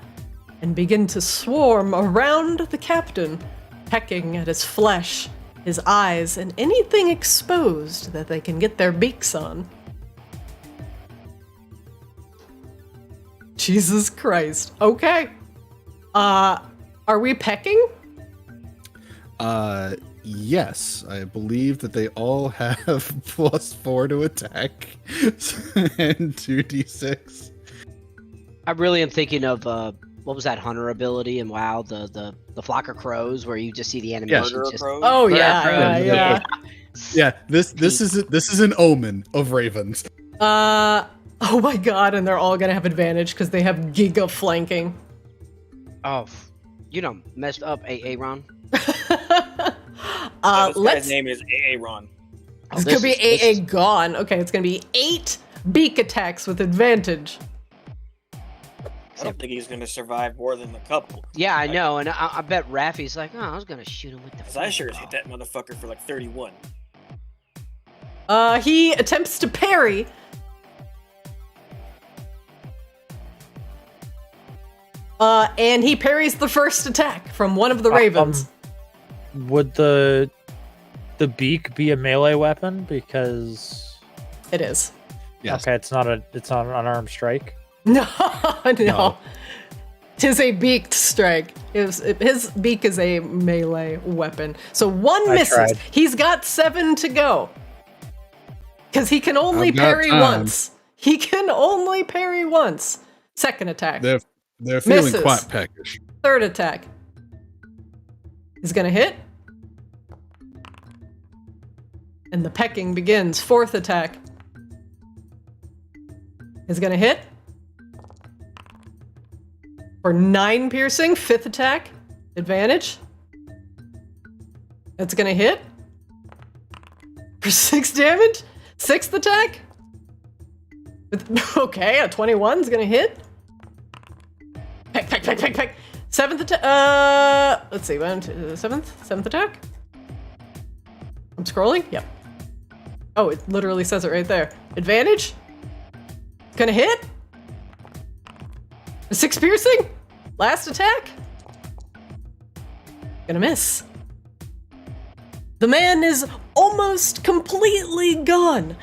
[SPEAKER 2] and begin to swarm around the captain, pecking at his flesh, his eyes, and anything exposed that they can get their beaks on. Jesus Christ. Okay. Are we pecking?
[SPEAKER 1] Yes. I believe that they all have +4 to attack and 2d6.
[SPEAKER 5] I really am thinking of what was that hunter ability in WoW? The flock of crows where you just see the animation.
[SPEAKER 4] Murder
[SPEAKER 5] Just,
[SPEAKER 4] crows?
[SPEAKER 2] Oh
[SPEAKER 5] Murder
[SPEAKER 2] yeah,
[SPEAKER 5] crows,
[SPEAKER 2] yeah.
[SPEAKER 1] Yeah, this is an omen of ravens.
[SPEAKER 2] Oh my god, and they're all gonna have advantage because they have giga flanking.
[SPEAKER 5] Oh, you know, messed up Aaron.
[SPEAKER 4] This guy's name is Aaron.
[SPEAKER 5] Oh,
[SPEAKER 2] It's gonna be AA gone. Okay, it's gonna be 8 beak attacks with advantage.
[SPEAKER 4] I don't think he's gonna survive more than a couple.
[SPEAKER 5] Yeah, I know, and I bet Raffy's like, oh, I was gonna shoot him with the.
[SPEAKER 4] Cause I sure hit that motherfucker for like 31.
[SPEAKER 2] He attempts to parry. And he parries the first attack from one of the ravens.
[SPEAKER 3] Would the beak be a melee weapon? Because
[SPEAKER 2] It is.
[SPEAKER 1] Yes.
[SPEAKER 3] Okay, it's not an unarmed strike.
[SPEAKER 2] No, no.
[SPEAKER 1] No.
[SPEAKER 2] Tis a beaked strike. His beak is a melee weapon. So one
[SPEAKER 3] I
[SPEAKER 2] misses.
[SPEAKER 3] tried.
[SPEAKER 2] He's got 7 to go. Because he can only
[SPEAKER 1] I've got
[SPEAKER 2] parry
[SPEAKER 1] time.
[SPEAKER 2] once. He can only parry once. Second attack.
[SPEAKER 1] They're feeling
[SPEAKER 2] Misses.
[SPEAKER 1] quite peckish.
[SPEAKER 2] Third attack. He's gonna hit. And the pecking begins. Fourth attack. Is gonna hit. For 9 piercing. Fifth attack. Advantage. That's gonna hit. For 6 damage. Sixth attack. Okay, a 21 is gonna hit. Peck, peck, peck, peck, peck. Seventh attack. Let's see. Seventh attack. I'm scrolling. Yep. Oh, it literally says it right there. Advantage. Gonna hit. 6 piercing. Last attack. Gonna miss. The man is almost completely gone.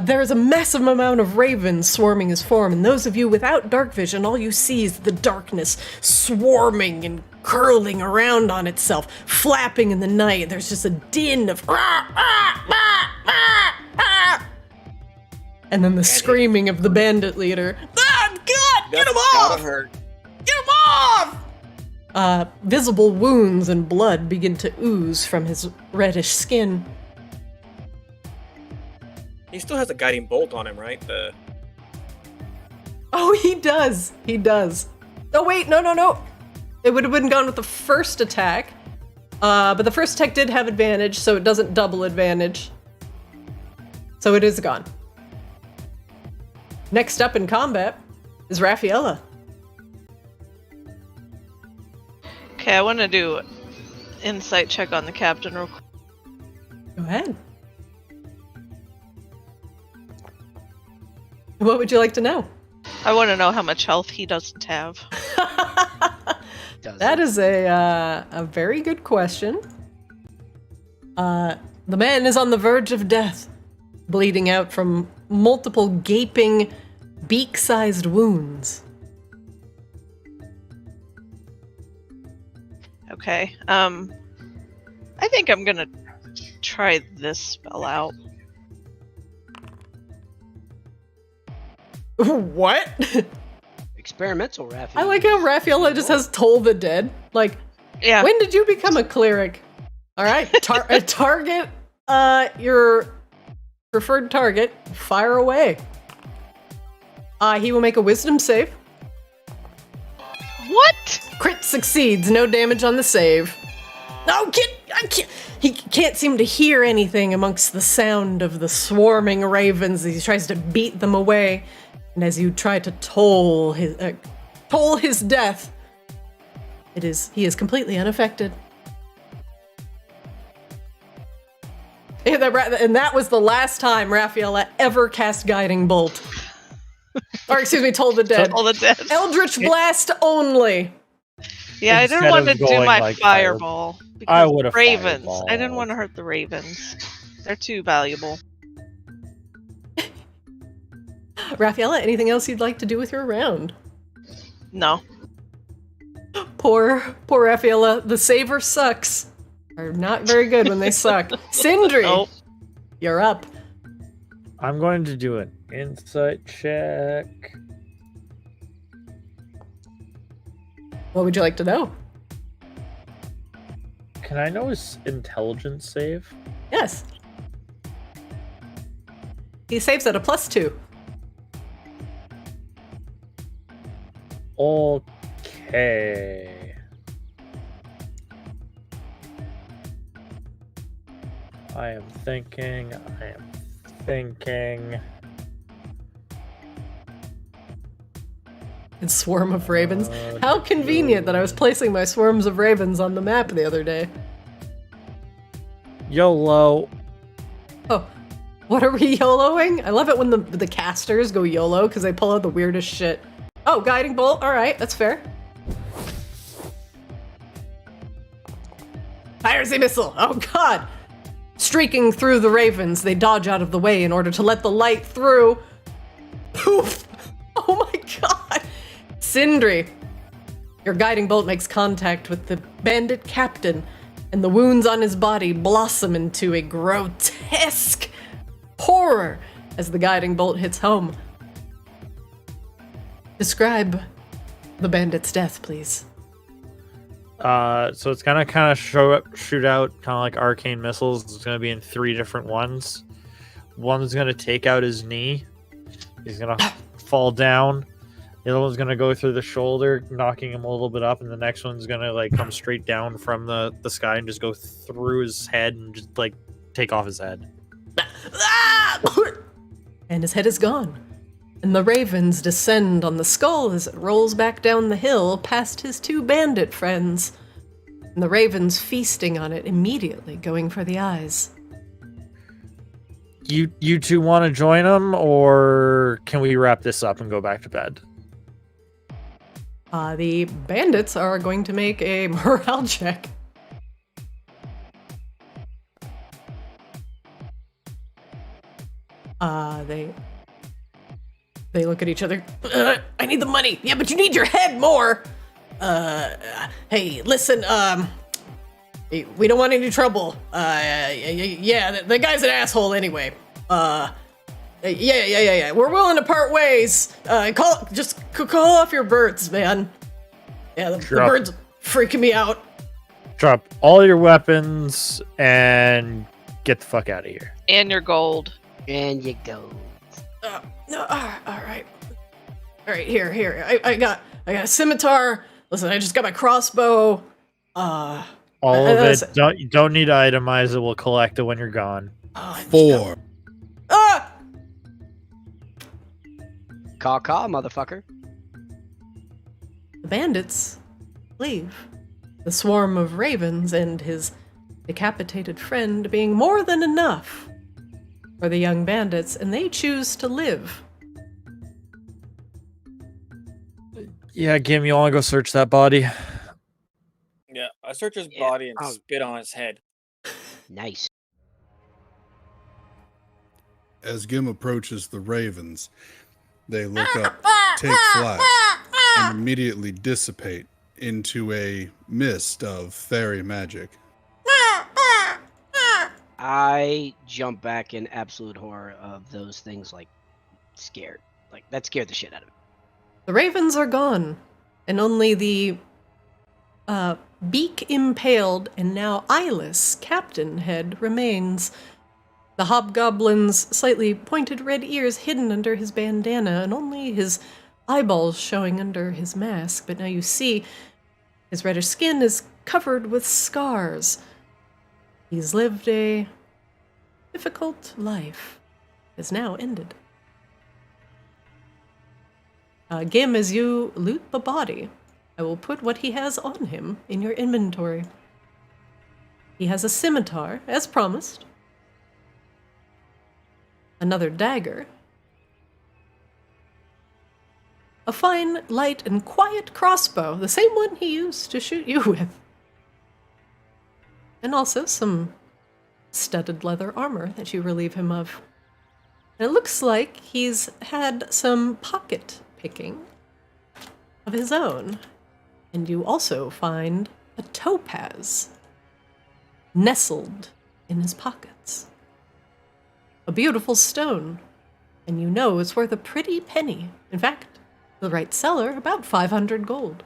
[SPEAKER 2] There is a massive amount of ravens swarming his form, and those of you without dark vision, all you see is the darkness swarming and curling around on itself, flapping in the night. There's just a din of and then the screaming of the bandit leader. Ah, God! Get him
[SPEAKER 4] Gotta
[SPEAKER 2] off!
[SPEAKER 4] hurt.
[SPEAKER 2] Get him off! Visible wounds and blood begin to ooze from his reddish skin.
[SPEAKER 7] He still has a guiding bolt on him, right?
[SPEAKER 2] Oh, he does. He does. Oh, wait, no. It would have been gone with the first attack. But the first attack did have advantage, so it doesn't double advantage. So it is gone. Next up in combat is Raffaella.
[SPEAKER 6] Okay, I want to do insight check on the captain real quick.
[SPEAKER 2] Go ahead. What would you like to know?
[SPEAKER 6] I want to know how much health he doesn't have.
[SPEAKER 2] That is a very good question. The man is on the verge of death, bleeding out from multiple gaping, beak-sized wounds.
[SPEAKER 6] Okay, I think I'm gonna try this spell out.
[SPEAKER 2] What?
[SPEAKER 5] Experimental Raphael.
[SPEAKER 2] I like how Raffaella just has Toll the Dead. Like,
[SPEAKER 6] Yeah.
[SPEAKER 2] when did you become a cleric? All right, target your preferred target. Fire away. He will make a wisdom save.
[SPEAKER 6] What?
[SPEAKER 2] Crit succeeds. No damage on the save. No, I can't. He can't seem to hear anything amongst the sound of the swarming ravens. He tries to beat them away, and as you try to toll his death, he is completely unaffected. And that was the last time Raffaella ever cast Guiding Bolt. Or excuse me, Toll the Dead.
[SPEAKER 6] All the dead.
[SPEAKER 2] Eldritch Blast only.
[SPEAKER 6] Yeah, I
[SPEAKER 3] Instead
[SPEAKER 6] didn't want to
[SPEAKER 3] of
[SPEAKER 6] do
[SPEAKER 3] going
[SPEAKER 6] my
[SPEAKER 3] like
[SPEAKER 6] fireball.
[SPEAKER 3] I
[SPEAKER 6] because
[SPEAKER 3] would've
[SPEAKER 6] ravens.
[SPEAKER 3] fireballed.
[SPEAKER 6] I didn't want to hurt the ravens. They're too valuable.
[SPEAKER 2] Raffaella, anything else you'd like to do with your round?
[SPEAKER 6] No.
[SPEAKER 2] Poor Raffaella. The saver sucks. Are not very good when they suck. Sindri,
[SPEAKER 6] Nope.
[SPEAKER 2] you're up.
[SPEAKER 3] I'm going to do an insight check.
[SPEAKER 2] What would you like to know?
[SPEAKER 3] Can I know his intelligence save?
[SPEAKER 2] Yes. He saves at a +2.
[SPEAKER 3] Okay. I am thinking.
[SPEAKER 2] And Swarm of Ravens. How convenient that I was placing my swarms of ravens on the map the other day.
[SPEAKER 3] YOLO.
[SPEAKER 2] Oh, what are we YOLOing? I love it when the casters go YOLO because they pull out the weirdest shit. Oh, Guiding Bolt. All right, that's fair. Fires a missile. Oh, God. Streaking through the ravens, they dodge out of the way in order to let the light through. Poof! Oh my god! Sindri, your guiding bolt makes contact with the bandit captain, and the wounds on his body blossom into a grotesque horror as the guiding bolt hits home. Describe the bandit's death, please.
[SPEAKER 3] So it's gonna kind of shoot out kind of like arcane missiles. It's gonna be in 3 different ones. One's gonna take out his knee. He's gonna fall down. The other one's gonna go through the shoulder, knocking him a little bit up, and the next one's gonna like come straight down from the sky and just go through his head and just like take off his head.
[SPEAKER 2] And his head is gone. And the ravens descend on the skull as it rolls back down the hill past his 2 bandit friends. And the ravens feasting on it immediately, going for the eyes.
[SPEAKER 3] You two want to join them, or can we wrap this up and go back to bed?
[SPEAKER 2] The bandits are going to make a morale check. They look at each other. I need the money. Yeah, but you need your head more. Hey, listen, we don't want any trouble. Yeah, the guy's an asshole anyway. Yeah. We're willing to part ways. Call off your birds, man. Yeah, the birds freaking me out.
[SPEAKER 3] Drop all your weapons and get the fuck out of here.
[SPEAKER 6] And your gold.
[SPEAKER 5] And you go.
[SPEAKER 2] No, all right. Here. I got a scimitar. Listen, I just got my crossbow.
[SPEAKER 3] All of it. Don't need to itemize it. We'll collect it when you're gone.
[SPEAKER 1] 4.
[SPEAKER 5] Caw, motherfucker.
[SPEAKER 2] The bandits leave. The swarm of ravens and his decapitated friend being more than enough for the young bandits, and they choose to live.
[SPEAKER 3] Yeah, Gim, you want to go search that body?
[SPEAKER 7] Yeah, I search his body and spit on his head.
[SPEAKER 5] Nice.
[SPEAKER 1] As Gim approaches the ravens, they look up, take flight, and immediately dissipate into a mist of fairy magic.
[SPEAKER 5] I jump back in absolute horror of those things, like, scared. Like, that scared the shit out of me.
[SPEAKER 2] The ravens are gone, and only the beak impaled and now eyeless captain head remains. The hobgoblin's slightly pointed red ears hidden under his bandana, and only his eyeballs showing under his mask. But now you see his reddish skin is covered with scars. He's lived a difficult life. Has now ended. Gim, as you loot the body, I will put what he has on him in your inventory. He has a scimitar, as promised. Another dagger. A fine, light, and quiet crossbow, the same one he used to shoot you with. And also some studded leather armor that you relieve him of. And it looks like he's had some pocket picking of his own. And you also find a topaz nestled in his pockets. A beautiful stone, and you know it's worth a pretty penny. In fact, the right seller, about 500 gold.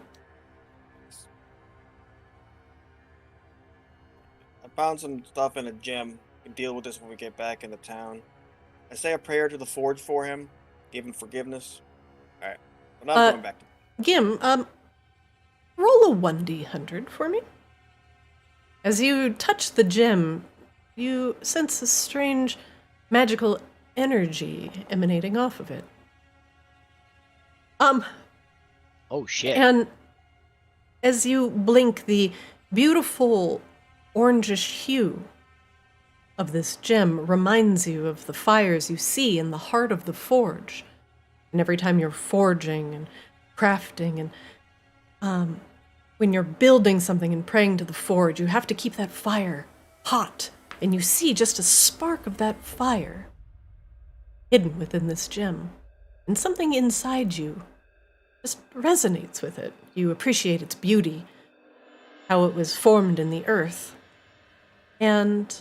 [SPEAKER 4] I found some stuff in a gem. We can deal with this when we get back into town. I say a prayer to the forge for him, give him forgiveness. Alright, but now I'm going back to...
[SPEAKER 2] Gim, roll a 1d100 for me. As you touch the gem, you sense a strange magical energy emanating off of it.
[SPEAKER 5] Oh shit.
[SPEAKER 2] And as you blink, the beautiful orangish hue of this gem reminds you of the fires you see in the heart of the forge. And every time you're forging and crafting and when you're building something and praying to the forge, you have to keep that fire hot and you see just a spark of that fire hidden within this gem. And something inside you just resonates with it. You appreciate its beauty, how it was formed in the earth. And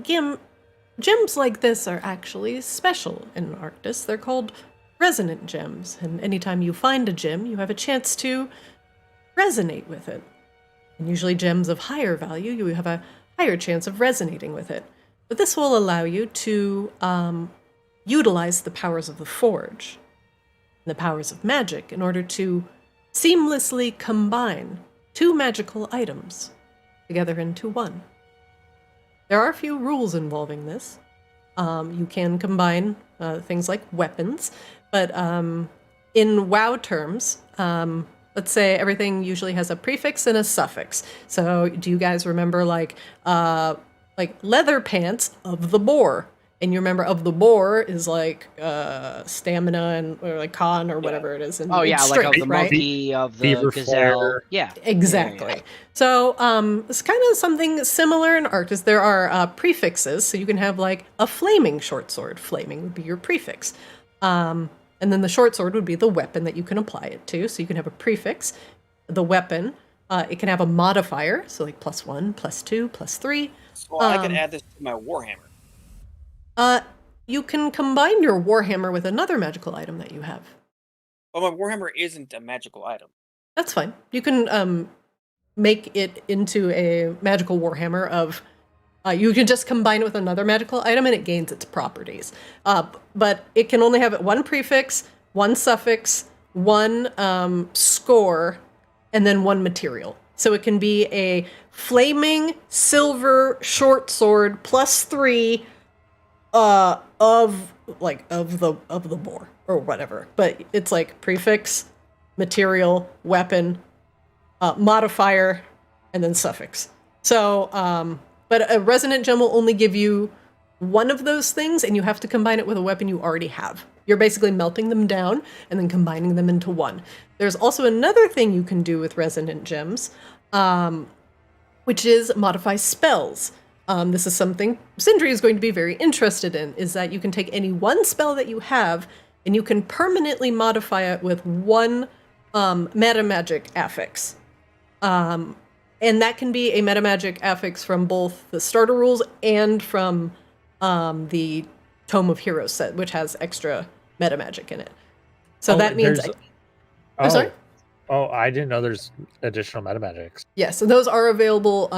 [SPEAKER 2] gems like this are actually special in Arctis. They're called resonant gems, and anytime you find a gem, you have a chance to resonate with it. And usually gems of higher value, you have a higher chance of resonating with it. But this will allow you to utilize the powers of the forge, the powers of magic, in order to seamlessly combine two magical items together into one. There are a few rules involving this. You can combine things like weapons, but in WoW terms, let's say everything usually has a prefix and a suffix. So do you guys remember like leather pants of the boar? And you remember of the boar is like stamina and or like con or whatever it is. And
[SPEAKER 5] like
[SPEAKER 2] strength,
[SPEAKER 5] of the
[SPEAKER 2] right?
[SPEAKER 5] monkey, of the
[SPEAKER 3] Beaver
[SPEAKER 5] gazelle.
[SPEAKER 3] flare.
[SPEAKER 5] Yeah.
[SPEAKER 2] Exactly.
[SPEAKER 5] Yeah.
[SPEAKER 2] So it's kind of something similar in Arctis. There are prefixes, so you can have like a flaming short sword. Flaming would be your prefix. And then the short sword would be the weapon that you can apply it to. So you can have a prefix, the weapon. It can have a modifier, so like +1, +2, +3.
[SPEAKER 7] So I can add this to my Warhammer.
[SPEAKER 2] You can combine your Warhammer with another magical item that you have.
[SPEAKER 7] But my Warhammer isn't a magical item.
[SPEAKER 2] That's fine. You can make it into a magical Warhammer of... you can just combine it with another magical item and it gains its properties. But it can only have one prefix, one suffix, one score, and then one material. So it can be a flaming silver short sword +3 of the boar or whatever. But it's like prefix, material, weapon, modifier, and then suffix. So, but a resonant gem will only give you one of those things, and you have to combine it with a weapon you already have. You're basically melting them down and then combining them into one. There's also another thing you can do with resonant gems, which is modify spells. This is something Sindri is going to be very interested in, is that you can take any one spell that you have and you can permanently modify it with one meta magic affix. And that can be a meta magic affix from both the starter rules and from the Tome of Heroes set, which has extra meta magic in it. So that means... I'm sorry?
[SPEAKER 3] Oh, I didn't know there's additional meta magics.
[SPEAKER 2] Yeah, so those are available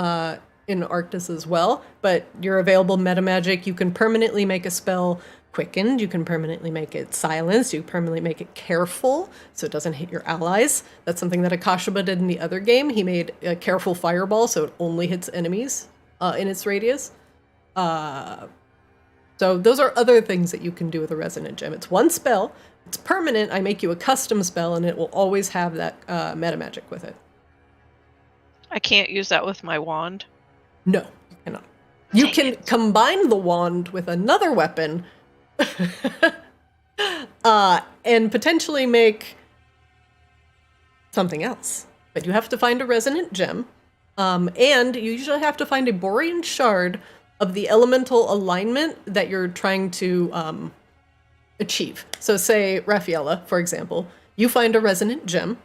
[SPEAKER 2] in Arctis as well, but your available meta magic, you can permanently make a spell quickened, you can permanently make it silenced, you permanently make it careful, so it doesn't hit your allies. That's something that Akashaba did in the other game. He made a careful fireball, so it only hits enemies in its radius. So those are other things that you can do with a resonant gem. It's one spell, it's permanent, I make you a custom spell, and it will always have that meta magic with it.
[SPEAKER 6] I can't use that with my wand.
[SPEAKER 2] No, you cannot. You can combine the wand with another weapon and potentially make something else. But you have to find a resonant gem, and you usually have to find a borean shard of the elemental alignment that you're trying to achieve. So say, Raffaella, for example, you find a resonant gem,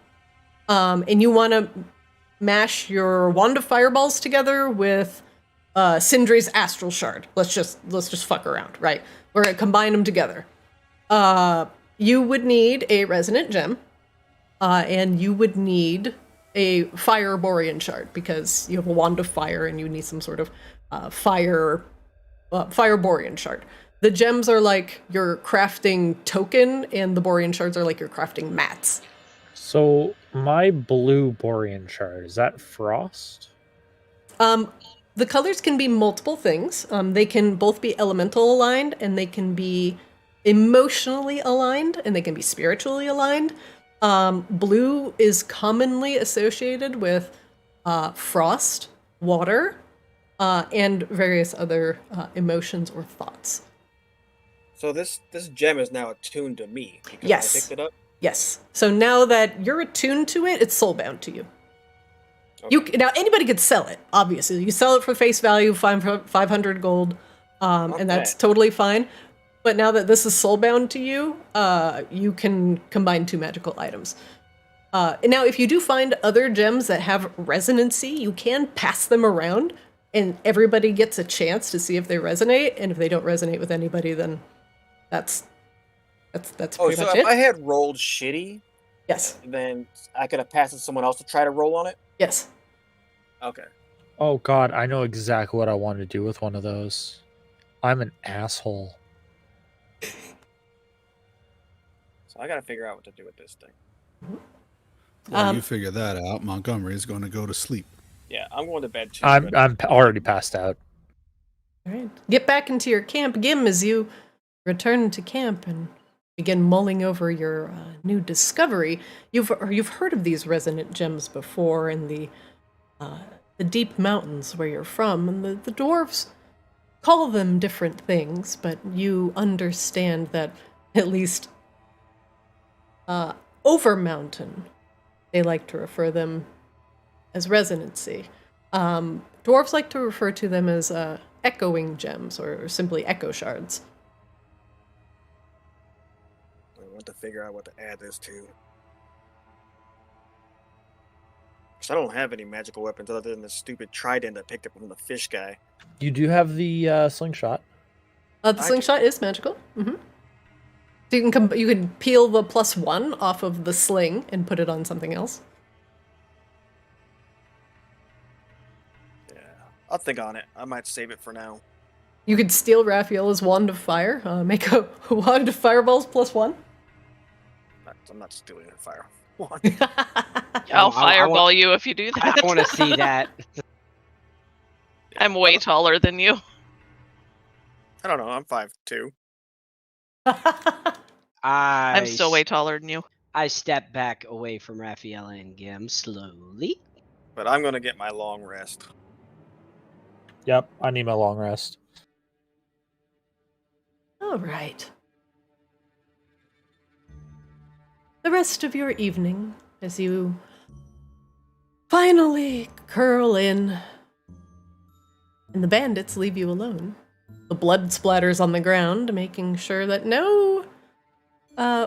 [SPEAKER 2] and you want to mash your wand of fireballs together with Sindri's astral shard. Let's just fuck around, right? We're gonna combine them together. You would need a resonant gem, and you would need a fire borean shard because you have a wand of fire and you need some sort of fire borean shard. The gems are like your crafting token, and the borean shards are like your crafting mats.
[SPEAKER 3] So my blue borean shard, is that frost?
[SPEAKER 2] The colors can be multiple things. They can both be elemental aligned, and they can be emotionally aligned, and they can be spiritually aligned. Blue is commonly associated with frost, water, and various other emotions or thoughts.
[SPEAKER 7] So this gem is now attuned to me because
[SPEAKER 2] Yes.
[SPEAKER 7] I picked it up?
[SPEAKER 2] Yes. So now that you're attuned to it, it's soulbound to you. Now anybody could sell it. Obviously, you sell it for face value, 500 gold, and that's totally fine. But now that this is soulbound to you, you can combine 2 magical items. Now, if you do find other gems that have resonancy, you can pass them around, and everybody gets a chance to see if they resonate. And if they don't resonate with anybody, then that's pretty much
[SPEAKER 4] so
[SPEAKER 2] it.
[SPEAKER 4] if I had rolled shitty,
[SPEAKER 2] Yes.
[SPEAKER 4] then I could have passed it to someone else to try to roll on it?
[SPEAKER 2] Yes.
[SPEAKER 4] Okay.
[SPEAKER 3] Oh god, I know exactly what I want to do with one of those. I'm an asshole.
[SPEAKER 4] So I gotta figure out what to do with this thing.
[SPEAKER 1] While you figure that out, Montgomery's going to go to sleep.
[SPEAKER 4] Yeah, I'm going to bed too.
[SPEAKER 3] I'm already passed out.
[SPEAKER 2] All right. Get back into your camp, Gim, as you return to camp and begin mulling over your new discovery. You've heard of these resonant gems before in the deep mountains where you're from, and the dwarves call them different things, but you understand that at least over mountain, they like to refer them as resonancy. Dwarves like to refer to them as echoing gems or simply echo shards.
[SPEAKER 4] I want to figure out what to add this to. Because I don't have any magical weapons other than the stupid trident I picked up from the fish guy.
[SPEAKER 3] You do have the slingshot.
[SPEAKER 2] The slingshot is magical. Mm-hmm. So you can peel the +1 off of the sling and put it on something else.
[SPEAKER 4] Yeah, I'll think on it. I might save it for now.
[SPEAKER 2] You could steal Raphael's wand of fire, make a wand of fireballs +1.
[SPEAKER 4] I'm not stealing a fire wand.
[SPEAKER 6] I'll fireball you if you do that.
[SPEAKER 5] I want to see that.
[SPEAKER 6] I'm way taller than you.
[SPEAKER 4] I don't know. I'm 5'2".
[SPEAKER 6] I'm still way taller than you.
[SPEAKER 5] I step back away from Raphael and Gim slowly.
[SPEAKER 4] But I'm going to get my long rest.
[SPEAKER 3] Yep, I need my long rest.
[SPEAKER 2] All right. The rest of your evening, as you finally curl in, and the bandits leave you alone. The blood splatters on the ground, making sure that no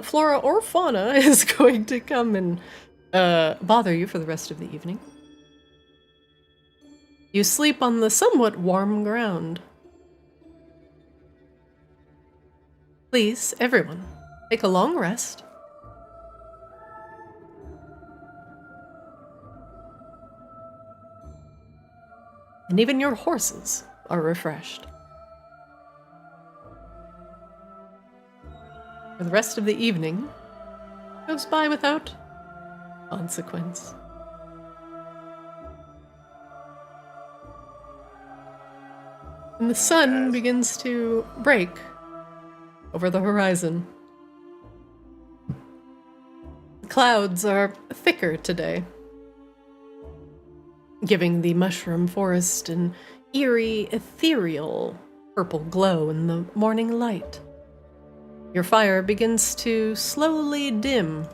[SPEAKER 2] flora or fauna is going to come and bother you for the rest of the evening. You sleep on the somewhat warm ground. Please, everyone, take a long rest. And even your horses are refreshed. For the rest of the evening goes by without consequence. And the sun begins to break over the horizon. The clouds are thicker today, giving the mushroom forest an eerie, ethereal purple glow in the morning light. Your fire begins to slowly dim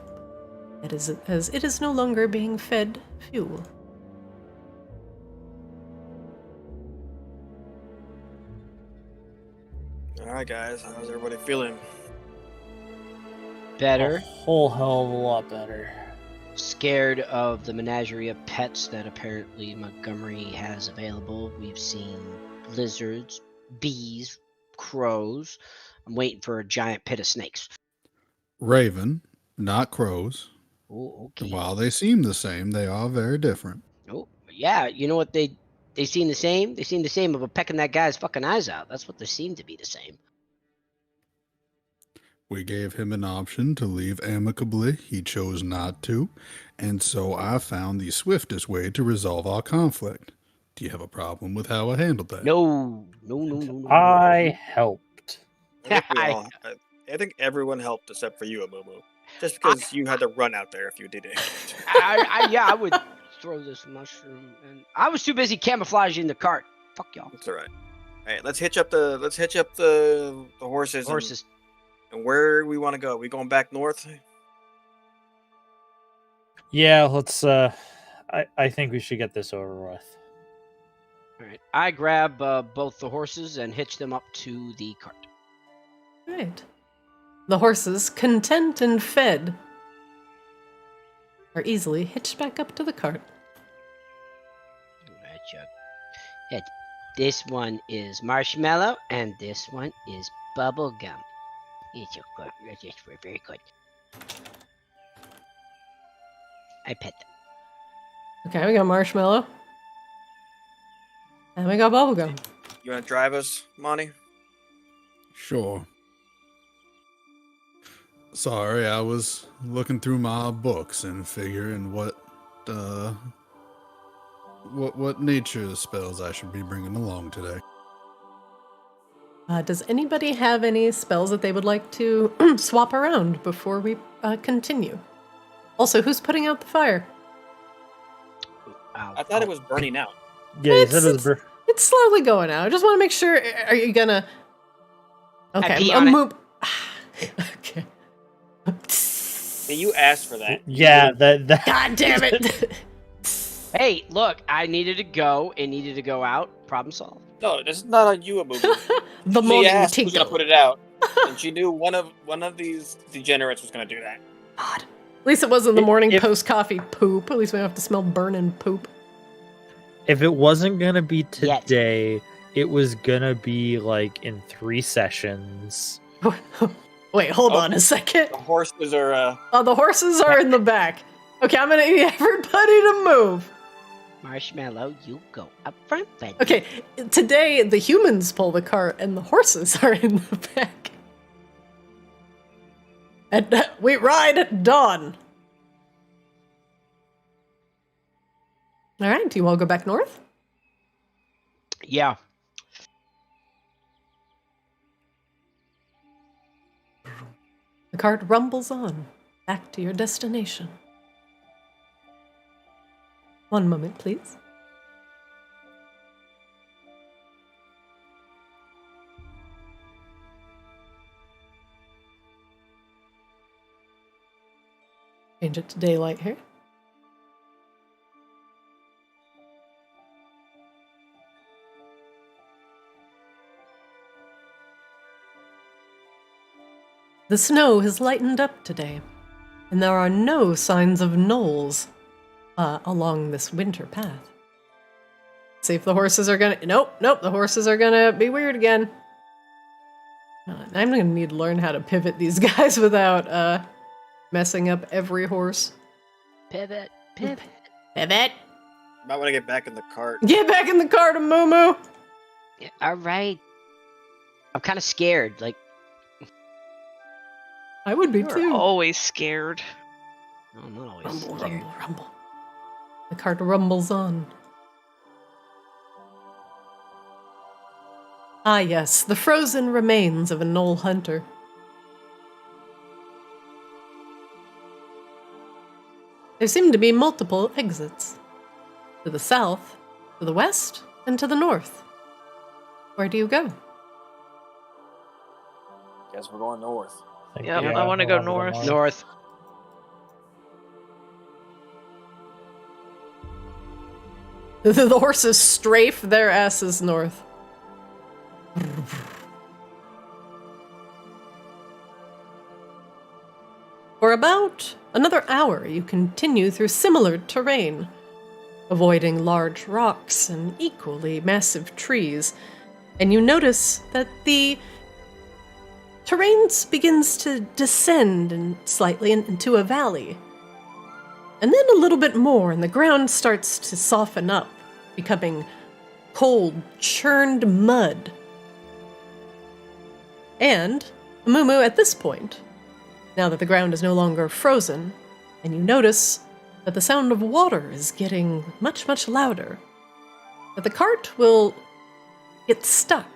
[SPEAKER 2] as it is no longer being fed fuel.
[SPEAKER 4] Alright guys, how's everybody feeling?
[SPEAKER 5] Better.
[SPEAKER 3] A whole hell of a lot better.
[SPEAKER 5] Scared of the menagerie of pets that apparently Montgomery has available. We've seen lizards, bees, crows. I'm waiting for a giant pit of snakes.
[SPEAKER 1] Raven, not crows.
[SPEAKER 5] Oh, okay.
[SPEAKER 1] While they seem the same, they are very different.
[SPEAKER 5] Oh, yeah. You know what they seem the same? They seem the same of pecking that guy's fucking eyes out. That's what they seem to be the same.
[SPEAKER 1] We gave him an option to leave amicably. He chose not to. And so I found the swiftest way to resolve our conflict. Do you have a problem with how I handled that?
[SPEAKER 5] No.
[SPEAKER 3] I helped.
[SPEAKER 4] I think everyone helped except for you, Amumu. Just because you had to run out there if you didn't.
[SPEAKER 5] I would throw this mushroom, and I was too busy camouflaging the cart. Fuck y'all.
[SPEAKER 4] It's all right. All right, let's hitch up the horses.
[SPEAKER 5] Horses.
[SPEAKER 4] And where we want to go? We going back north?
[SPEAKER 3] Yeah, let's I think we should get this over with.
[SPEAKER 5] All right. I grab both the horses and hitch them up to the cart.
[SPEAKER 2] Right. The horses, content and fed, are easily hitched back up to the cart.
[SPEAKER 5] Right, Chuck. Yeah, this one is marshmallow, and this one is bubble gum. It's a good. It's very good. I pet them.
[SPEAKER 2] Okay, we got marshmallow. And we got bubblegum.
[SPEAKER 4] You want to drive us, Monty?
[SPEAKER 1] Sure. Sorry, I was looking through my books and figuring what nature spells I should be bringing along today.
[SPEAKER 2] Does anybody have any spells that they would like to swap around before we continue? Also, who's putting out the fire?
[SPEAKER 7] I thought it was burning out.
[SPEAKER 3] Yeah, you said it was.
[SPEAKER 2] It's slowly going out. I just want to make sure. Are you gonna? Okay,
[SPEAKER 5] pee
[SPEAKER 2] I'm
[SPEAKER 5] on it.
[SPEAKER 2] move. Okay.
[SPEAKER 7] Hey, you asked for that.
[SPEAKER 3] Yeah, that.
[SPEAKER 2] God damn it!
[SPEAKER 5] Hey, look! I needed to go. It needed to go out. Problem solved.
[SPEAKER 7] No, this is not on you, Abubu.
[SPEAKER 2] The
[SPEAKER 7] She
[SPEAKER 2] morning
[SPEAKER 7] asked who's gonna
[SPEAKER 2] tinkle.
[SPEAKER 7] put it out, and she knew one of these degenerates was gonna do that.
[SPEAKER 2] God. At least it wasn't the morning
[SPEAKER 3] If-
[SPEAKER 2] post coffee poop. At least we don't have to smell burning poop.
[SPEAKER 3] If it wasn't gonna be
[SPEAKER 5] Yet.
[SPEAKER 3] today, it was gonna be like in 3 sessions.
[SPEAKER 2] Wait, hold
[SPEAKER 7] Oh.
[SPEAKER 2] on a second.
[SPEAKER 7] The horses are.
[SPEAKER 2] Oh, the horses are in the back. Okay, I'm gonna need everybody to move.
[SPEAKER 5] Marshmallow, you go up front, buddy.
[SPEAKER 2] Okay, today the humans pull the cart and the horses are in the back. And we ride at dawn. All right, do you all go back north?
[SPEAKER 5] Yeah.
[SPEAKER 2] The cart rumbles on, back to your destination. One moment, please. Change it to daylight here. The snow has lightened up today, and there are no signs of gnolls along this winter path. See if the horses are gonna... Nope, the horses are gonna be weird again. I'm gonna need to learn how to pivot these guys without messing up every horse.
[SPEAKER 5] Pivot.
[SPEAKER 2] Pivot!
[SPEAKER 4] Might want to get back in the cart.
[SPEAKER 2] Get back in the car to Moo.
[SPEAKER 5] Yeah, all right. I'm kind of scared. Like,
[SPEAKER 2] I would be
[SPEAKER 6] You're
[SPEAKER 2] too.
[SPEAKER 6] always scared.
[SPEAKER 5] no, I'm not always
[SPEAKER 2] Rumble,
[SPEAKER 5] scared.
[SPEAKER 2] rumble, rumble. The cart rumbles on. Ah, yes, the frozen remains of a gnoll hunter. There seem to be multiple exits. To the south, to the west, and to the north. Where do you go?
[SPEAKER 7] Guess we're going north.
[SPEAKER 6] Yep, I wanna go north.
[SPEAKER 5] North.
[SPEAKER 2] The horses strafe their asses north. For about another hour, you continue through similar terrain, avoiding large rocks and equally massive trees, and you notice that the terrain begins to descend slightly into a valley. And then a little bit more, and the ground starts to soften up, becoming cold, churned mud. And, Mumu, at this point, now that the ground is no longer frozen, and you notice that the sound of water is getting much, much louder, that the cart will get stuck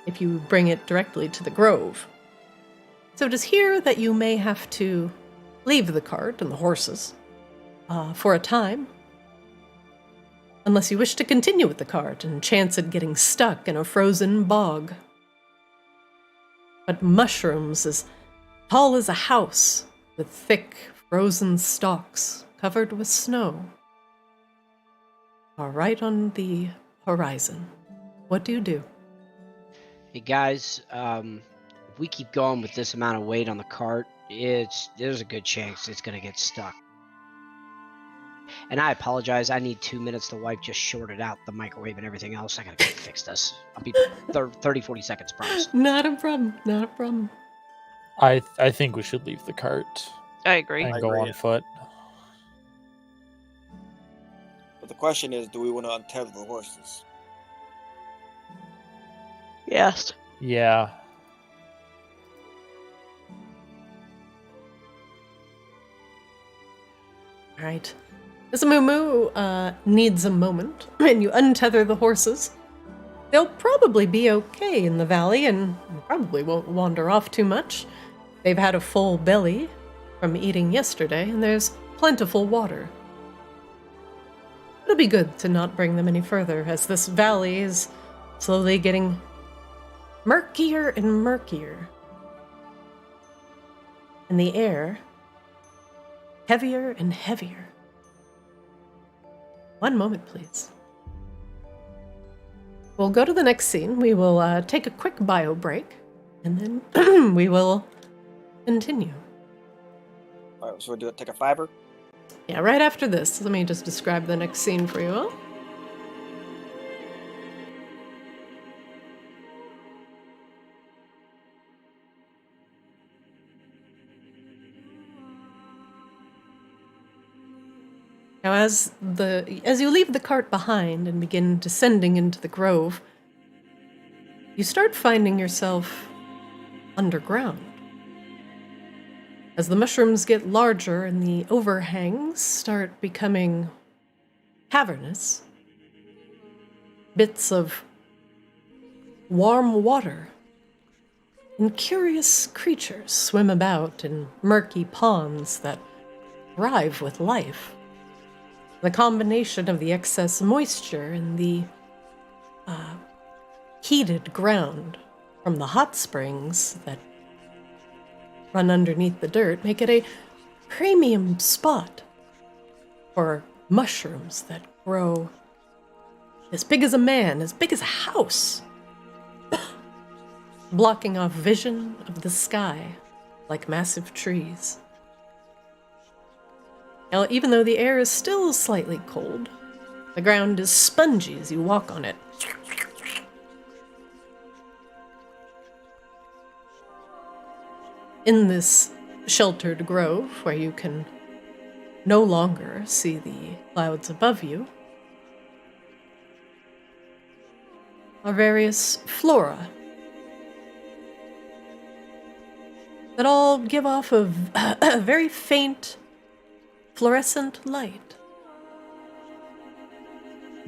[SPEAKER 2] if you bring it directly to the grove. So it is here that you may have to leave the cart and the horses for a time, unless you wish to continue with the cart and chance it getting stuck in a frozen bog. But mushrooms as tall as a house, with thick, frozen stalks covered with snow, are right on the horizon. What do you do?
[SPEAKER 5] Hey guys, if we keep going with this amount of weight on the cart, there's a good chance it's gonna get stuck. And I apologize. I need 2 minutes. The wife just shorted out the microwave and everything else. I gotta go fix this. I'll be 30, 40 seconds, promise.
[SPEAKER 2] Not a problem. Not a problem.
[SPEAKER 3] I think we should leave the cart
[SPEAKER 6] I agree.
[SPEAKER 3] and
[SPEAKER 4] I
[SPEAKER 3] go
[SPEAKER 4] agree.
[SPEAKER 3] on foot.
[SPEAKER 7] But the question is, do we want to untether the horses?
[SPEAKER 6] Yes.
[SPEAKER 3] Yeah.
[SPEAKER 2] All right. As Moo needs a moment, and you untether the horses, they'll probably be okay in the valley and probably won't wander off too much. They've had a full belly from eating yesterday, and there's plentiful water. It'll be good to not bring them any further, as this valley is slowly getting murkier and murkier. And the air heavier and heavier. One moment, please. We'll go to the next scene. We will take a quick bio break, and then we will continue.
[SPEAKER 7] All right, so we'll do it. Take a fiver.
[SPEAKER 2] Yeah, right after this. Let me just describe the next scene for you all. Now, as you leave the cart behind and begin descending into the grove, you start finding yourself underground. As the mushrooms get larger and the overhangs start becoming cavernous, bits of warm water and curious creatures swim about in murky ponds that thrive with life. The combination of the excess moisture and the heated ground from the hot springs that run underneath the dirt make it a premium spot for mushrooms that grow as big as a man, as big as a house, blocking off vision of the sky like massive trees. Now, even though the air is still slightly cold, the ground is spongy as you walk on it. In this sheltered grove, where you can no longer see the clouds above you, are various flora that all give off a very faint fluorescent light,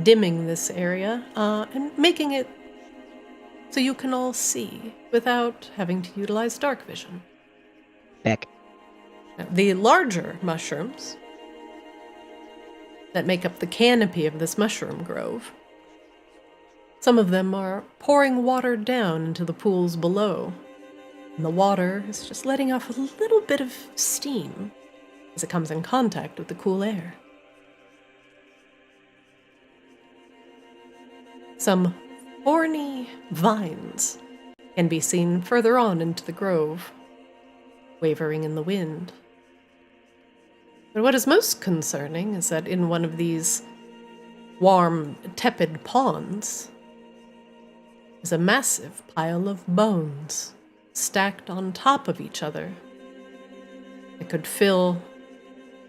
[SPEAKER 2] dimming this area and making it so you can all see without having to utilize dark vision.
[SPEAKER 5] Beck.
[SPEAKER 2] Now, the larger mushrooms that make up the canopy of this mushroom grove, some of them are pouring water down into the pools below, and the water is just letting off a little bit of steam as it comes in contact with the cool air. Some thorny vines can be seen further on into the grove, wavering in the wind. But what is most concerning is that in one of these warm, tepid ponds is a massive pile of bones stacked on top of each other. It could fill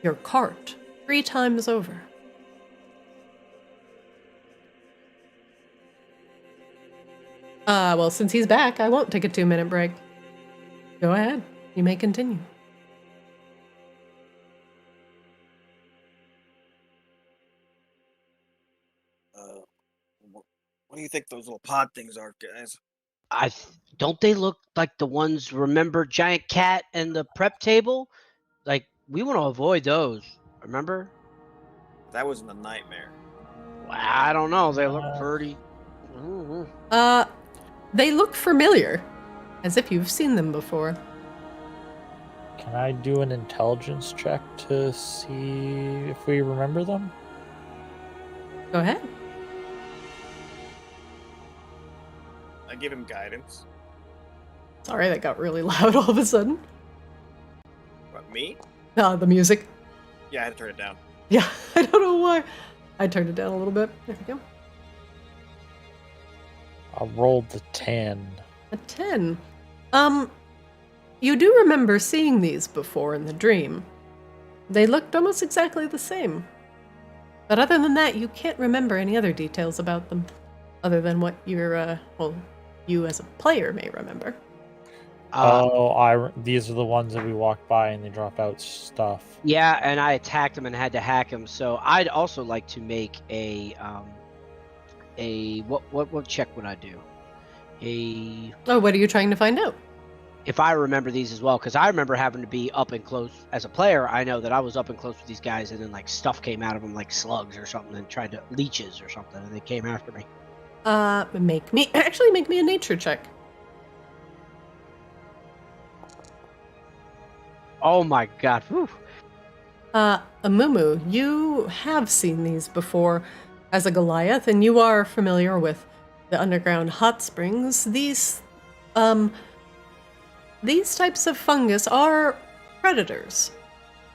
[SPEAKER 2] your cart 3 times over. Well, since he's back, I won't take a 2-minute break. Go ahead. You may continue.
[SPEAKER 7] What do you think those little pod things are, guys?
[SPEAKER 5] Don't they look like the ones? Remember giant cat and the prep table? Like, we want to avoid those. Remember?
[SPEAKER 7] That was in the nightmare.
[SPEAKER 5] I don't know. They look pretty. Mhm.
[SPEAKER 2] They look familiar, as if you've seen them before.
[SPEAKER 3] Can I do an intelligence check to see if we remember them?
[SPEAKER 2] Go ahead.
[SPEAKER 4] I give him guidance.
[SPEAKER 2] Sorry, that got really loud all of a sudden.
[SPEAKER 4] What, me?
[SPEAKER 2] The music.
[SPEAKER 4] Yeah, I had to turn it down.
[SPEAKER 2] Yeah, I don't know why. I turned it down a little bit. There we go.
[SPEAKER 3] I rolled the 10.
[SPEAKER 2] A 10. You do remember seeing these before in the dream. They looked almost exactly the same. But other than that, you can't remember any other details about them. Other than what your, you as a player may remember.
[SPEAKER 3] These are the ones that we walked by and they drop out stuff.
[SPEAKER 5] Yeah, and I attacked him and had to hack him. So I'd also like to make what check would I do?
[SPEAKER 2] What are you trying to find out?
[SPEAKER 5] If I remember these as well, because I remember having to be up and close as a player. I know that I was up and close with these guys, and then like stuff came out of them, like slugs or something, and tried to leeches or something, and they came after me.
[SPEAKER 2] Make me a nature check.
[SPEAKER 5] Oh my god. Whew.
[SPEAKER 2] Amumu, you have seen these before as a Goliath, and you are familiar with the underground hot springs. These types of fungus are predators,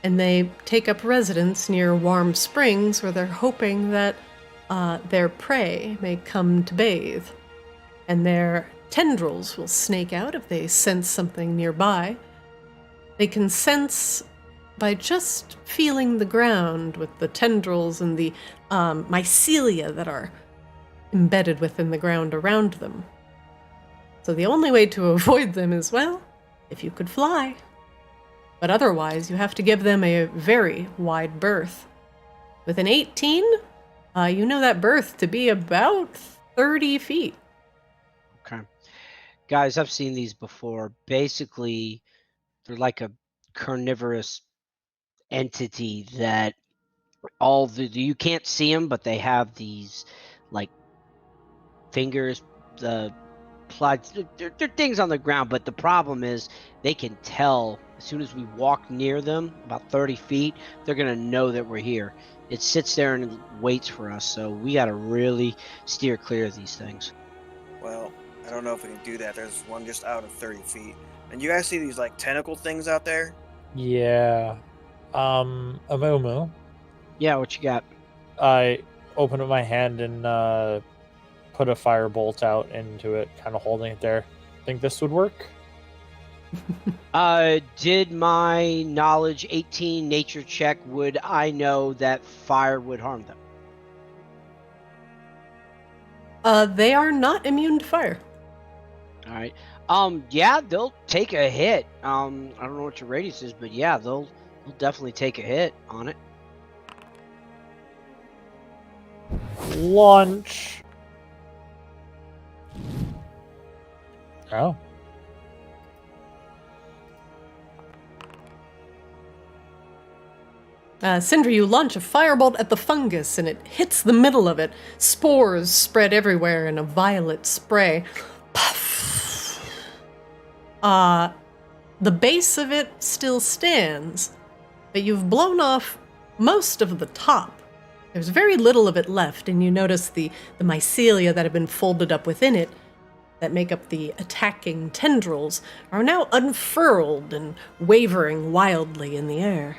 [SPEAKER 2] and they take up residence near warm springs where they're hoping that their prey may come to bathe, and their tendrils will snake out if they sense something nearby. They can sense by just feeling the ground with the tendrils and the mycelia that are embedded within the ground around them. So the only way to avoid them is, well, if you could fly. But otherwise, you have to give them a very wide berth. With an 18, you know that berth to be about 30 feet.
[SPEAKER 5] Okay. Guys, I've seen these before. Basically, they're like a carnivorous entity that you can't see them, but they have these like fingers, they're things on the ground, but the problem is they can tell as soon as we walk near them, about 30 feet, they're going to know that we're here. It sits there and waits for us, so we got to really steer clear of these things.
[SPEAKER 4] Well, I don't know if we can do that. There's one just out of 30 feet. And you guys see these like tentacle things out there?
[SPEAKER 3] Yeah. Amumu.
[SPEAKER 5] Yeah, what you got?
[SPEAKER 3] I opened up my hand and put a firebolt out into it, kind of holding it there. Think this would work?
[SPEAKER 5] Did my knowledge 18 nature check, would I know that fire would harm them?
[SPEAKER 2] They are not immune to fire.
[SPEAKER 5] All right. Yeah, they'll take a hit. I don't know what your radius is, but yeah, they'll definitely take a hit on it.
[SPEAKER 3] Launch. Oh.
[SPEAKER 2] Sindri, you launch a firebolt at the fungus, and it hits the middle of it. Spores spread everywhere in a violet spray. Puff. The base of it still stands, but you've blown off most of the top. There's very little of it left, and you notice the mycelia that have been folded up within it that make up the attacking tendrils are now unfurled and wavering wildly in the air.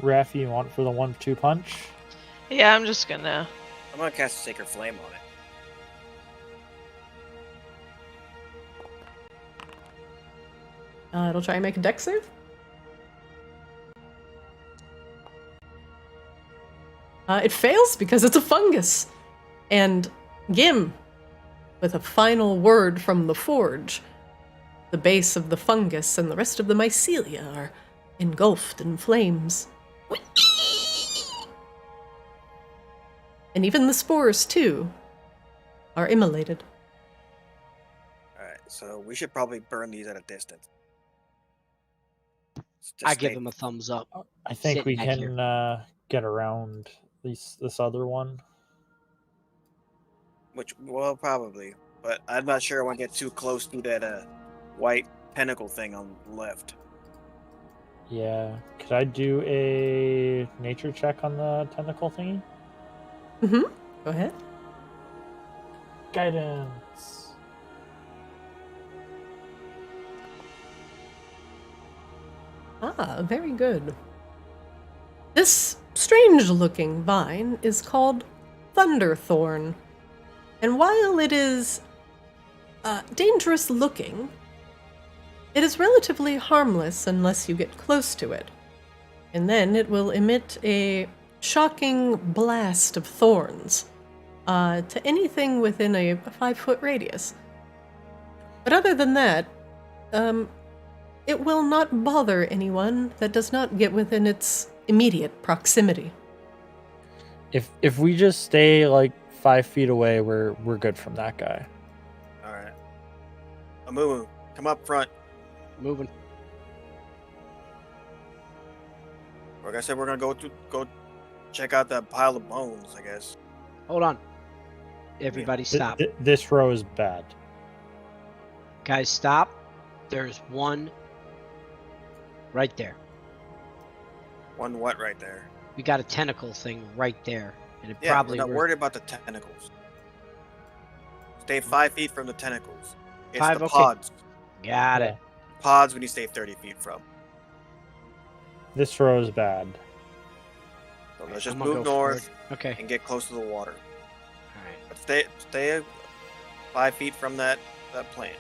[SPEAKER 3] Raffi, you want for the 1-2 punch?
[SPEAKER 6] Yeah, I'm gonna
[SPEAKER 4] cast a Sacred Flame on it.
[SPEAKER 2] It'll try and make a dex save. It fails because it's a fungus. And Gim, with a final word from the forge, the base of the fungus and the rest of the mycelia are engulfed in flames. And even the spores, too, are immolated.
[SPEAKER 4] Alright, so we should probably burn these at a distance.
[SPEAKER 5] I give them a thumbs up.
[SPEAKER 3] I think we
[SPEAKER 5] Sitting back
[SPEAKER 3] can get around this other one.
[SPEAKER 4] Well, probably. But I'm not sure I want to get too close to that white pentacle thing on the left.
[SPEAKER 3] Yeah. Could I do a nature check on the tentacle thingy?
[SPEAKER 2] Mm-hmm. Go ahead.
[SPEAKER 3] Guidance.
[SPEAKER 2] Ah, very good. This strange-looking vine is called Thunderthorn, and while it is dangerous-looking, it is relatively harmless unless you get close to it, and then it will emit a shocking blast of thorns to anything within a 5-foot radius. But other than that, it will not bother anyone that does not get within its immediate proximity.
[SPEAKER 3] If we just stay like 5 feet away, we're good from that guy.
[SPEAKER 4] All right. Amumu, come up front.
[SPEAKER 5] Moving.
[SPEAKER 4] Like I said, we're gonna go check out that pile of bones. I guess.
[SPEAKER 5] Hold on. Everybody stop.
[SPEAKER 3] This row is bad.
[SPEAKER 5] Guys, stop. There's one right there.
[SPEAKER 4] One what right there?
[SPEAKER 5] We got a tentacle thing right there. And it
[SPEAKER 4] Yeah,
[SPEAKER 5] probably
[SPEAKER 4] we're not worried about the tentacles. Stay 5 feet from the tentacles. It's
[SPEAKER 5] 5,
[SPEAKER 4] the
[SPEAKER 5] okay.
[SPEAKER 4] pods.
[SPEAKER 5] Got it.
[SPEAKER 4] Pods we need to stay 30 feet from.
[SPEAKER 3] This row is bad.
[SPEAKER 4] So let's just
[SPEAKER 5] I'm gonna
[SPEAKER 4] move
[SPEAKER 5] go
[SPEAKER 4] north
[SPEAKER 5] forward. Okay.
[SPEAKER 4] and get close to the water.
[SPEAKER 5] Alright.
[SPEAKER 4] But stay 5 feet from that plant.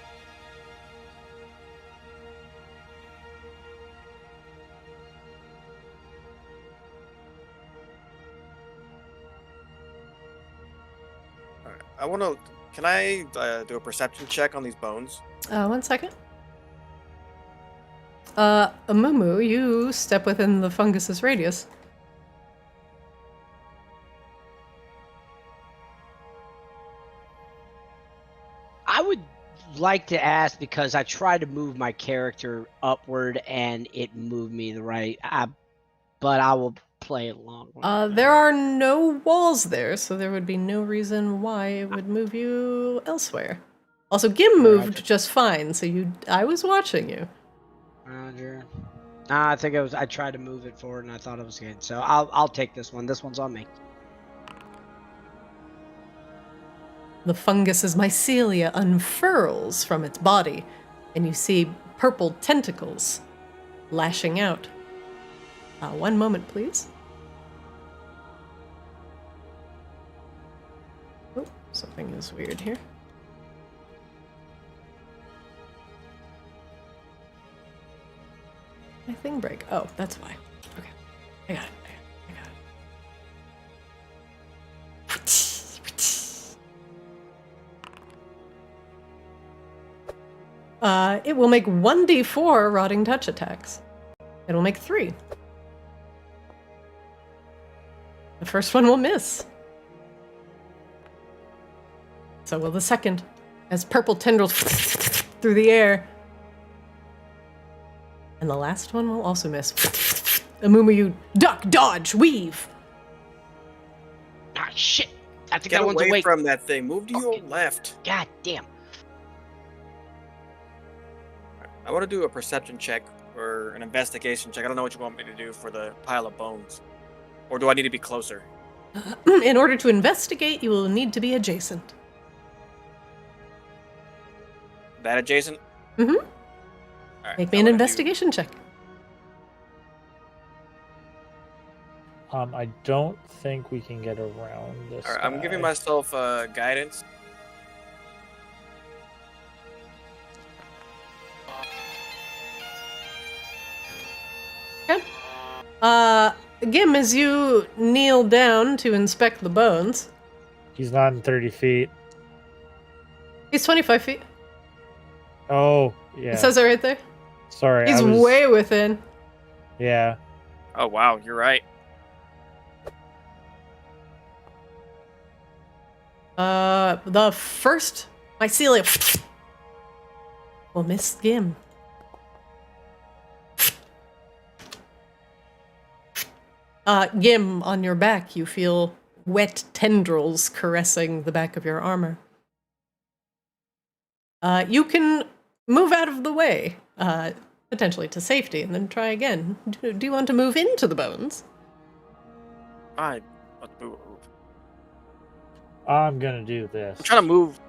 [SPEAKER 4] Alright. I want to. Can I do a perception check on these bones?
[SPEAKER 2] 1 second. Amumu, you step within the fungus's radius.
[SPEAKER 5] I would like to ask because I tried to move my character upward and it moved me the right. But I will play it along.
[SPEAKER 2] There are no walls there, so there would be no reason why it would move you elsewhere. Also, Gim moved just fine, so I was watching you.
[SPEAKER 5] Roger. Nah, I think I tried to move it forward and I thought it was good. So I'll take this one. This one's on me.
[SPEAKER 2] The fungus's mycelia unfurls from its body, and you see purple tentacles lashing out. 1 moment, please. Oh, something is weird here. My thing break. Oh, that's why. Okay. I got it. It will make 1d4 rotting touch attacks. It will make 3. The first one will miss. So will the second, as purple tendrils through the air. And the last one will also miss. Amumu, you duck, dodge, weave.
[SPEAKER 5] Ah, shit. I think
[SPEAKER 4] Get
[SPEAKER 5] that one's
[SPEAKER 4] away
[SPEAKER 5] awake.
[SPEAKER 4] from that thing. Move to your left.
[SPEAKER 5] God damn.
[SPEAKER 4] I want to do a perception check or an investigation check. I don't know what you want me to do for the pile of bones. Or do I need to be closer?
[SPEAKER 2] In order to investigate, you will need to be adjacent.
[SPEAKER 4] That adjacent?
[SPEAKER 2] Mm-hmm.
[SPEAKER 4] All right,
[SPEAKER 2] Make me
[SPEAKER 4] I
[SPEAKER 2] an
[SPEAKER 4] wanna
[SPEAKER 2] investigation check.
[SPEAKER 3] I don't think we can get around this.
[SPEAKER 4] All right, I'm giving
[SPEAKER 3] guy.
[SPEAKER 4] myself guidance.
[SPEAKER 2] Okay. Gim, as you kneel down to inspect the bones,
[SPEAKER 3] He's not in 30 feet.
[SPEAKER 2] he's 25 feet.
[SPEAKER 3] Oh, yeah.
[SPEAKER 2] It says it right there.
[SPEAKER 3] Sorry.
[SPEAKER 2] He's way within.
[SPEAKER 3] Yeah.
[SPEAKER 4] Oh, wow, you're right.
[SPEAKER 2] The first mycelia will miss Gim. Gim, on your back, you feel wet tendrils caressing the back of your armor. You can move out of the way, potentially to safety, and then try again. Do you want to move into the bones?
[SPEAKER 4] Fine. Let's move.
[SPEAKER 3] I'm gonna do this.
[SPEAKER 4] I'm trying to move.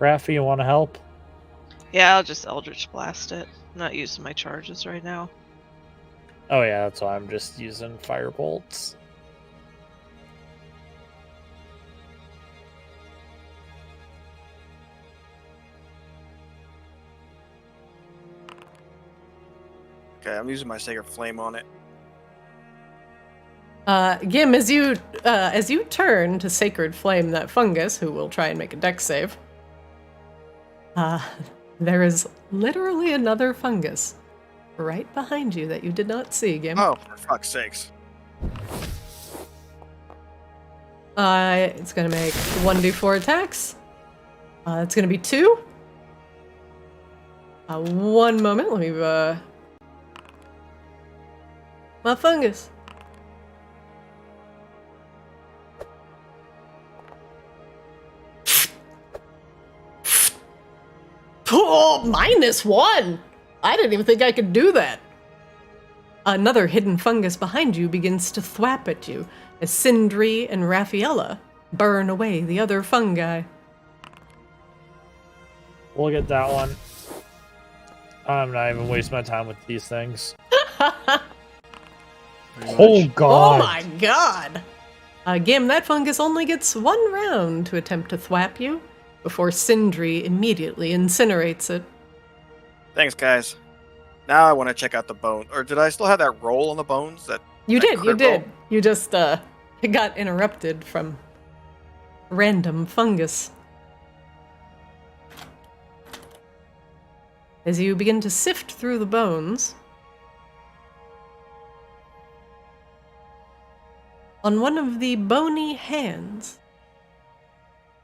[SPEAKER 3] Raffi, you want to help?
[SPEAKER 6] Yeah, I'll just Eldritch Blast it. I'm not using my charges right now.
[SPEAKER 3] Oh yeah, that's why I'm just using fire bolts.
[SPEAKER 4] Okay, I'm using my Sacred Flame on it.
[SPEAKER 2] Gim, as you turn to Sacred Flame that fungus, who will try and make a dex save, there is literally another fungus right behind you that you did not see, Gim.
[SPEAKER 4] Oh, for fuck's sakes.
[SPEAKER 2] It's gonna make 1d4 attacks. It's gonna be 2. One moment, let me, my fungus. Oh, -1! I didn't even think I could do that. Another hidden fungus behind you begins to thwap at you as Sindri and Raffaella burn away the other fungi.
[SPEAKER 3] We'll get that one. I'm not even wasting my time with these things. Oh god!
[SPEAKER 2] Oh my god! Gim, that fungus only gets 1 round to attempt to thwap you before Sindri immediately incinerates it.
[SPEAKER 4] Thanks, guys. Now I want to check out the bone. Or did I still have that roll on the bones?
[SPEAKER 2] You
[SPEAKER 4] that crit
[SPEAKER 2] did.
[SPEAKER 4] roll?
[SPEAKER 2] You just got interrupted from random fungus. As you begin to sift through the bones, on one of the bony hands,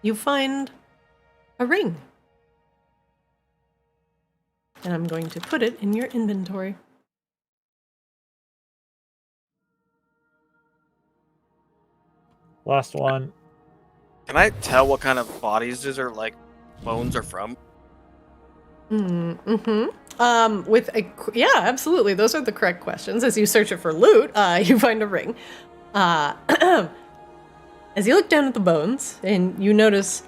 [SPEAKER 2] you find a ring. And I'm going to put it in your inventory.
[SPEAKER 3] Last one.
[SPEAKER 4] Can I tell what kind of bodies these are, like, bones are from?
[SPEAKER 2] Yeah, absolutely. Those are the correct questions. As you search it for loot, you find a ring. As you look down at the bones, and you notice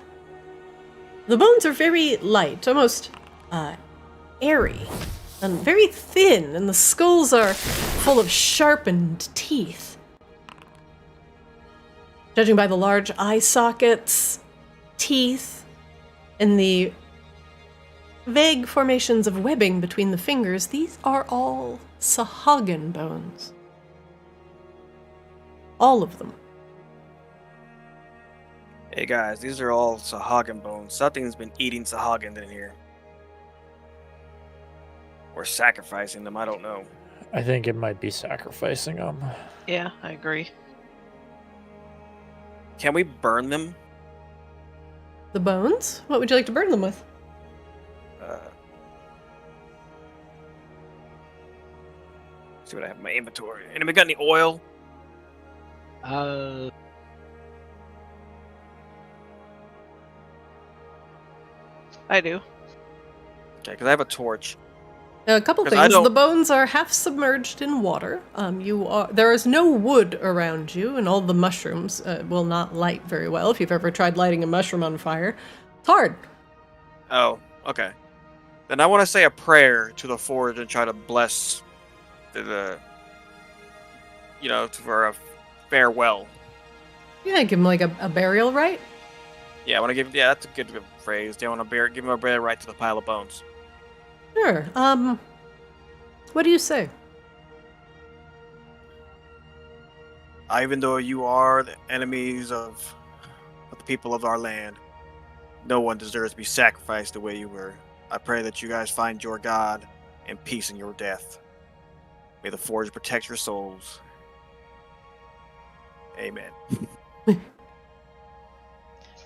[SPEAKER 2] the bones are very light, almost airy, and very thin, and the skulls are full of sharpened teeth. Judging by the large eye sockets, teeth, and the vague formations of webbing between the fingers, these are all Sahagin bones. All of them.
[SPEAKER 4] Hey guys, these are all Sahagin bones. Something's been eating Sahagin in here. Or sacrificing them, I don't know.
[SPEAKER 3] I think it might be sacrificing them.
[SPEAKER 6] Yeah, I agree.
[SPEAKER 4] Can we burn them?
[SPEAKER 2] The bones? What would you like to burn them with?
[SPEAKER 4] See what I have in my inventory. Anybody got any oil?
[SPEAKER 6] I do.
[SPEAKER 4] Okay, because I have a torch.
[SPEAKER 2] A couple
[SPEAKER 4] 'Cause I
[SPEAKER 2] things. The
[SPEAKER 4] don't-
[SPEAKER 2] bones are half submerged in water. There is no wood around you, and all the mushrooms will not light very well. If you've ever tried lighting a mushroom on fire, it's hard.
[SPEAKER 4] Oh, okay. Then I want to say a prayer to the forge and try to bless the for a farewell.
[SPEAKER 2] Yeah, give him like a burial rite.
[SPEAKER 4] Yeah, I want to give. Yeah, that's a good phrase. Do you want to give him a burial right to the pile of bones?
[SPEAKER 2] Sure. What do you say?
[SPEAKER 4] Even though you are the enemies of the people of our land, no one deserves to be sacrificed the way you were. I pray that you guys find your God and peace in your death. May the forge protect your souls. Amen.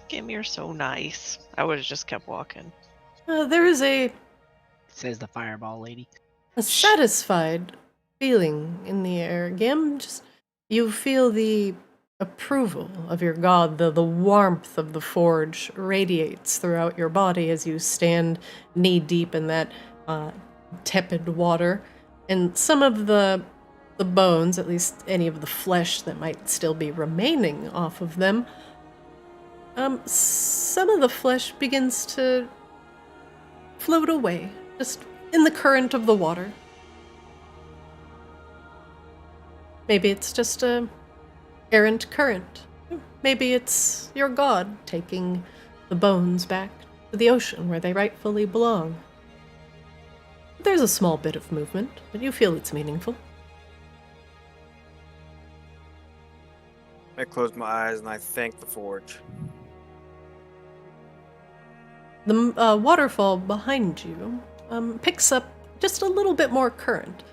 [SPEAKER 6] Kim, you're so nice. I would have just kept walking.
[SPEAKER 2] There is a
[SPEAKER 5] Says the fireball lady.
[SPEAKER 2] satisfied feeling in the air, Gim. Just you feel the approval of your god. The warmth of the forge radiates throughout your body as you stand knee deep in that tepid water. And some of the bones, at least any of the flesh that might still be remaining off of them, some of the flesh begins to float away, just in the current of the water. Maybe it's just a errant current. Maybe it's your god taking the bones back to the ocean where they rightfully belong. There's a small bit of movement, but you feel it's meaningful.
[SPEAKER 4] I close my eyes and I thank the forge.
[SPEAKER 2] The waterfall behind you picks up just a little bit more current.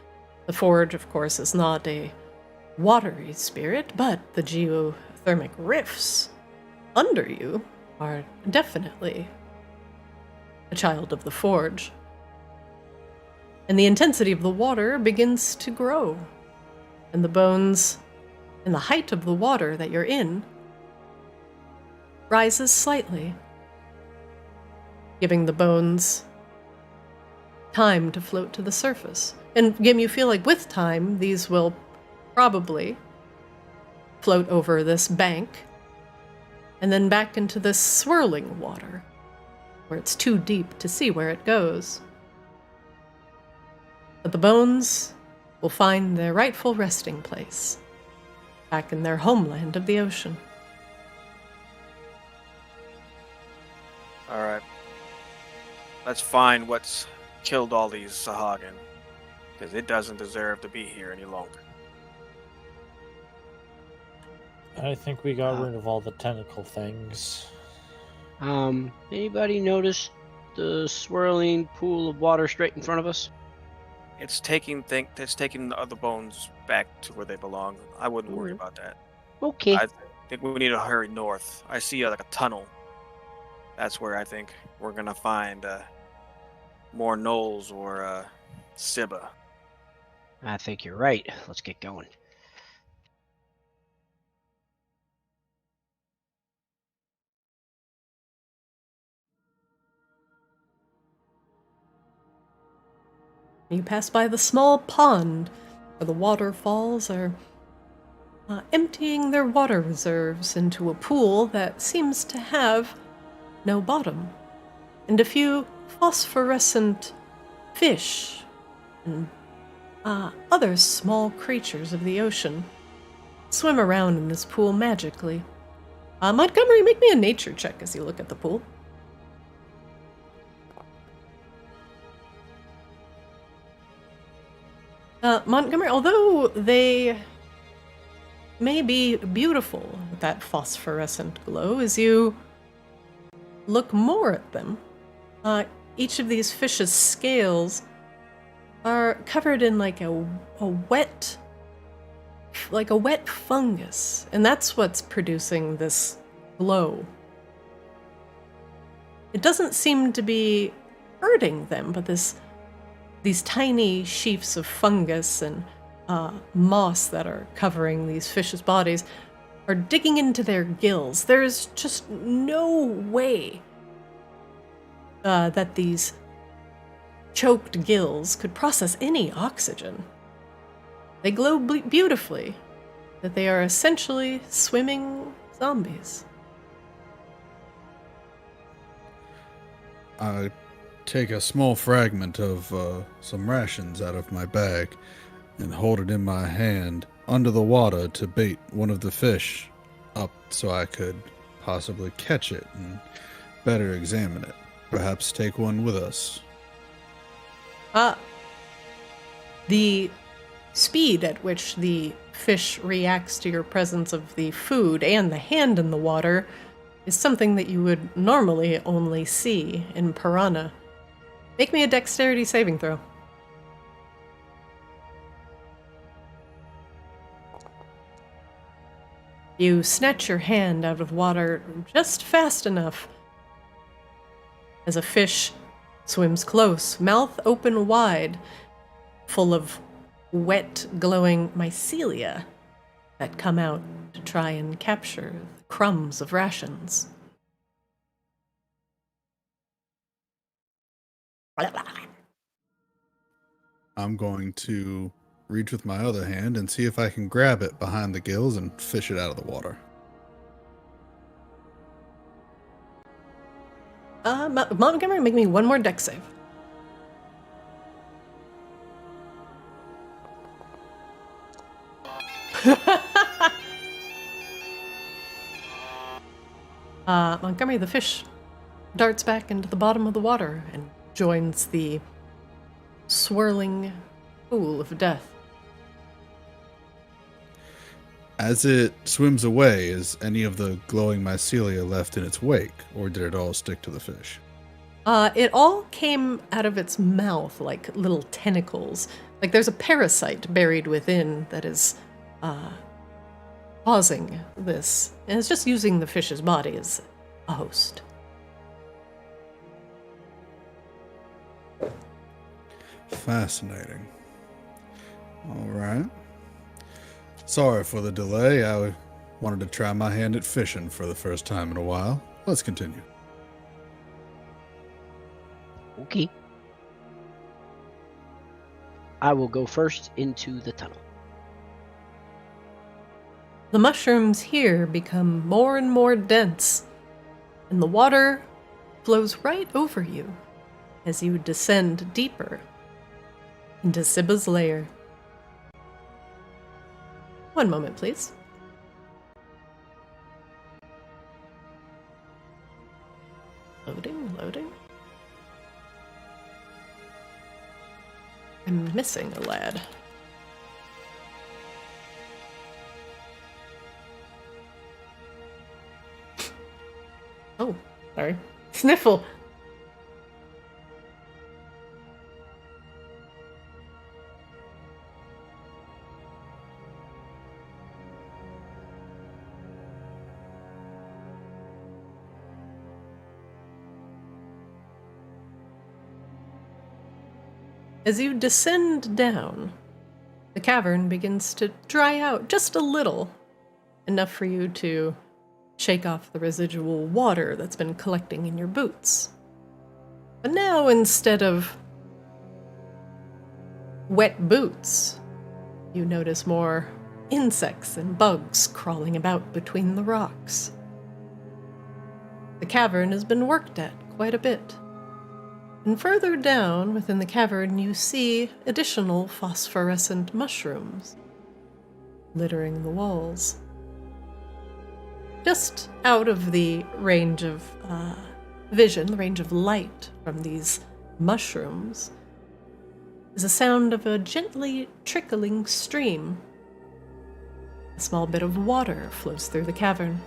[SPEAKER 2] The forge, of course, is not a watery spirit, but the geothermic rifts under you are definitely a child of the forge. And the intensity of the water begins to grow, and the bones and the height of the water that you're in rises slightly, giving the bones time to float to the surface. And Gim, you feel like with time, these will probably float over this bank and then back into this swirling water, where it's too deep to see where it goes. But the bones will find their rightful resting place, back in their homeland of the ocean.
[SPEAKER 4] Alright. Let's find what's killed all these Sahagin, because it doesn't deserve to be here any longer.
[SPEAKER 3] I think we got rid of all the tentacle things.
[SPEAKER 5] Anybody notice the swirling pool of water straight in front of us?
[SPEAKER 4] It's taking the other bones back to where they belong. I wouldn't worry about that.
[SPEAKER 5] Okay.
[SPEAKER 4] I think we need to hurry north. I see like a tunnel. That's where I think we're gonna find more gnolls or Sibba.
[SPEAKER 5] I think you're right. Let's get going.
[SPEAKER 2] You pass by the small pond where the waterfalls are emptying their water reserves into a pool that seems to have no bottom, and a few phosphorescent fish and other small creatures of the ocean swim around in this pool magically. Montgomery, make me a nature check as you look at the pool. Montgomery, although they may be beautiful with that phosphorescent glow, as you look more at them, each of these fish's scales are covered in like a wet fungus, and that's what's producing this glow. It doesn't seem to be hurting them, but these tiny sheafs of fungus and moss that are covering these fish's bodies are digging into their gills. There's just no way that these choked gills could process any oxygen. They glow beautifully, that they are essentially swimming zombies.
[SPEAKER 1] I take a small fragment of some rations out of my bag and hold it in my hand under the water to bait one of the fish up so I could possibly catch it and better examine it. Perhaps take one with us.
[SPEAKER 2] The speed at which the fish reacts to your presence of the food and the hand in the water is something that you would normally only see in piranha. Make me a dexterity saving throw. You snatch your hand out of water just fast enough as a fish swims close, mouth open wide, full of wet, glowing mycelia that come out to try and capture crumbs of rations.
[SPEAKER 1] I'm going to reach with my other hand and see if I can grab it behind the gills and fish it out of the water.
[SPEAKER 2] Montgomery, make me one more dex save. Montgomery, the fish darts back into the bottom of the water and joins the swirling pool of death.
[SPEAKER 1] As it swims away, is any of the glowing mycelia left in its wake, or did it all stick to the fish?
[SPEAKER 2] It all came out of its mouth like little tentacles. Like there's a parasite buried within that is causing this. And it's just using the fish's body as a host.
[SPEAKER 1] Fascinating. All right. Sorry for the delay. I wanted to try my hand at fishing for the first time in a while. Let's continue.
[SPEAKER 5] Okay. I will go first into the tunnel.
[SPEAKER 2] The mushrooms here become more and more dense, and the water flows right over you as you descend deeper into Sibba's lair. One moment, please. Loading. I'm missing a lad. Oh, sorry. Sniffle! As you descend down, the cavern begins to dry out just a little, enough for you to shake off the residual water that's been collecting in your boots. But now, instead of wet boots, you notice more insects and bugs crawling about between the rocks. The cavern has been worked at quite a bit. And further down within the cavern, you see additional phosphorescent mushrooms littering the walls. Just out of the range of vision, the range of light from these mushrooms, is the sound of a gently trickling stream. A small bit of water flows through the cavern.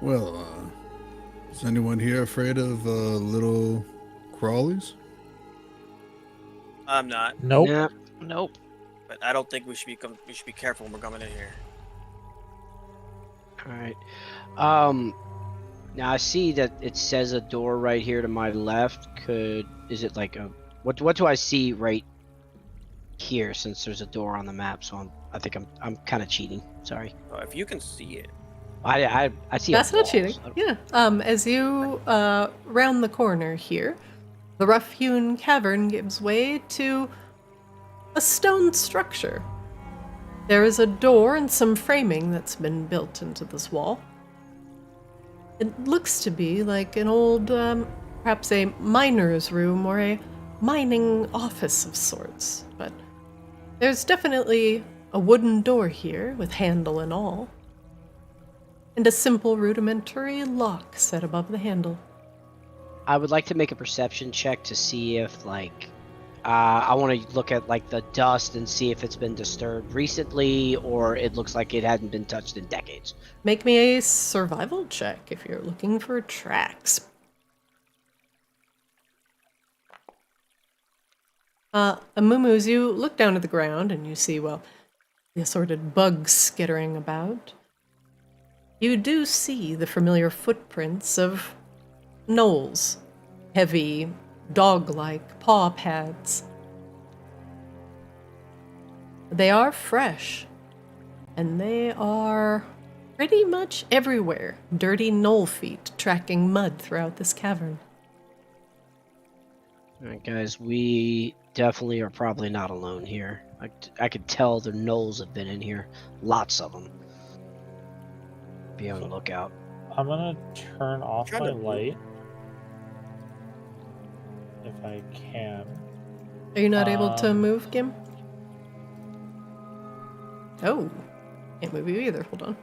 [SPEAKER 1] Well, is anyone here afraid of little crawlies?
[SPEAKER 4] I'm not,
[SPEAKER 3] Nope.
[SPEAKER 5] Nah.
[SPEAKER 6] Nope.
[SPEAKER 4] but I don't think we should be careful when we're coming in here.
[SPEAKER 5] All right. Now I see that it says a door right here to my left. Is it like a what do I see right here since there's a door on the map? So I think I'm kind of cheating. Sorry.
[SPEAKER 4] If you can see it.
[SPEAKER 5] I see.
[SPEAKER 2] That's
[SPEAKER 5] a
[SPEAKER 2] not
[SPEAKER 5] wall,
[SPEAKER 2] cheating.
[SPEAKER 5] so-
[SPEAKER 2] Yeah. As you round the corner here, the rough-hewn cavern gives way to a stone structure. There is a door and some framing that's been built into this wall. It looks to be like an old, perhaps a miner's room or a mining office of sorts, but there's definitely a wooden door here with handle and all, and a simple rudimentary lock set above the handle.
[SPEAKER 5] I would like to make a perception check to see if I want to look at the dust and see if it's been disturbed recently or it looks like it hadn't been touched in decades.
[SPEAKER 2] Make me a survival check if you're looking for tracks. Amumu, as you look down at the ground and you see, well, the assorted bugs skittering about, you do see the familiar footprints of gnolls. Heavy, dog-like paw pads. They are fresh, and they are pretty much everywhere. Dirty gnoll feet tracking mud throughout this cavern.
[SPEAKER 5] Alright, guys, we definitely are probably not alone here. I could tell the gnolls have been in here. Lots of them. Be on the lookout.
[SPEAKER 3] I'm gonna turn off my light. If I can.
[SPEAKER 2] Are you not able to move, Gim? Oh. Can't move you either. Hold on.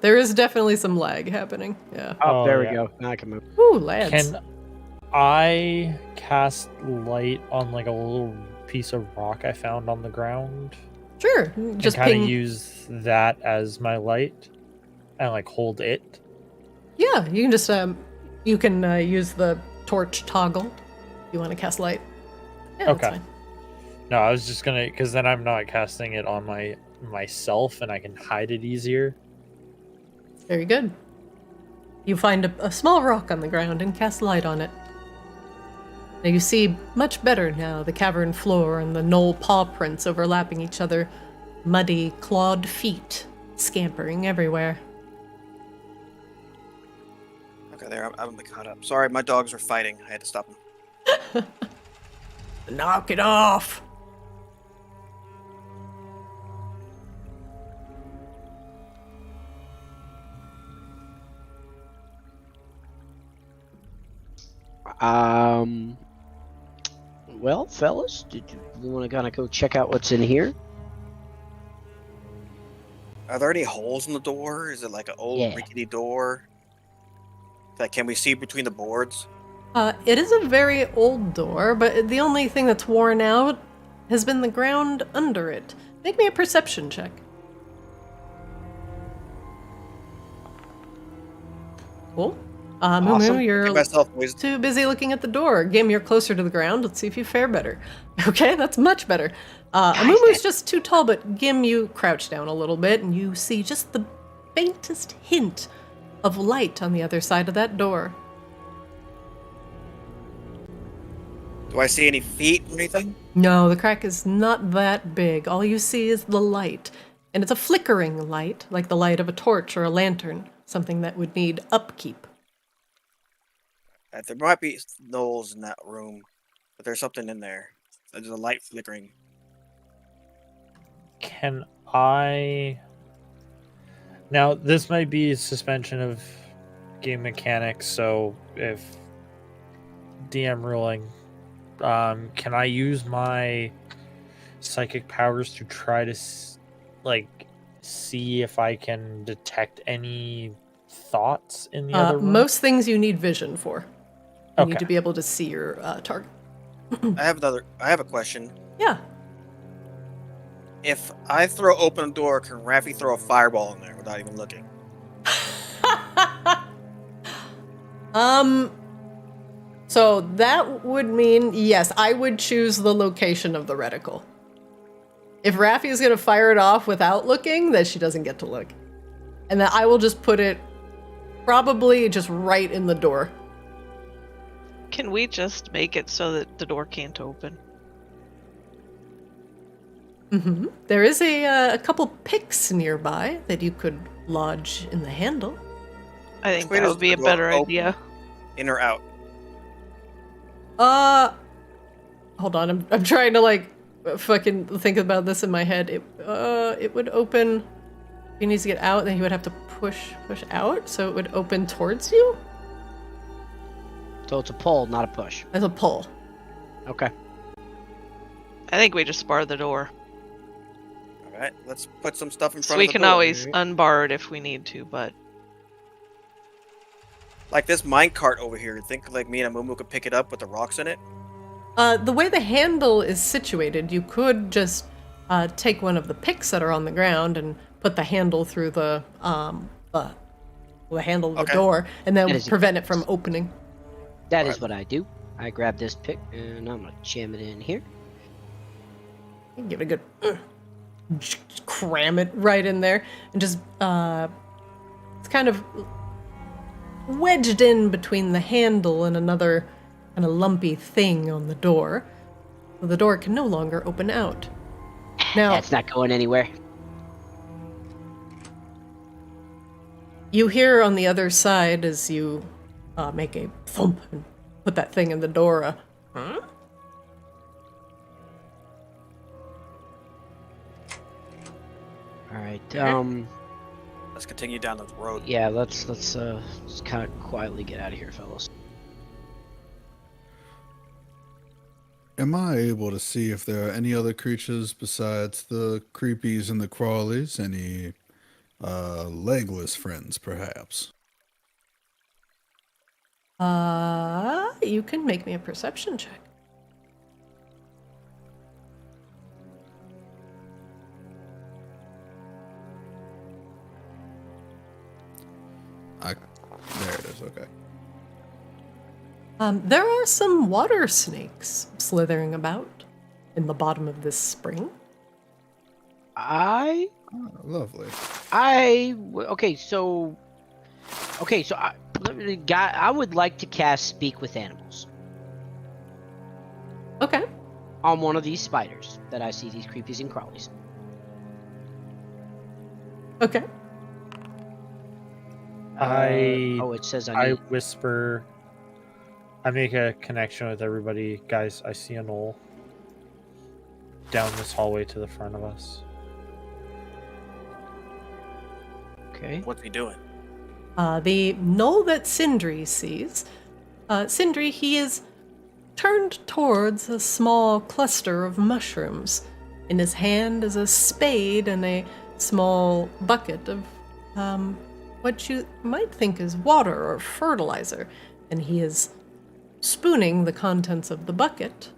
[SPEAKER 2] There is definitely some lag happening. Yeah.
[SPEAKER 5] Oh, there
[SPEAKER 3] yeah.
[SPEAKER 5] we go. Now I can move.
[SPEAKER 2] Ooh, lads.
[SPEAKER 3] Can I cast light on like a little piece of rock I found on the ground?
[SPEAKER 2] Sure. Just
[SPEAKER 3] kind
[SPEAKER 2] ping.
[SPEAKER 3] of use that as my light and like hold it.
[SPEAKER 2] Yeah, you can just use the torch toggle if you want to cast light. Yeah,
[SPEAKER 3] Okay.
[SPEAKER 2] that's fine.
[SPEAKER 3] No, I was just gonna, because then I'm not casting it on myself and I can hide it easier.
[SPEAKER 2] Very good. You find a small rock on the ground and cast light on it. Now you see much better now the cavern floor and the gnoll paw prints overlapping each other. Muddy, clawed feet scampering everywhere.
[SPEAKER 4] Okay, there. I'm caught up. Sorry, my dogs were fighting. I had to stop them.
[SPEAKER 2] Knock it off!
[SPEAKER 5] Well, fellas, did you want to kind of go check out what's in here?
[SPEAKER 4] Are there any holes in the door? Is it like an old rickety door? Like, can we see between the boards?
[SPEAKER 2] It is a very old door, but the only thing that's worn out has been the ground under it. Make me a perception check. Cool. Mumu,
[SPEAKER 5] Awesome.
[SPEAKER 2] you're
[SPEAKER 4] Give myself wisdom.
[SPEAKER 2] too busy looking at the door. Gim, you're closer to the ground. Let's see if you fare better. Okay, that's much better. Amumu's just too tall, but Gim, you crouch down a little bit, and you see just the faintest hint of light on the other side of that door.
[SPEAKER 4] Do I see any feet or anything?
[SPEAKER 2] No, the crack is not that big. All you see is the light. And it's a flickering light, like the light of a torch or a lantern, something that would need upkeep.
[SPEAKER 4] There might be gnolls in that room, but there's something in there. There's a light flickering.
[SPEAKER 3] Can I... Now, this might be a suspension of game mechanics, so if DM ruling, can I use my psychic powers to try to see if I can detect any thoughts in the other room?
[SPEAKER 2] Most things you need vision for. You need
[SPEAKER 3] Okay.
[SPEAKER 2] to be able to see your target.
[SPEAKER 4] I have a question.
[SPEAKER 2] Yeah.
[SPEAKER 4] If I throw open a door, can Raffi throw a fireball in there without even looking?
[SPEAKER 2] So that would mean, yes, I would choose the location of the reticle. If Raffi is going to fire it off without looking, then she doesn't get to look. And then I will just put it probably just right in the door.
[SPEAKER 6] Can we just make it so that the door can't open?
[SPEAKER 2] Mm-hmm. There is a couple picks nearby that you could lodge in the handle.
[SPEAKER 6] I think
[SPEAKER 4] Which way
[SPEAKER 6] that
[SPEAKER 4] does
[SPEAKER 6] would be a
[SPEAKER 4] the door
[SPEAKER 6] better
[SPEAKER 4] open?
[SPEAKER 6] idea.
[SPEAKER 4] In or out?
[SPEAKER 2] Hold on, I'm trying to fucking think about this in my head. It would open. If he needs to get out, then he would have to push out, so it would open towards you.
[SPEAKER 5] So it's a pull, not a push.
[SPEAKER 2] As a pull.
[SPEAKER 5] Okay.
[SPEAKER 6] I think we just bar the door.
[SPEAKER 4] All right, let's put some stuff in front
[SPEAKER 6] So
[SPEAKER 4] of
[SPEAKER 6] we
[SPEAKER 4] the
[SPEAKER 6] can
[SPEAKER 4] door.
[SPEAKER 6] always unbar it if we need to, but
[SPEAKER 4] Like this minecart over here. Think like me and Amumu could pick it up with the rocks in it?
[SPEAKER 2] The way the handle is situated, you could just take one of the picks that are on the ground and put the handle through the handle of the
[SPEAKER 4] Okay.
[SPEAKER 2] door, and
[SPEAKER 5] That
[SPEAKER 2] then
[SPEAKER 5] is-
[SPEAKER 2] prevent it from opening.
[SPEAKER 5] That is what I do. I grab this pick and I'm gonna jam it in here.
[SPEAKER 2] Give it a good cram it right in there, and just it's kind of wedged in between the handle and another kind of lumpy thing on the door. So the door can no longer open out. Now
[SPEAKER 5] That's not going anywhere.
[SPEAKER 2] you hear on the other side as you make a thump and put that thing in the door. Huh?
[SPEAKER 5] All right.
[SPEAKER 4] Let's continue down the road.
[SPEAKER 5] Yeah. Let's just kind of quietly get out of here, fellas.
[SPEAKER 1] Am I able to see if there are any other creatures besides the creepies and the crawlies? Any legless friends, perhaps?
[SPEAKER 2] You can make me a perception check.
[SPEAKER 1] There it is. Okay.
[SPEAKER 2] There are some water snakes slithering about in the bottom of this spring.
[SPEAKER 1] Oh, lovely.
[SPEAKER 5] Okay. So I would like to cast Speak with Animals
[SPEAKER 2] Okay.
[SPEAKER 5] on one of these spiders that I see, these creepies and crawlies.
[SPEAKER 2] Okay.
[SPEAKER 5] It says
[SPEAKER 3] I
[SPEAKER 5] need.
[SPEAKER 3] whisper. I make a connection with everybody. Guys, I see a gnoll down this hallway to the front of us.
[SPEAKER 5] Okay.
[SPEAKER 4] What's he doing?
[SPEAKER 2] The gnoll that Sindri sees. Sindri, he is turned towards a small cluster of mushrooms. In his hand is a spade and a small bucket of what you might think is water or fertilizer. And he is spooning the contents of the bucket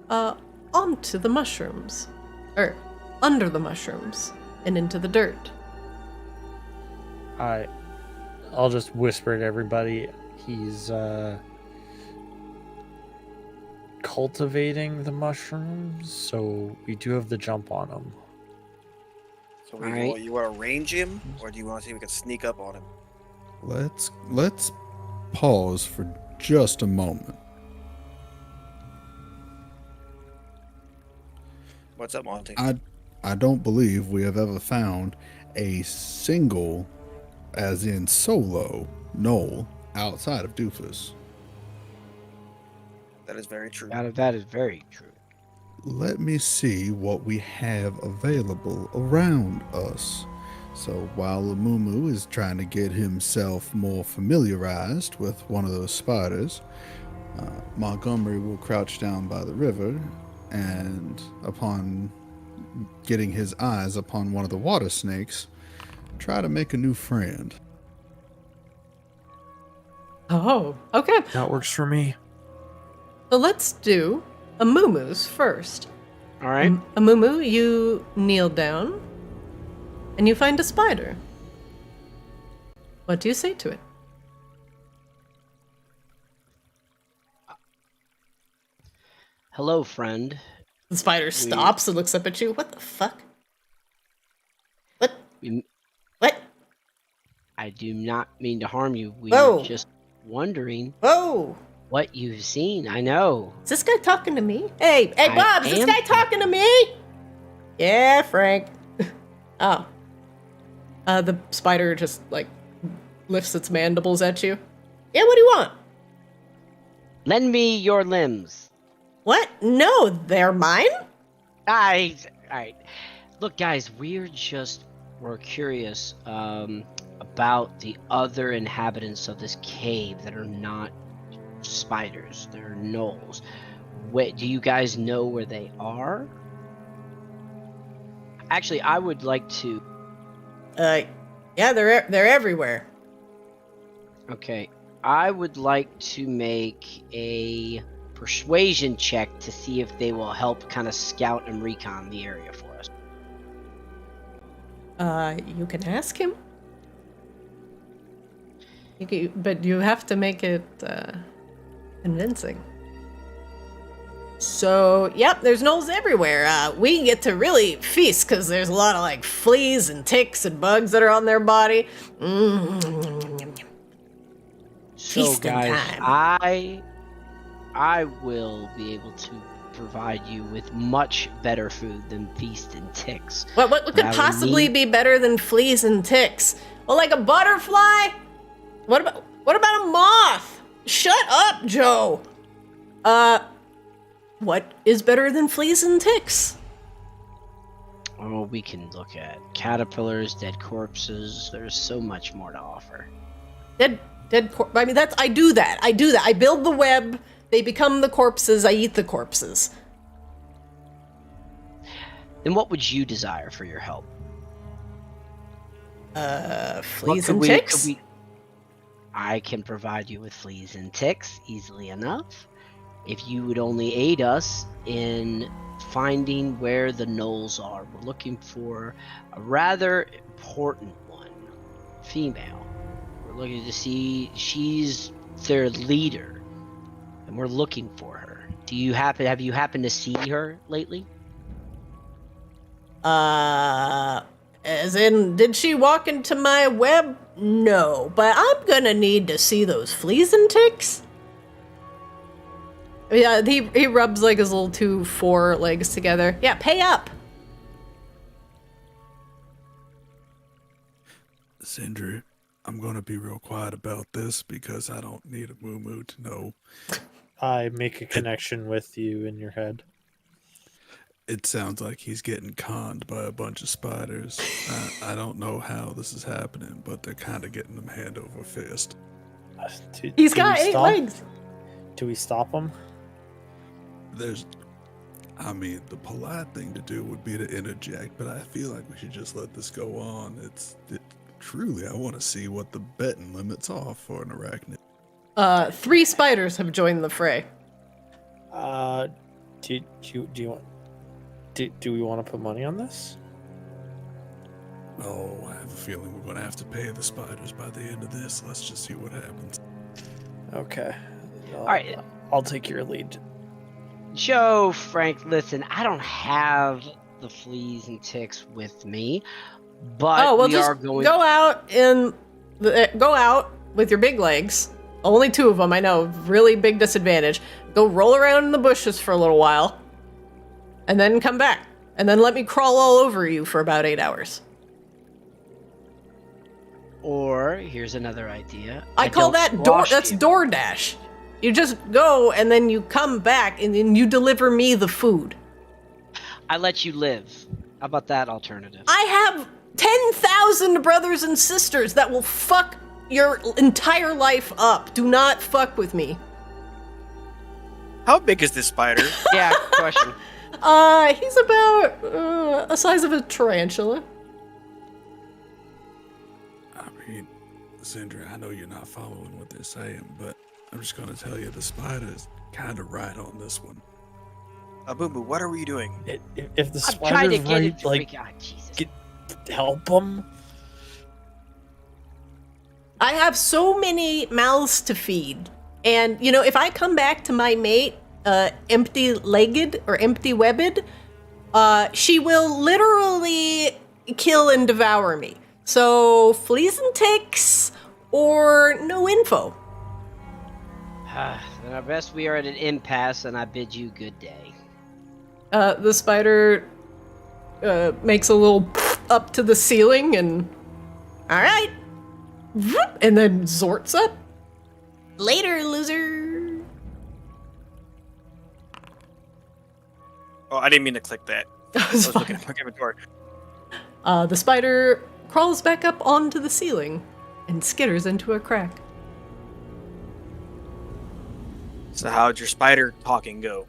[SPEAKER 2] onto the mushrooms, or under the mushrooms, and into the dirt.
[SPEAKER 3] I'll just whisper to everybody. He's cultivating the mushrooms, so we do have the jump on him.
[SPEAKER 4] So
[SPEAKER 5] Alright.
[SPEAKER 4] you want to range him, or do you want to see if we can sneak up on him?
[SPEAKER 1] Let's pause for just a moment.
[SPEAKER 4] What's up, Monty?
[SPEAKER 1] I don't believe we have ever found a single, as in solo, gnoll outside of Doofus.
[SPEAKER 4] That is very true.
[SPEAKER 5] That is very true.
[SPEAKER 1] Let me see what we have available around us. So while Lamumu is trying to get himself more familiarized with one of those spiders, Montgomery will crouch down by the river, and upon getting his eyes upon one of the water snakes, try to make a new friend.
[SPEAKER 2] Oh, okay.
[SPEAKER 3] That works for me.
[SPEAKER 2] So let's do Amumu's first.
[SPEAKER 5] All right.
[SPEAKER 2] Amumu, you kneel down, and you find a spider. What do you say to it?
[SPEAKER 5] Hello, friend.
[SPEAKER 2] The spider stops and looks up at you. What the fuck? What?
[SPEAKER 5] We-
[SPEAKER 2] What?
[SPEAKER 5] I do not mean to harm you. We
[SPEAKER 2] Whoa.
[SPEAKER 5] are just wondering
[SPEAKER 2] Whoa!
[SPEAKER 5] what you've seen. I know.
[SPEAKER 2] Is this guy talking to me? Hey,
[SPEAKER 5] I
[SPEAKER 2] Bob, is this
[SPEAKER 5] am
[SPEAKER 2] guy talking to me? Yeah, Frank. Oh. The spider just, like, lifts its mandibles at you. Yeah, what do you want?
[SPEAKER 5] Lend me your limbs.
[SPEAKER 2] What? No, they're mine?
[SPEAKER 5] All right. Look, guys, we're curious about the other inhabitants of this cave that are not spiders. They're gnolls. Wait, do you guys know where they are? Actually, I would like to.
[SPEAKER 2] Yeah, they're everywhere.
[SPEAKER 5] Okay, I would like to make a persuasion check to see if they will help kind of scout and recon the area for us.
[SPEAKER 2] You can ask him. But you have to make it convincing. So, yep, there's gnolls everywhere. We get to really feast because there's a lot of like fleas and ticks and bugs that are on their body.
[SPEAKER 5] So,
[SPEAKER 2] Feasting
[SPEAKER 5] guys,
[SPEAKER 2] time.
[SPEAKER 5] I will be able to provide you with much better food than feast and ticks.
[SPEAKER 2] What
[SPEAKER 5] But
[SPEAKER 2] could
[SPEAKER 5] I would
[SPEAKER 2] possibly
[SPEAKER 5] need-
[SPEAKER 2] be better than fleas and ticks? Well, like a butterfly? What about a moth? Shut up, Joe. What is better than fleas and ticks?
[SPEAKER 5] Oh, we can look at caterpillars, dead corpses. There's so much more to offer.
[SPEAKER 2] I mean, I do that. I build the web. They become the corpses. I eat the corpses.
[SPEAKER 5] Then what would you desire for your help?
[SPEAKER 2] Fleas and ticks?
[SPEAKER 5] I can provide you with fleas and ticks easily enough. If you would only aid us in finding where the gnolls are. We're looking for a rather important one, female. We're looking to see, she's their leader, and we're looking for her. Have you happened to see her lately?
[SPEAKER 2] As in, did she walk into my web? No, but I'm gonna need to see those fleas and ticks. Yeah, he rubs like his little 2 forelegs together. Yeah, pay up.
[SPEAKER 8] Sindri, I'm gonna be real quiet about this because I don't need a moo to know.
[SPEAKER 3] I make a connection with you in your head.
[SPEAKER 8] It sounds like he's getting conned by a bunch of spiders. I don't know how this is happening, but they're kind of getting him hand over fist.
[SPEAKER 2] He's got 8 legs.
[SPEAKER 3] Do we stop him?
[SPEAKER 8] The polite thing to do would be to interject, but I feel like we should just let this go on. Truly, I want to see what the betting limits are for an arachnid.
[SPEAKER 2] 3 spiders have joined the fray.
[SPEAKER 3] Do we want to put money on this?
[SPEAKER 8] Oh, I have a feeling we're going to have to pay the spiders by the end of this. Let's just see what happens.
[SPEAKER 3] Okay.
[SPEAKER 5] All right.
[SPEAKER 3] I'll take your lead.
[SPEAKER 5] Joe, Frank, listen, I don't have the fleas and ticks with me, but we
[SPEAKER 2] just
[SPEAKER 5] are going.
[SPEAKER 2] Go out with your big legs. Only 2 of them, I know. Really big disadvantage. Go roll around in the bushes for a little while, and then come back, and then let me crawl all over you for about 8 hours.
[SPEAKER 5] Or here's another idea.
[SPEAKER 2] I call that that's DoorDash. You just go and then you come back and then you deliver me the food.
[SPEAKER 5] I let you live. How about that alternative?
[SPEAKER 2] I have 10,000 brothers and sisters that will fuck your entire life up. Do not fuck with me.
[SPEAKER 4] How big is this spider?
[SPEAKER 5] Yeah, question.
[SPEAKER 2] He's about the size of a tarantula.
[SPEAKER 8] I mean, Sindri, I know you're not following what they're saying, but I'm just going to tell you the spider's kind of right on this one.
[SPEAKER 4] Boo Boo, what are we doing?
[SPEAKER 3] If the
[SPEAKER 5] I'm trying to
[SPEAKER 3] spider's
[SPEAKER 5] get
[SPEAKER 3] right,
[SPEAKER 5] it to
[SPEAKER 3] like,
[SPEAKER 5] freak out. Jesus.
[SPEAKER 3] help him.
[SPEAKER 2] I have so many mouths to feed. And, if I come back to my mate empty-legged or empty-webbed, she will literally kill and devour me. So, fleas and ticks or no info.
[SPEAKER 5] Then I guess we are at an impasse, and I bid you good day.
[SPEAKER 2] The spider makes a little up to the ceiling and... Alright. And then zorts up. Later, loser.
[SPEAKER 4] Oh, I didn't mean to click that. I was looking at my inventory.
[SPEAKER 2] The spider crawls back up onto the ceiling and skitters into a crack.
[SPEAKER 4] So how'd your spider talking go?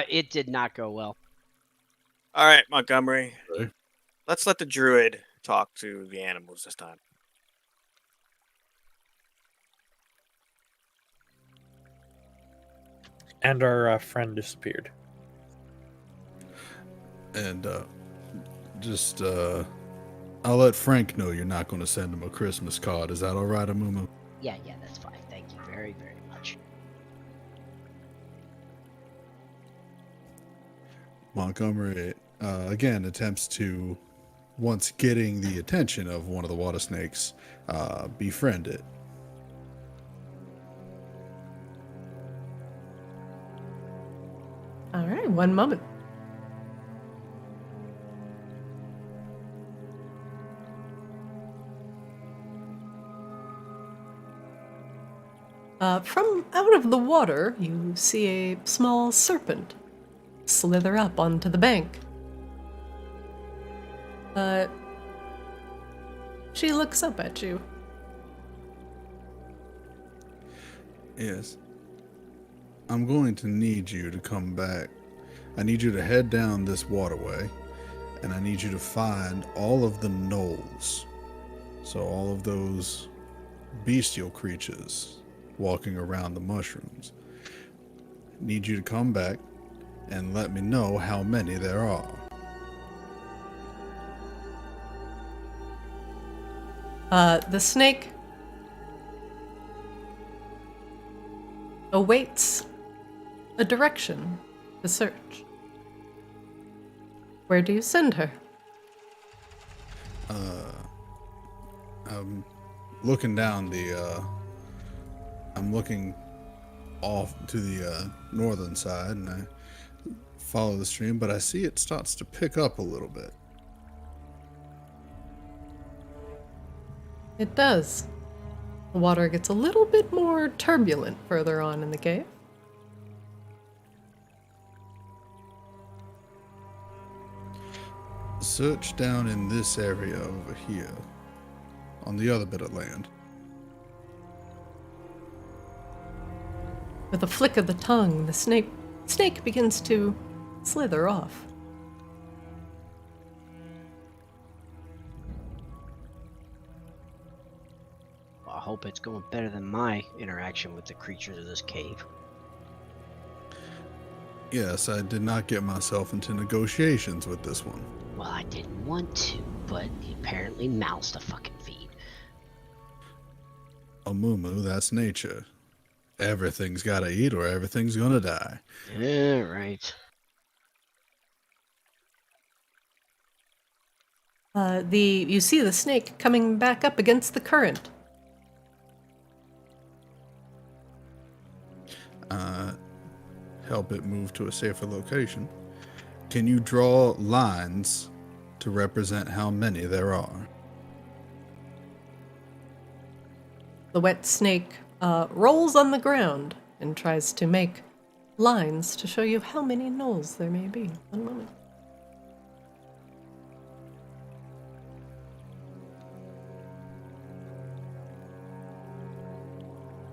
[SPEAKER 5] It did not go well.
[SPEAKER 4] All right, Montgomery.
[SPEAKER 8] Okay.
[SPEAKER 4] Let's let the druid talk to the animals this time.
[SPEAKER 3] And our friend disappeared.
[SPEAKER 8] And I'll let Frank know you're not going to send him a Christmas card. Is that all right, Amumu?
[SPEAKER 5] Yeah, that's fine. Thank you very, very much.
[SPEAKER 8] Montgomery, again, attempts to, once getting the attention of one of the water snakes, befriend it.
[SPEAKER 2] All right, one moment. From out of the water, you see a small serpent slither up onto the bank. She looks up at you.
[SPEAKER 8] Yes. I'm going to need you to come back. I need you to head down this waterway, and I need you to find all of the gnolls. So all of those bestial creatures walking around the mushrooms. I need you to come back and let me know how many there are.
[SPEAKER 2] The snake awaits a direction to search. Where do you send her?
[SPEAKER 8] I'm looking down I'm looking off to the northern side, and I follow the stream, but I see it starts to pick up a little bit.
[SPEAKER 2] It does. The water gets a little bit more turbulent further on in the cave.
[SPEAKER 8] Search down in this area over here, on the other bit of land.
[SPEAKER 2] With a flick of the tongue, the snake begins to slither off.
[SPEAKER 5] Well, I hope it's going better than my interaction with the creatures of this cave.
[SPEAKER 8] Yes, I did not get myself into negotiations with this one.
[SPEAKER 5] Well, I didn't want to, but he apparently mouths to fucking feed.
[SPEAKER 8] Amumu, that's nature. Everything's gotta eat or everything's gonna die.
[SPEAKER 5] Yeah, right.
[SPEAKER 2] You see the snake coming back up against the current.
[SPEAKER 8] Help it move to a safer location. Can you draw lines to represent how many there are?
[SPEAKER 2] The wet snake rolls on the ground and tries to make lines to show you how many gnolls there may be. One moment.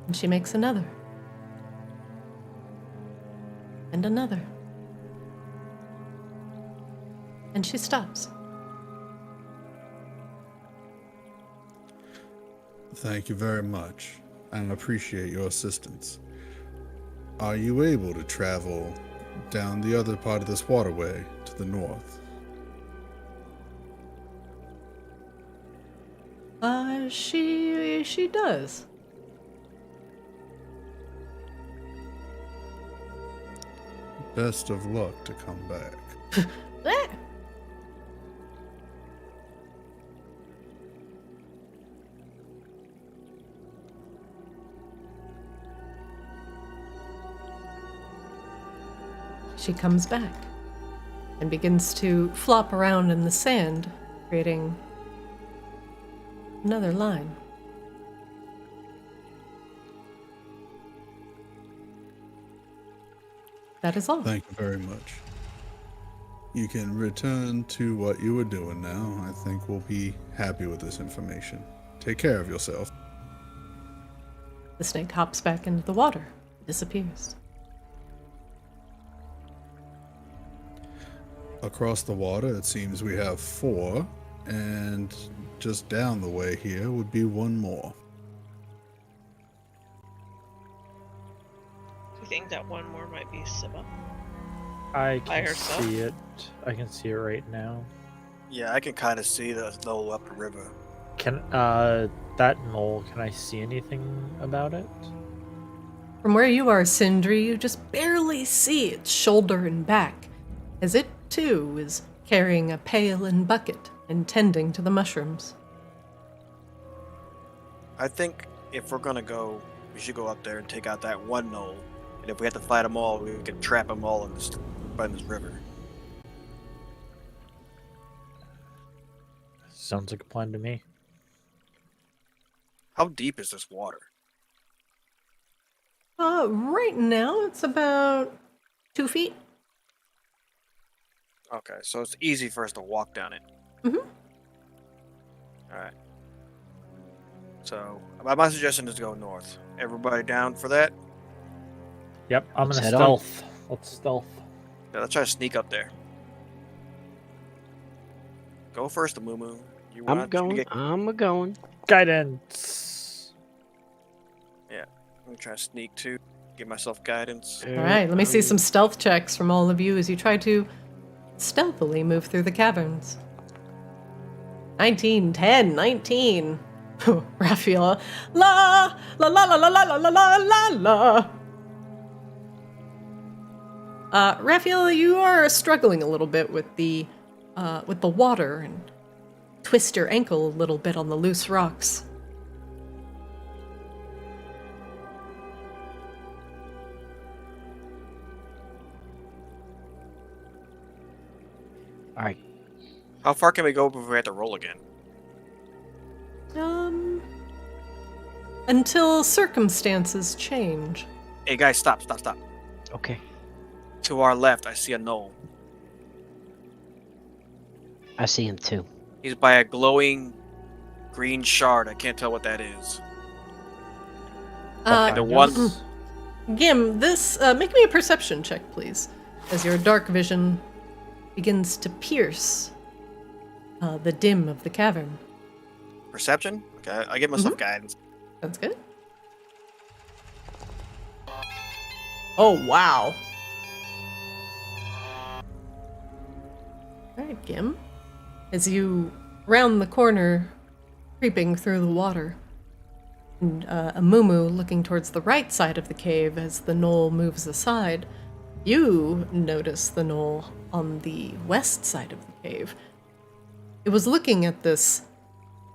[SPEAKER 2] And she makes another. And another. And she stops.
[SPEAKER 8] Thank you very much, and I appreciate your assistance. Are you able to travel down the other part of this waterway to the north?
[SPEAKER 2] She does.
[SPEAKER 8] Best of luck to come back.
[SPEAKER 2] Eh. She comes back and begins to flop around in the sand, creating another line. That is all.
[SPEAKER 8] Thank you very much. You can return to what you were doing now. I think we'll be happy with this information. Take care of yourself.
[SPEAKER 2] The snake hops back into the water, disappears.
[SPEAKER 8] Across the water, it seems we have 4, and just down the way here would be 1 more.
[SPEAKER 6] Do you think that one more might be Siba?
[SPEAKER 3] I
[SPEAKER 6] By
[SPEAKER 3] can
[SPEAKER 6] herself?
[SPEAKER 3] see it. I can see it right now.
[SPEAKER 4] Yeah, I can kind of see the gnoll up the river.
[SPEAKER 3] Can that gnoll? Can I see anything about it?
[SPEAKER 2] From where you are, Sindri, you just barely see its shoulder and back. as it too is carrying a pail and bucket and tending to the mushrooms.
[SPEAKER 4] I think if we're gonna go, we should go up there and take out that one gnoll. And if we have to fight them all, we can trap them all in this river.
[SPEAKER 3] Sounds like a plan to me.
[SPEAKER 4] How deep is this water?
[SPEAKER 2] Right now it's about 2 feet.
[SPEAKER 4] Okay, so it's easy for us to walk down it.
[SPEAKER 2] Mm-hmm.
[SPEAKER 4] Alright. So, my suggestion is to go north. Everybody down for that?
[SPEAKER 3] Yep, I'm
[SPEAKER 5] Let's
[SPEAKER 3] gonna
[SPEAKER 5] head on.
[SPEAKER 3] stealth. Let's stealth.
[SPEAKER 4] Yeah, let's try to sneak up there. Go first, Amumu. You
[SPEAKER 5] I'm
[SPEAKER 4] want
[SPEAKER 5] going.
[SPEAKER 4] Get...
[SPEAKER 5] I'm a going.
[SPEAKER 3] Guidance.
[SPEAKER 4] I'm gonna try to sneak too. Give myself guidance.
[SPEAKER 2] All right, let me see some stealth checks from all of you as you try to stealthily move through the caverns. 19, 10, 19. Raphael. La la la la la la la la la la. Raphael, you are struggling a little bit with the water and twist your ankle a little bit on the loose rocks.
[SPEAKER 5] All right.
[SPEAKER 4] How far can we go before we have to roll again?
[SPEAKER 2] Until circumstances change.
[SPEAKER 4] Hey guys, stop.
[SPEAKER 5] Okay.
[SPEAKER 4] To our left, I see a gnoll.
[SPEAKER 5] I see him too.
[SPEAKER 4] He's by a glowing green shard. I can't tell what that is. And the one...
[SPEAKER 2] Gim, this make me a perception check, please, as your dark vision begins to pierce the dim of the cavern.
[SPEAKER 4] Perception? Okay, I give myself guidance.
[SPEAKER 2] That's good. Oh, wow. All right, Gim. As you round the corner, creeping through the water, and Amumu looking towards the right side of the cave as the gnoll moves aside, you notice the gnoll on the west side of the cave. It was looking at this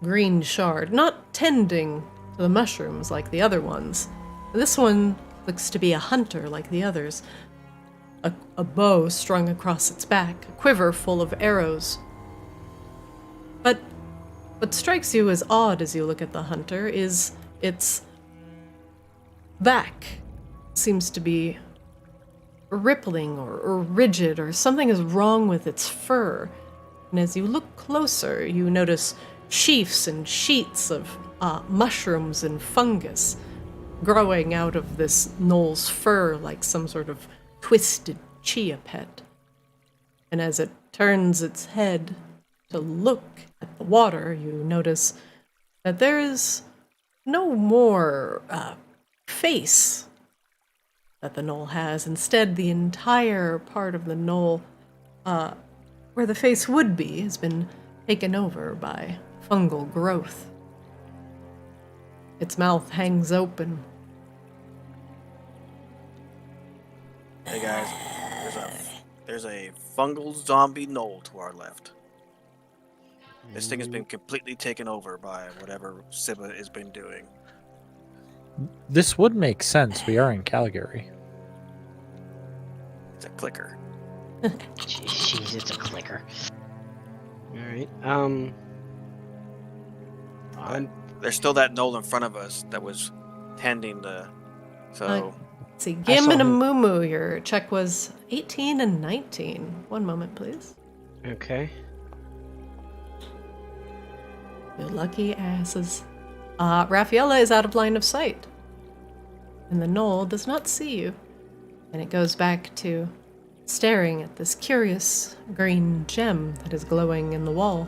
[SPEAKER 2] green shard, not tending to the mushrooms like the other ones. This one looks to be a hunter like the others. A bow strung across its back, a quiver full of arrows. But what strikes you as odd as you look at the hunter is its back seems to be rippling or rigid, or something is wrong with its fur. And as you look closer, you notice sheafs and sheets of mushrooms and fungus growing out of this gnoll's fur like some sort of twisted chia pet. And as it turns its head to look at the water, you notice that there is no more face that the gnoll has. Instead, the entire part of the gnoll where the face would be has been taken over by fungal growth. Its mouth hangs open.
[SPEAKER 4] Hey guys, there's a fungal zombie gnoll to our left. This thing has been completely taken over by whatever Sibba has been doing.
[SPEAKER 3] This would make sense. We are in Calgary.
[SPEAKER 4] It's a clicker.
[SPEAKER 5] Jeez, it's a clicker. All right.
[SPEAKER 4] There's still that gnoll in front of us that was tending the... So...
[SPEAKER 2] Let's see, Gim and Amumu, your check was 18 and 19. One moment, please.
[SPEAKER 5] Okay.
[SPEAKER 2] You lucky asses. Raffaella is out of line of sight. And the gnoll does not see you. And it goes back to staring at this curious green gem that is glowing in the wall.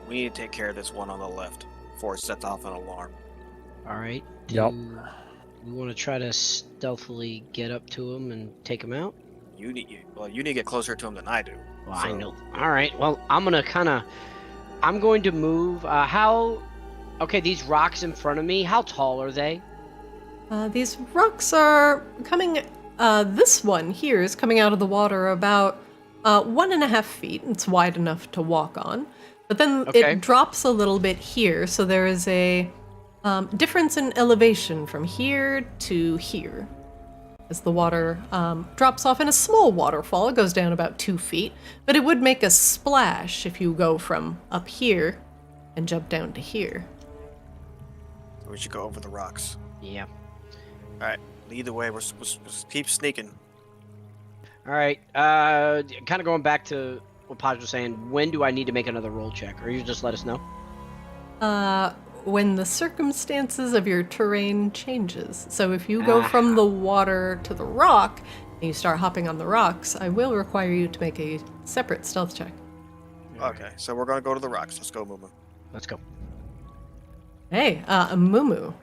[SPEAKER 4] We need to take care of this one on the left before it sets off an alarm.
[SPEAKER 5] All right.
[SPEAKER 3] Yep.
[SPEAKER 5] We want to try to stealthily get up to him and take him out?
[SPEAKER 4] You need to get closer to him than I do.
[SPEAKER 5] Well, I know. All right. Well, I'm going to move. Okay, these rocks in front of me, how tall are they?
[SPEAKER 2] These rocks are coming this one here is coming out of the water about 1.5 feet. It's wide enough to walk on. But then it drops a little bit here, so there is a difference in elevation from here to here. As the water drops off in a small waterfall, it goes down about 2 feet, but it would make a splash if you go from up here and jump down to here.
[SPEAKER 4] We should go over the rocks.
[SPEAKER 5] Yeah.
[SPEAKER 4] All right, lead the way. We'll keep sneaking.
[SPEAKER 5] All right. Kind of going back to what Podge was saying. When do I need to make another roll check, or you just let us know?
[SPEAKER 2] When the circumstances of your terrain changes. So if you go from the water to the rock and you start hopping on the rocks, I will require you to make a separate stealth check.
[SPEAKER 4] Okay, so we're gonna go to the rocks. Let's go, Mumu.
[SPEAKER 5] Let's go.
[SPEAKER 2] Hey, Mumu.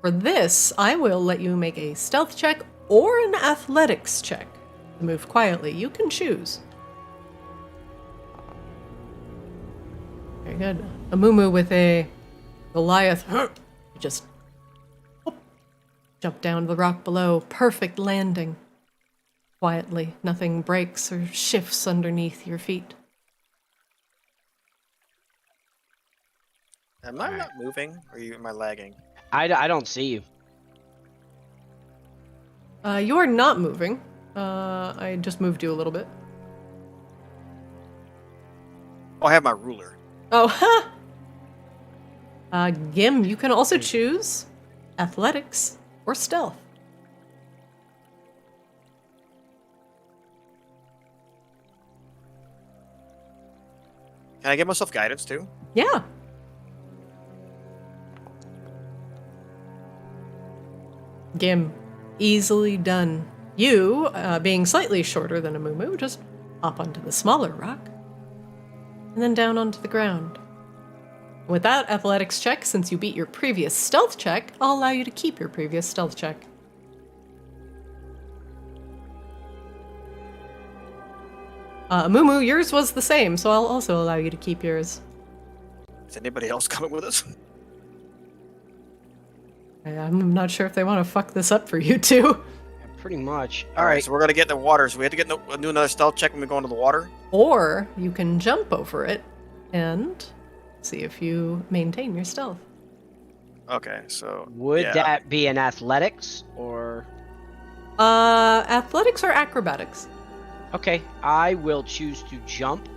[SPEAKER 2] For this, I will let you make a stealth check or an athletics check to move quietly. You can choose. Very good. Mumu with a Goliath, just jump down the rock below. Perfect landing. Quietly, nothing breaks or shifts underneath your feet.
[SPEAKER 4] Am I not moving, or am I lagging?
[SPEAKER 5] I don't see you.
[SPEAKER 2] You are not moving. I just moved you a little bit.
[SPEAKER 4] Oh, I have my ruler.
[SPEAKER 2] Oh, ha! Gim, you can also choose athletics or stealth.
[SPEAKER 4] Can I give myself guidance too?
[SPEAKER 2] Yeah. Gim, easily done. You, being slightly shorter than Mumu, just hop onto the smaller rock and then down onto the ground. With that athletics check, since you beat your previous stealth check, I'll allow you to keep your previous stealth check. Mumu, yours was the same, so I'll also allow you to keep yours.
[SPEAKER 4] Is anybody else coming with us?
[SPEAKER 2] I'm not sure if they want to fuck this up for you two.
[SPEAKER 5] Pretty much.
[SPEAKER 4] All right, so we're gonna get in the water. So we have to do another stealth check when we go into the water.
[SPEAKER 2] Or you can jump over it and see if you maintain your stealth.
[SPEAKER 4] Okay, so
[SPEAKER 5] would that be an athletics or?
[SPEAKER 2] Athletics or acrobatics?
[SPEAKER 5] Okay, I will choose to jump.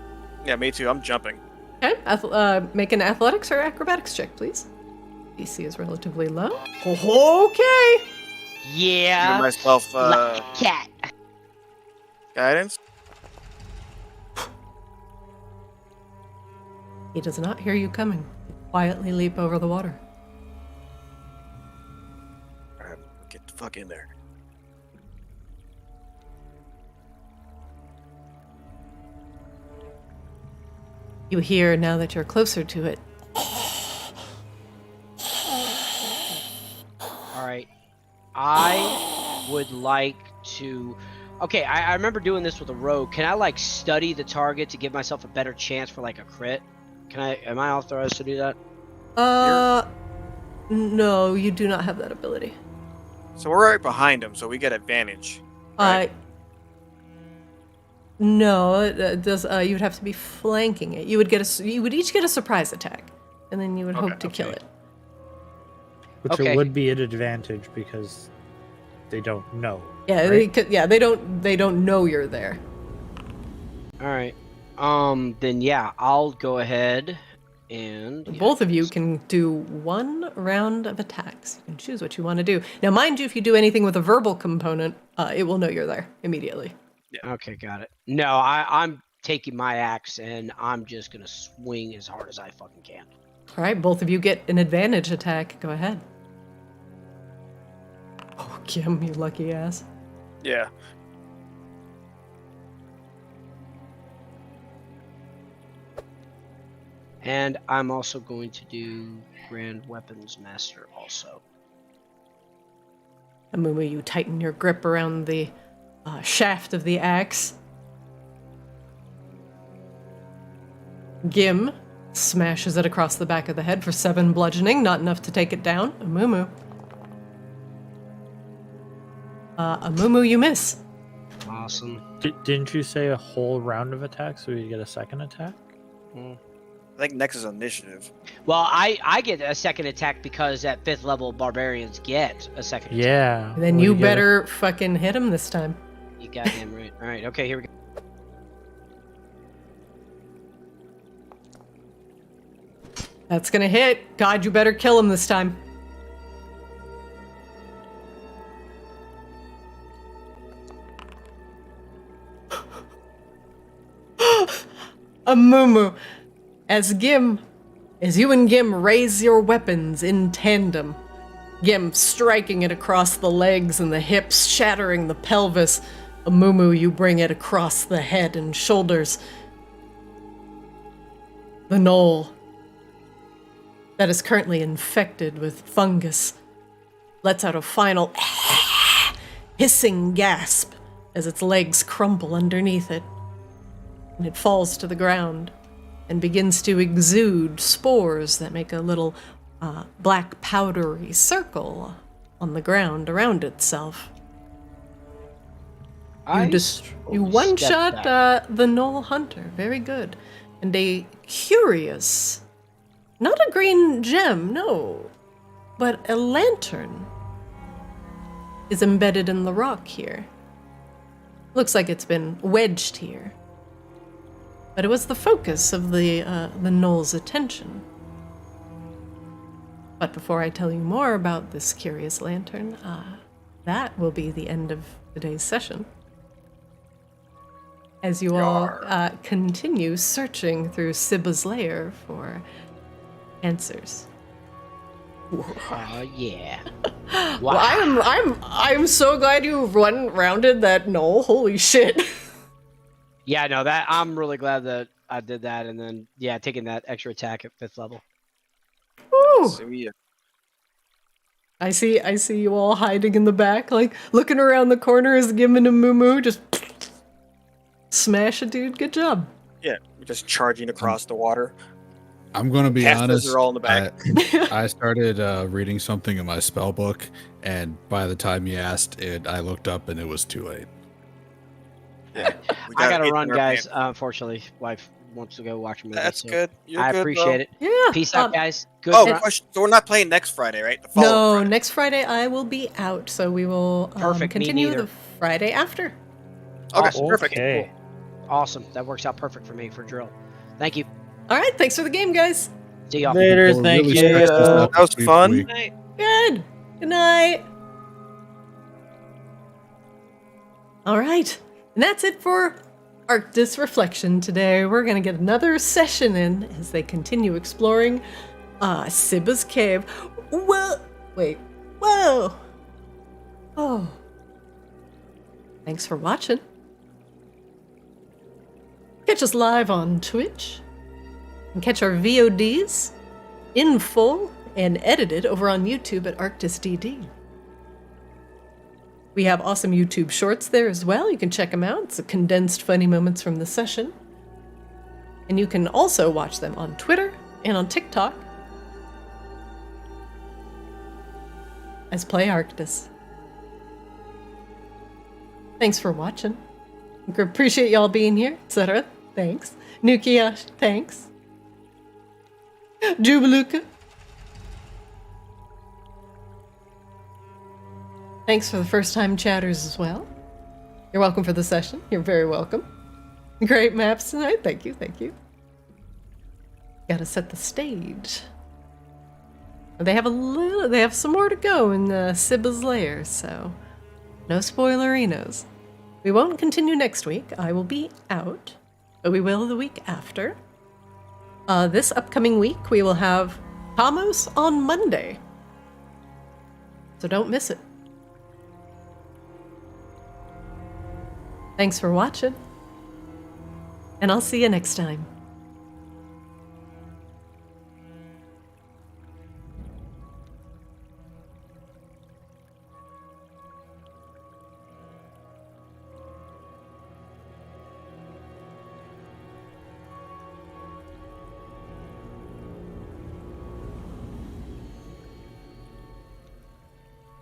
[SPEAKER 4] Yeah, me too. I'm jumping.
[SPEAKER 2] Okay, make an athletics or acrobatics check, please. DC is relatively low. Okay.
[SPEAKER 5] Yeah.
[SPEAKER 4] Give myself
[SPEAKER 5] like a cat.
[SPEAKER 4] Guidance.
[SPEAKER 2] He does not hear you coming. You quietly leap over the water.
[SPEAKER 4] All right, get the fuck in there.
[SPEAKER 2] You hear, now that you're closer to it.
[SPEAKER 5] Alright. I would like to... Okay, I remember doing this with a rogue. Can I, like, study the target to give myself a better chance for, like, a crit? Am I authorized to do that?
[SPEAKER 2] No, you do not have that ability.
[SPEAKER 4] So we're right behind him, so we get advantage. Right?
[SPEAKER 2] No, it does. You'd have to be flanking it. You would each get a surprise attack, and then you would hope to kill it.
[SPEAKER 3] Which it would be an advantage because they don't know.
[SPEAKER 2] Yeah,
[SPEAKER 3] right?
[SPEAKER 2] they don't know you're there.
[SPEAKER 5] All right. Then yeah, I'll go ahead and
[SPEAKER 2] both of you can do 1 round of attacks. You can choose what you want to do. Now, mind you, if you do anything with a verbal component, it will know you're there immediately.
[SPEAKER 5] Yeah. Okay, got it. No, I'm taking my axe and I'm just gonna swing as hard as I fucking can.
[SPEAKER 2] All right, both of you get an advantage attack. Go ahead. Oh, Kim, you lucky ass.
[SPEAKER 4] Yeah.
[SPEAKER 5] And I'm also going to do Grand Weapons Master also.
[SPEAKER 2] Mumu, you tighten your grip around the shaft of the axe. Gim smashes it across the back of the head for 7 bludgeoning, not enough to take it down. Mumu. A Mumu, you miss.
[SPEAKER 5] Awesome.
[SPEAKER 3] Didn't you say a whole round of attacks so you get a second attack?
[SPEAKER 4] I think next is initiative.
[SPEAKER 5] Well, I get a second attack because at 5th level barbarians get a second attack.
[SPEAKER 3] Yeah.
[SPEAKER 2] Then
[SPEAKER 3] well,
[SPEAKER 2] you
[SPEAKER 3] get
[SPEAKER 2] better fucking hit him this time.
[SPEAKER 5] You goddamn right. All right, okay, here we go.
[SPEAKER 2] That's gonna hit. God, you better kill him this time. A Mumu. As you and Gim raise your weapons in tandem, Gim striking it across the legs and the hips, shattering the pelvis. A Mumu, you bring it across the head and shoulders. The gnoll that is currently infected with fungus lets out a final hissing gasp as its legs crumple underneath it, and it falls to the ground and begins to exude spores that make a little black powdery circle on the ground around itself. You one-shot the gnoll hunter. Very good. And a curious, not a green gem, no, but a lantern is embedded in the rock here. Looks like it's been wedged here. But it was the focus of the gnoll's attention. But before I tell you more about this curious lantern, that will be the end of today's session. As you all continue searching through Sibba's lair for answers.
[SPEAKER 5] Yeah. Wow.
[SPEAKER 2] Well, I'm so glad you rounded that gnoll. Holy shit.
[SPEAKER 5] Yeah, no, that I'm really glad that I did that, and then taking that extra attack at 5th level.
[SPEAKER 2] Woo.
[SPEAKER 4] So, yeah.
[SPEAKER 2] I see you all hiding in the back, like looking around the corner as Gim and a Mumu just smash a dude. Good job.
[SPEAKER 4] Yeah, we're just charging across the water.
[SPEAKER 1] I'm going to be honest.
[SPEAKER 4] Are all in the back.
[SPEAKER 1] I started reading something in my spell book, and by the time you asked it, I looked up and it was too late.
[SPEAKER 4] Yeah,
[SPEAKER 5] I gotta run, guys. Unfortunately, wife wants to go watch a movie.
[SPEAKER 4] That's
[SPEAKER 5] so
[SPEAKER 4] good.
[SPEAKER 5] I appreciate it.
[SPEAKER 2] Yeah.
[SPEAKER 5] Peace out, guys. Good.
[SPEAKER 4] Question. So we're not playing next Friday, right? The following
[SPEAKER 2] No,
[SPEAKER 4] Friday.
[SPEAKER 2] next Friday I will be out, so we will continue the Friday after.
[SPEAKER 4] Okay,
[SPEAKER 5] Awesome.
[SPEAKER 4] perfect.
[SPEAKER 3] Okay.
[SPEAKER 5] Cool. Awesome. That works out perfect for me for drill. Thank you.
[SPEAKER 2] All right, thanks for the game, guys.
[SPEAKER 5] See y'all.
[SPEAKER 3] Later,
[SPEAKER 1] People
[SPEAKER 3] thank
[SPEAKER 1] really
[SPEAKER 3] you.
[SPEAKER 1] stressed us out
[SPEAKER 4] That was
[SPEAKER 1] this
[SPEAKER 4] fun.
[SPEAKER 1] week.
[SPEAKER 6] Night.
[SPEAKER 2] Good. Good night. All right, and that's it for Arctis Reflection today. We're going to get another session in as they continue exploring Sibba's cave. Whoa! Wait. Whoa! Oh. Thanks for watching. Catch us live on Twitch. And catch our VODs in full and edited over on YouTube at ArctisDD. We have awesome YouTube shorts there as well. You can check them out. It's a condensed funny moments from the session. And you can also watch them on Twitter and on TikTok as Play Arctis. Thanks for watching. Appreciate y'all being here, etc. Thanks. Nukia, thanks. Jubaluka. Thanks for the first-time chatters as well. You're welcome for the session. You're very welcome. Great maps tonight. Thank you, thank you. Gotta set the stage. They have some more to go in Sibba's lair, so no spoilerinos. We won't continue next week. I will be out, but we will the week after. This upcoming week, we will have Tamos on Monday. So don't miss it. Thanks for watching, and I'll see you next time.